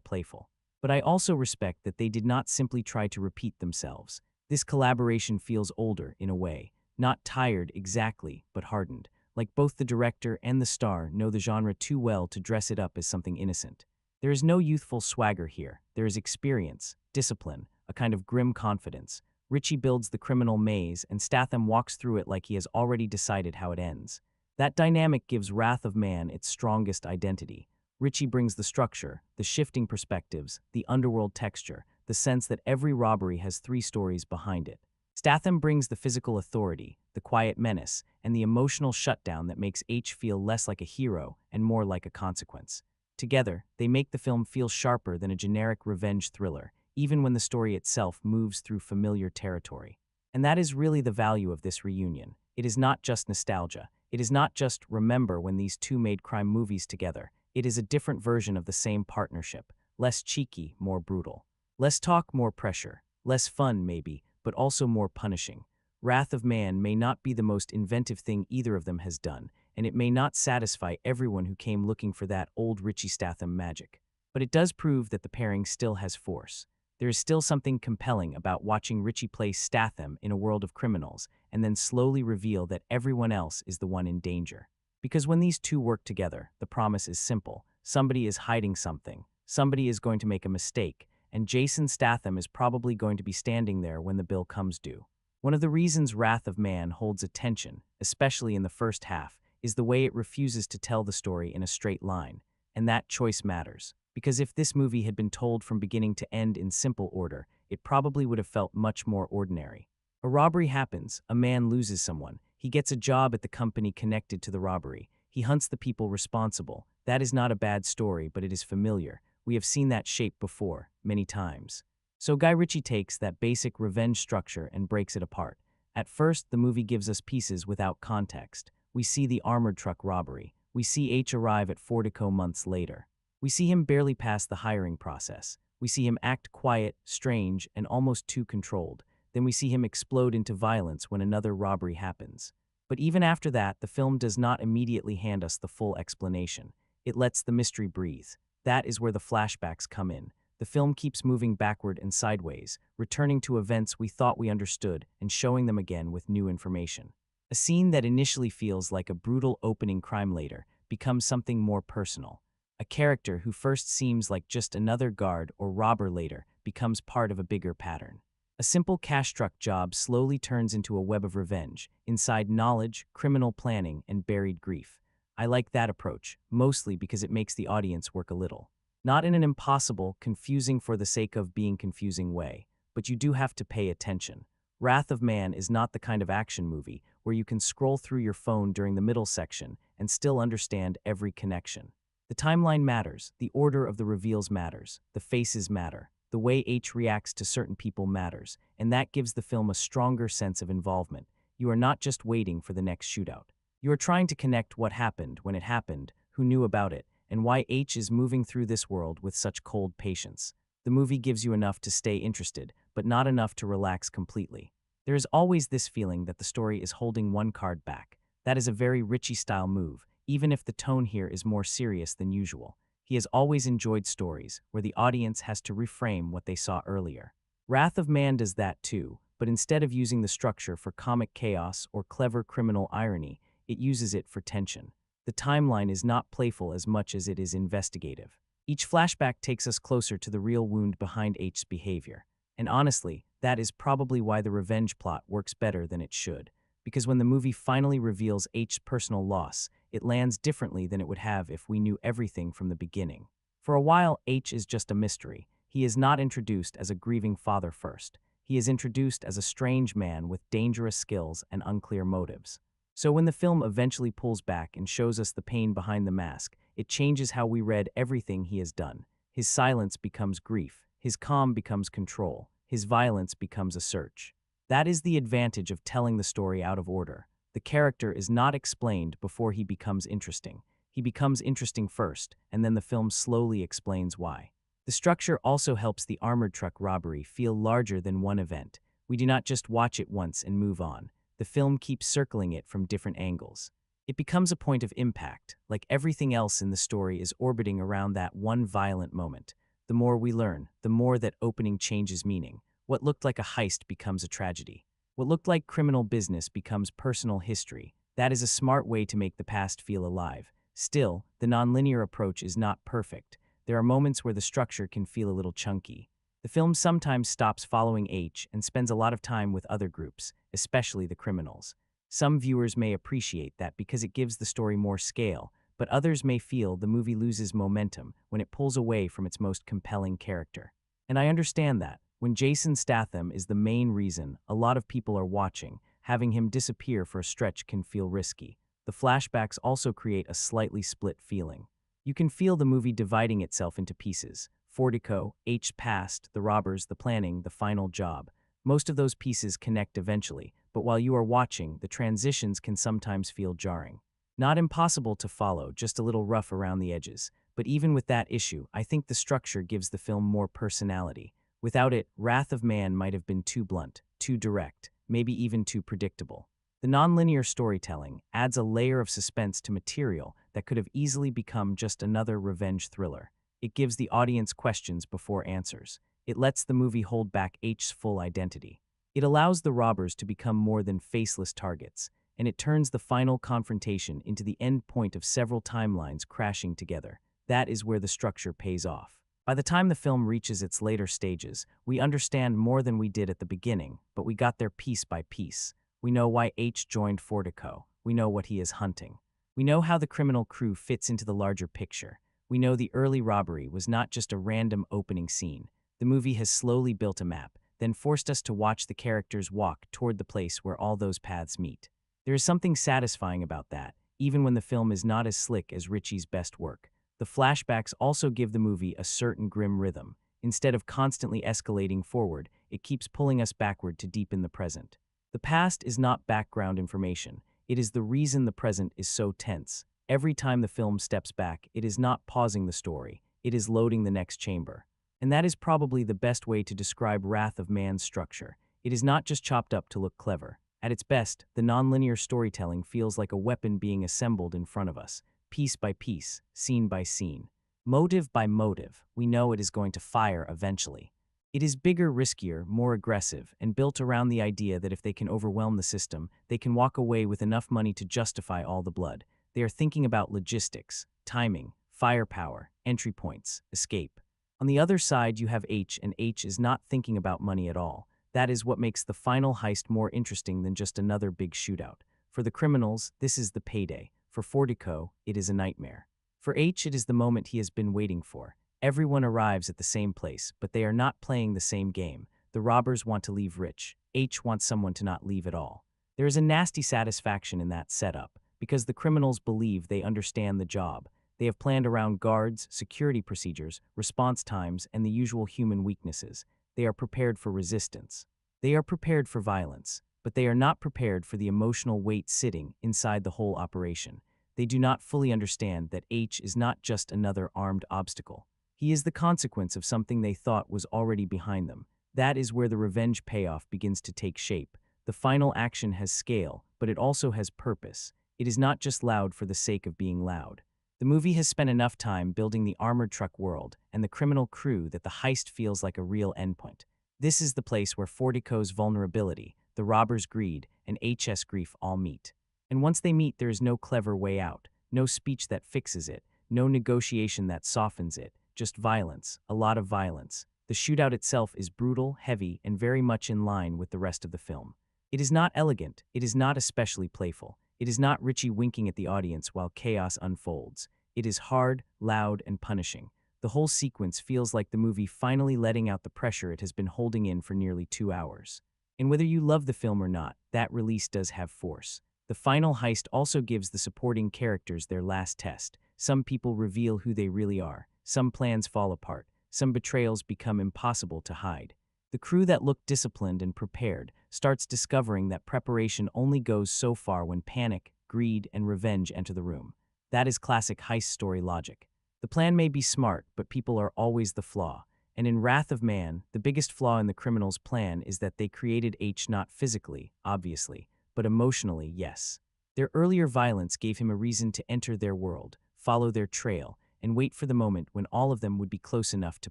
playful. But I also respect that they did not simply try to repeat themselves. This collaboration feels older, in a way. Not tired exactly, but hardened. Like both the director and the star know the genre too well to dress it up as something innocent. There is no youthful swagger here. There is experience, discipline, a kind of grim confidence. Ritchie builds the criminal maze, and Statham walks through it like he has already decided how it ends. That dynamic gives Wrath of Man its strongest identity. Ritchie brings the structure, the shifting perspectives, the underworld texture, the sense that every robbery has three stories behind it. Statham brings the physical authority, the quiet menace, and the emotional shutdown that makes H feel less like a hero and more like a consequence. Together, they make the film feel sharper than a generic revenge thriller, even when the story itself moves through familiar territory. And that is really the value of this reunion. It is not just nostalgia. It is not just remember when these two made crime movies together. It is a different version of the same partnership. Less cheeky, more brutal. Less talk, more pressure. Less fun, maybe, but also more punishing. Wrath of Man may not be the most inventive thing either of them has done, and it may not satisfy everyone who came looking for that old Ritchie Statham magic. But it does prove that the pairing still has force. There is still something compelling about watching Ritchie play Statham in a world of criminals and then slowly reveal that everyone else is the one in danger. Because when these two work together, the promise is simple. Somebody is hiding something, somebody is going to make a mistake, and Jason Statham is probably going to be standing there when the bill comes due. One of the reasons Wrath of Man holds attention, especially in the first half, is the way it refuses to tell the story in a straight line. And that choice matters. Because if this movie had been told from beginning to end in simple order, it probably would have felt much more ordinary. A robbery happens, a man loses someone, he gets a job at the company connected to the robbery, he hunts the people responsible. That is not a bad story, but it is familiar. We have seen that shape before, many times. So Guy Ritchie takes that basic revenge structure and breaks it apart. At first, the movie gives us pieces without context. We see the armored truck robbery. We see H arrive at Fortico months later. We see him barely pass the hiring process. We see him act quiet, strange, and almost too controlled. Then we see him explode into violence when another robbery happens. But even after that, the film does not immediately hand us the full explanation. It lets the mystery breathe. That is where the flashbacks come in. The film keeps moving backward and sideways, returning to events we thought we understood and showing them again with new information. A scene that initially feels like a brutal opening crime later becomes something more personal. A character who first seems like just another guard or robber later becomes part of a bigger pattern. A simple cash truck job slowly turns into a web of revenge, inside knowledge, criminal planning, and buried grief. I like that approach, mostly because it makes the audience work a little. Not in an impossible, confusing for the sake of being confusing way, but you do have to pay attention. Wrath of Man is not the kind of action movie where you can scroll through your phone during the middle section and still understand every connection. The timeline matters, the order of the reveals matters, the faces matter, the way H reacts to certain people matters, and that gives the film a stronger sense of involvement. You are not just waiting for the next shootout. You are trying to connect what happened when it happened, who knew about it, and why H is moving through this world with such cold patience. The movie gives you enough to stay interested, but not enough to relax completely. There is always this feeling that the story is holding one card back. That is a very Ritchie-style move, even if the tone here is more serious than usual. He has always enjoyed stories where the audience has to reframe what they saw earlier. Wrath of Man does that too, but instead of using the structure for comic chaos or clever criminal irony, it uses it for tension. The timeline is not playful as much as it is investigative. Each flashback takes us closer to the real wound behind H's behavior. And honestly, that is probably why the revenge plot works better than it should. Because when the movie finally reveals H's personal loss, it lands differently than it would have if we knew everything from the beginning. For a while, H is just a mystery. He is not introduced as a grieving father first. He is introduced as a strange man with dangerous skills and unclear motives. So when the film eventually pulls back and shows us the pain behind the mask, it changes how we read everything he has done. His silence becomes grief. His calm becomes control. His violence becomes a search. That is the advantage of telling the story out of order. The character is not explained before he becomes interesting. He becomes interesting first, and then the film slowly explains why. The structure also helps the armored truck robbery feel larger than one event. We do not just watch it once and move on. The film keeps circling it from different angles. It becomes a point of impact, like everything else in the story is orbiting around that one violent moment. The more we learn, the more that opening changes meaning. What looked like a heist becomes a tragedy. What looked like criminal business becomes personal history. That is a smart way to make the past feel alive. Still, the nonlinear approach is not perfect. There are moments where the structure can feel a little chunky. The film sometimes stops following H and spends a lot of time with other groups, especially the criminals. Some viewers may appreciate that because it gives the story more scale, but others may feel the movie loses momentum when it pulls away from its most compelling character. And I understand that. When Jason Statham is the main reason a lot of people are watching, having him disappear for a stretch can feel risky. The flashbacks also create a slightly split feeling. You can feel the movie dividing itself into pieces. Fortico, H's past, the robbers, the planning, the final job. Most of those pieces connect eventually, but while you are watching, the transitions can sometimes feel jarring. Not impossible to follow, just a little rough around the edges. But even with that issue, I think the structure gives the film more personality. Without it, Wrath of Man might have been too blunt, too direct, maybe even too predictable. The nonlinear storytelling adds a layer of suspense to material that could have easily become just another revenge thriller. It gives the audience questions before answers. It lets the movie hold back H's full identity. It allows the robbers to become more than faceless targets, and it turns the final confrontation into the end point of several timelines crashing together. That is where the structure pays off. By the time the film reaches its later stages, we understand more than we did at the beginning, but we got there piece by piece. We know why H joined Fortico. We know what he is hunting. We know how the criminal crew fits into the larger picture. We know the early robbery was not just a random opening scene. The movie has slowly built a map, then forced us to watch the characters walk toward the place where all those paths meet. There is something satisfying about that, even when the film is not as slick as Ritchie's best work. The flashbacks also give the movie a certain grim rhythm. Instead of constantly escalating forward, it keeps pulling us backward to deepen the present. The past is not background information. It is the reason the present is so tense. Every time the film steps back, it is not pausing the story. It is loading the next chamber. And that is probably the best way to describe Wrath of Man's structure. It is not just chopped up to look clever. At its best, the nonlinear storytelling feels like a weapon being assembled in front of us, piece by piece, scene by scene. Motive by motive, we know it is going to fire eventually. It is bigger, riskier, more aggressive, and built around the idea that if they can overwhelm the system, they can walk away with enough money to justify all the blood. They are thinking about logistics, timing, firepower, entry points, escape. On the other side, you have H, and H is not thinking about money at all. That is what makes the final heist more interesting than just another big shootout. For the criminals, this is the payday. For Fortico, it is a nightmare. For H, it is the moment he has been waiting for. Everyone arrives at the same place, but they are not playing the same game. The robbers want to leave rich. H wants someone to not leave at all. There is a nasty satisfaction in that setup, because the criminals believe they understand the job. They have planned around guards, security procedures, response times, and the usual human weaknesses. They are prepared for resistance. They are prepared for violence, but they are not prepared for the emotional weight sitting inside the whole operation. They do not fully understand that H is not just another armed obstacle. He is the consequence of something they thought was already behind them. That is where the revenge payoff begins to take shape. The final action has scale, but it also has purpose. It is not just loud for the sake of being loud. The movie has spent enough time building the armored truck world and the criminal crew that the heist feels like a real endpoint. This is the place where Fortico's vulnerability, the robber's greed, and HS grief all meet. And once they meet, there is no clever way out, no speech that fixes it, no negotiation that softens it, just violence, a lot of violence. The shootout itself is brutal, heavy, and very much in line with the rest of the film. It is not elegant, it is not especially playful. It is not Ritchie winking at the audience while chaos unfolds. It is hard, loud, and punishing. The whole sequence feels like the movie finally letting out the pressure it has been holding in for nearly 2 hours. And whether you love the film or not, that release does have force. The final heist also gives the supporting characters their last test. Some people reveal who they really are. Some plans fall apart. Some betrayals become impossible to hide. The crew that looked disciplined and prepared starts discovering that preparation only goes so far when panic, greed, and revenge enter the room. That is classic heist story logic. The plan may be smart, but people are always the flaw. And in Wrath of Man, the biggest flaw in the criminals' plan is that they created H not physically, obviously, but emotionally, yes. Their earlier violence gave him a reason to enter their world, follow their trail, and wait for the moment when all of them would be close enough to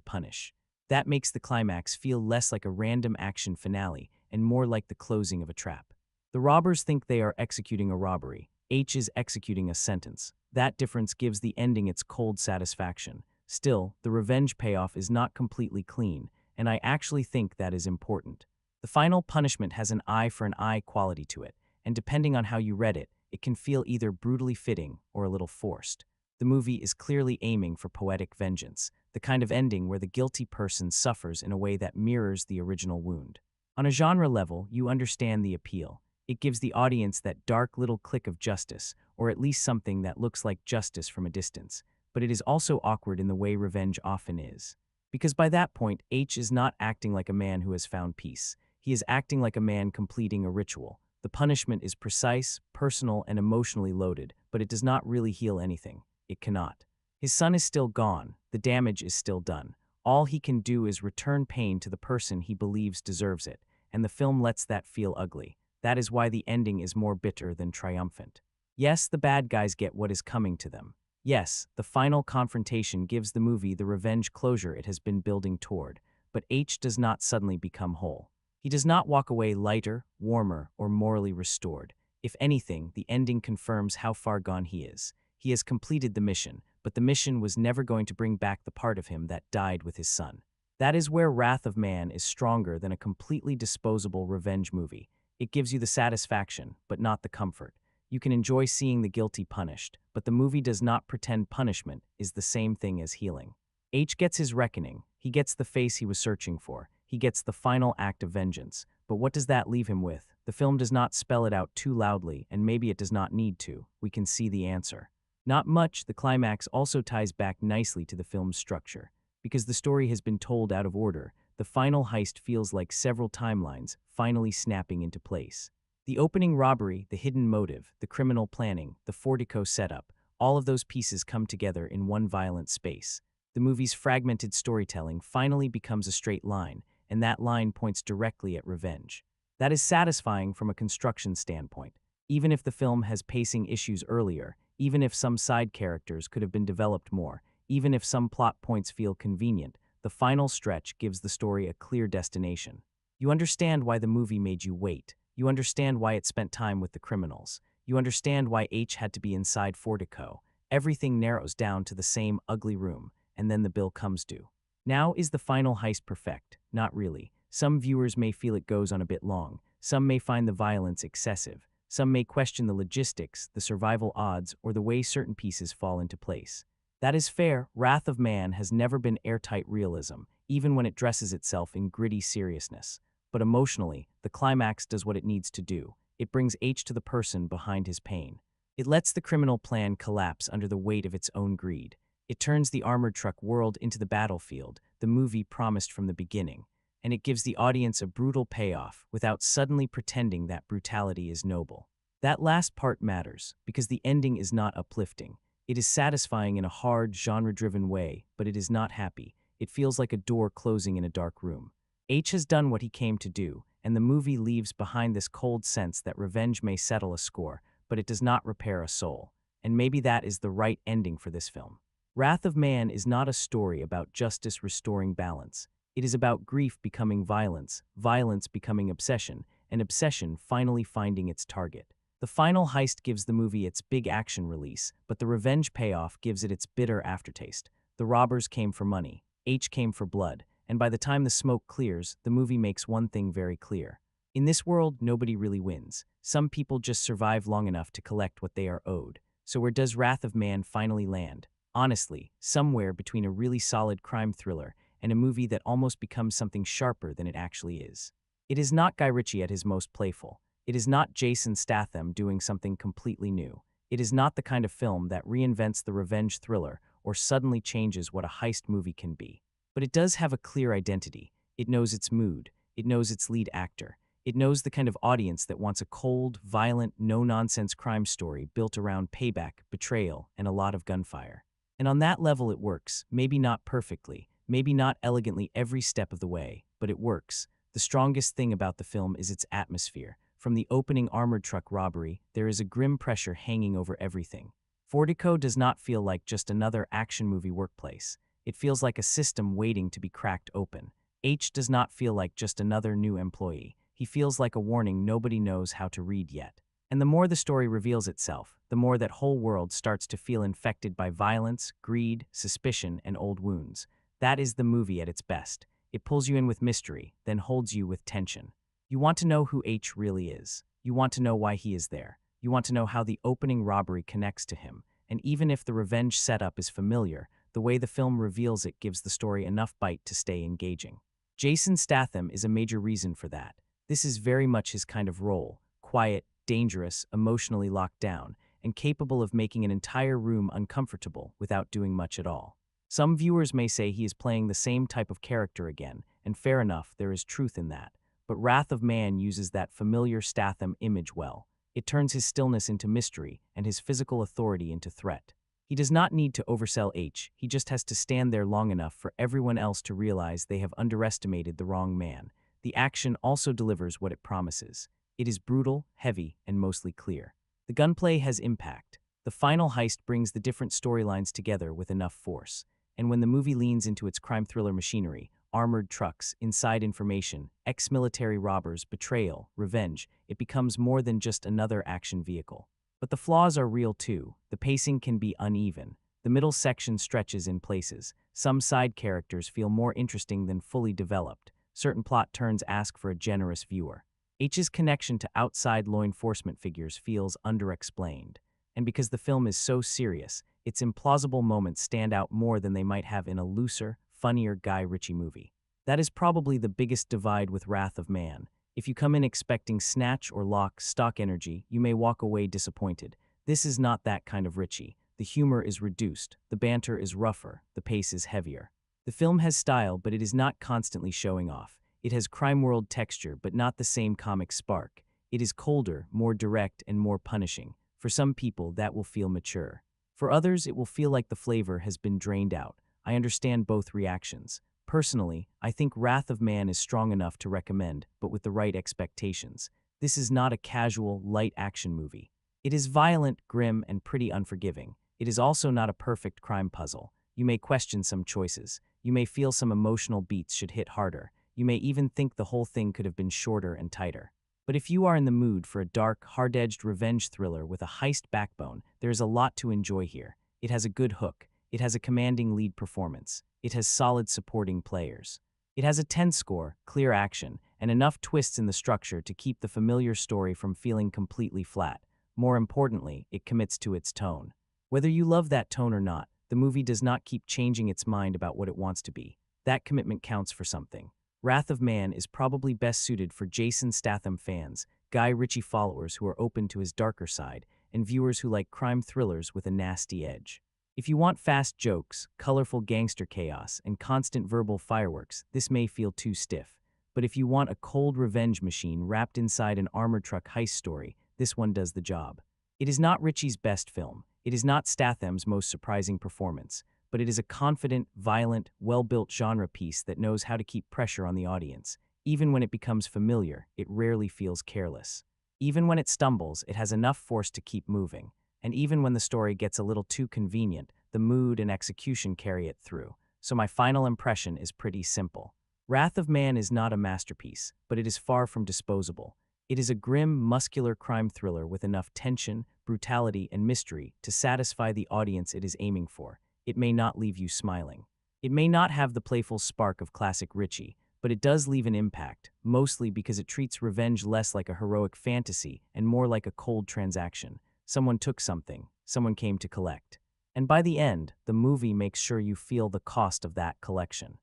punish. That makes the climax feel less like a random action finale and more like the closing of a trap. The robbers think they are executing a robbery. H is executing a sentence. That difference gives the ending its cold satisfaction. Still, the revenge payoff is not completely clean, and I actually think that is important. The final punishment has an eye for an eye quality to it, and depending on how you read it, it can feel either brutally fitting or a little forced. The movie is clearly aiming for poetic vengeance, the kind of ending where the guilty person suffers in a way that mirrors the original wound. On a genre level, you understand the appeal. It gives the audience that dark little click of justice, or at least something that looks like justice from a distance. But it is also awkward in the way revenge often is. Because by that point, H is not acting like a man who has found peace. He is acting like a man completing a ritual. The punishment is precise, personal, and emotionally loaded, but it does not really heal anything. It cannot. His son is still gone. The damage is still done. All he can do is return pain to the person he believes deserves it, and the film lets that feel ugly. That is why the ending is more bitter than triumphant. Yes, the bad guys get what is coming to them. Yes, the final confrontation gives the movie the revenge closure it has been building toward, but H does not suddenly become whole. He does not walk away lighter, warmer, or morally restored. If anything, the ending confirms how far gone he is. He has completed the mission, but the mission was never going to bring back the part of him that died with his son. That is where Wrath of Man is stronger than a completely disposable revenge movie. It gives you the satisfaction, but not the comfort. You can enjoy seeing the guilty punished, but the movie does not pretend punishment is the same thing as healing. H gets his reckoning. He gets the face he was searching for. He gets the final act of vengeance. But what does that leave him with? The film does not spell it out too loudly, and maybe it does not need to. We can see the answer. Not much. The climax also ties back nicely to the film's structure. Because the story has been told out of order, the final heist feels like several timelines finally snapping into place. The opening robbery, the hidden motive, the criminal planning, the Fortico setup, all of those pieces come together in one violent space. The movie's fragmented storytelling finally becomes a straight line, and that line points directly at revenge. That is satisfying from a construction standpoint. Even if the film has pacing issues earlier, even if some side characters could have been developed more, even if some plot points feel convenient, the final stretch gives the story a clear destination. You understand why the movie made you wait. You understand why it spent time with the criminals. You understand why H had to be inside Fortico. Everything narrows down to the same ugly room, and then the bill comes due. Now, is the final heist perfect? Not really. Some viewers may feel it goes on a bit long. Some may find the violence excessive. Some may question the logistics, the survival odds, or the way certain pieces fall into place. That is fair. Wrath of Man has never been airtight realism, even when it dresses itself in gritty seriousness. But emotionally, the climax does what it needs to do. It brings H to the person behind his pain. It lets the criminal plan collapse under the weight of its own greed. It turns the armored truck world into the battlefield the movie promised from the beginning. And it gives the audience a brutal payoff without suddenly pretending that brutality is noble. That last part matters, because the ending is not uplifting. It is satisfying in a hard, genre-driven way, but it is not happy. It feels like a door closing in a dark room. H has done what he came to do, and the movie leaves behind this cold sense that revenge may settle a score, but it does not repair a soul. And maybe that is the right ending for this film. Wrath of Man is not a story about justice restoring balance. It is about grief becoming violence, violence becoming obsession, and obsession finally finding its target. The final heist gives the movie its big action release, but the revenge payoff gives it its bitter aftertaste. The robbers came for money, H came for blood, and by the time the smoke clears, the movie makes one thing very clear. In this world, nobody really wins. Some people just survive long enough to collect what they are owed. So where does Wrath of Man finally land? Honestly, somewhere between a really solid crime thriller and a movie that almost becomes something sharper than it actually is. It is not Guy Ritchie at his most playful. It is not Jason Statham doing something completely new. It is not the kind of film that reinvents the revenge thriller or suddenly changes what a heist movie can be. But it does have a clear identity. It knows its mood. It knows its lead actor. It knows the kind of audience that wants a cold, violent, no-nonsense crime story built around payback, betrayal, and a lot of gunfire. And on that level it works, maybe not perfectly, maybe not elegantly every step of the way, but it works. The strongest thing about the film is its atmosphere. From the opening armored truck robbery, there is a grim pressure hanging over everything. Fortico does not feel like just another action movie workplace. It feels like a system waiting to be cracked open. H does not feel like just another new employee. He feels like a warning nobody knows how to read yet. And the more the story reveals itself, the more that whole world starts to feel infected by violence, greed, suspicion, and old wounds. That is the movie at its best. It pulls you in with mystery, then holds you with tension. You want to know who H really is. You want to know why he is there. You want to know how the opening robbery connects to him. And even if the revenge setup is familiar, the way the film reveals it gives the story enough bite to stay engaging. Jason Statham is a major reason for that. This is very much his kind of role, quiet, dangerous, emotionally locked down, and capable of making an entire room uncomfortable without doing much at all. Some viewers may say he is playing the same type of character again, and fair enough, there is truth in that. But Wrath of Man uses that familiar Statham image well. It turns his stillness into mystery and his physical authority into threat. He does not need to oversell H, he just has to stand there long enough for everyone else to realize they have underestimated the wrong man. The action also delivers what it promises. It is brutal, heavy, and mostly clear. The gunplay has impact. The final heist brings the different storylines together with enough force. And when the movie leans into its crime thriller machinery, armored trucks, inside information, ex-military robbers, betrayal, revenge, it becomes more than just another action vehicle. But the flaws are real too. The pacing can be uneven. The middle section stretches in places. Some side characters feel more interesting than fully developed. Certain plot turns ask for a generous viewer. H's connection to outside law enforcement figures feels underexplained. And because the film is so serious, its implausible moments stand out more than they might have in a looser, funnier Guy Ritchie movie. That is probably the biggest divide with Wrath of Man. If you come in expecting snatch or lock stock energy, you may walk away disappointed. This is not that kind of Ritchie. The humor is reduced, the banter is rougher, the pace is heavier. The film has style, but it is not constantly showing off. It has crime world texture, but not the same comic spark. It is colder, more direct, and more punishing. For some people, that will feel mature. For others, it will feel like the flavor has been drained out. I understand both reactions. Personally, I think Wrath of Man is strong enough to recommend, but with the right expectations. This is not a casual, light action movie. It is violent, grim, and pretty unforgiving. It is also not a perfect crime puzzle. You may question some choices. You may feel some emotional beats should hit harder. You may even think the whole thing could have been shorter and tighter. But if you are in the mood for a dark, hard-edged revenge thriller with a heist backbone, there is a lot to enjoy here. It has a good hook. It has a commanding lead performance. It has solid supporting players. It has a 10 score, clear action, and enough twists in the structure to keep the familiar story from feeling completely flat. More importantly, it commits to its tone. Whether you love that tone or not, the movie does not keep changing its mind about what it wants to be. That commitment counts for something. Wrath of Man is probably best suited for Jason Statham fans, Guy Ritchie followers who are open to his darker side, and viewers who like crime thrillers with a nasty edge. If you want fast jokes, colorful gangster chaos, and constant verbal fireworks, this may feel too stiff. But if you want a cold revenge machine wrapped inside an armored truck heist story, this one does the job. It is not Ritchie's best film. It is not Statham's most surprising performance. But it is a confident, violent, well-built genre piece that knows how to keep pressure on the audience. Even when it becomes familiar, it rarely feels careless. Even when it stumbles, it has enough force to keep moving. And even when the story gets a little too convenient, the mood and execution carry it through. So my final impression is pretty simple. Wrath of Man is not a masterpiece, but it is far from disposable. It is a grim, muscular crime thriller with enough tension, brutality, and mystery to satisfy the audience it is aiming for. It may not leave you smiling. It may not have the playful spark of classic Ritchie, but it does leave an impact, mostly because it treats revenge less like a heroic fantasy and more like a cold transaction. Someone took something, someone came to collect. And by the end, the movie makes sure you feel the cost of that collection.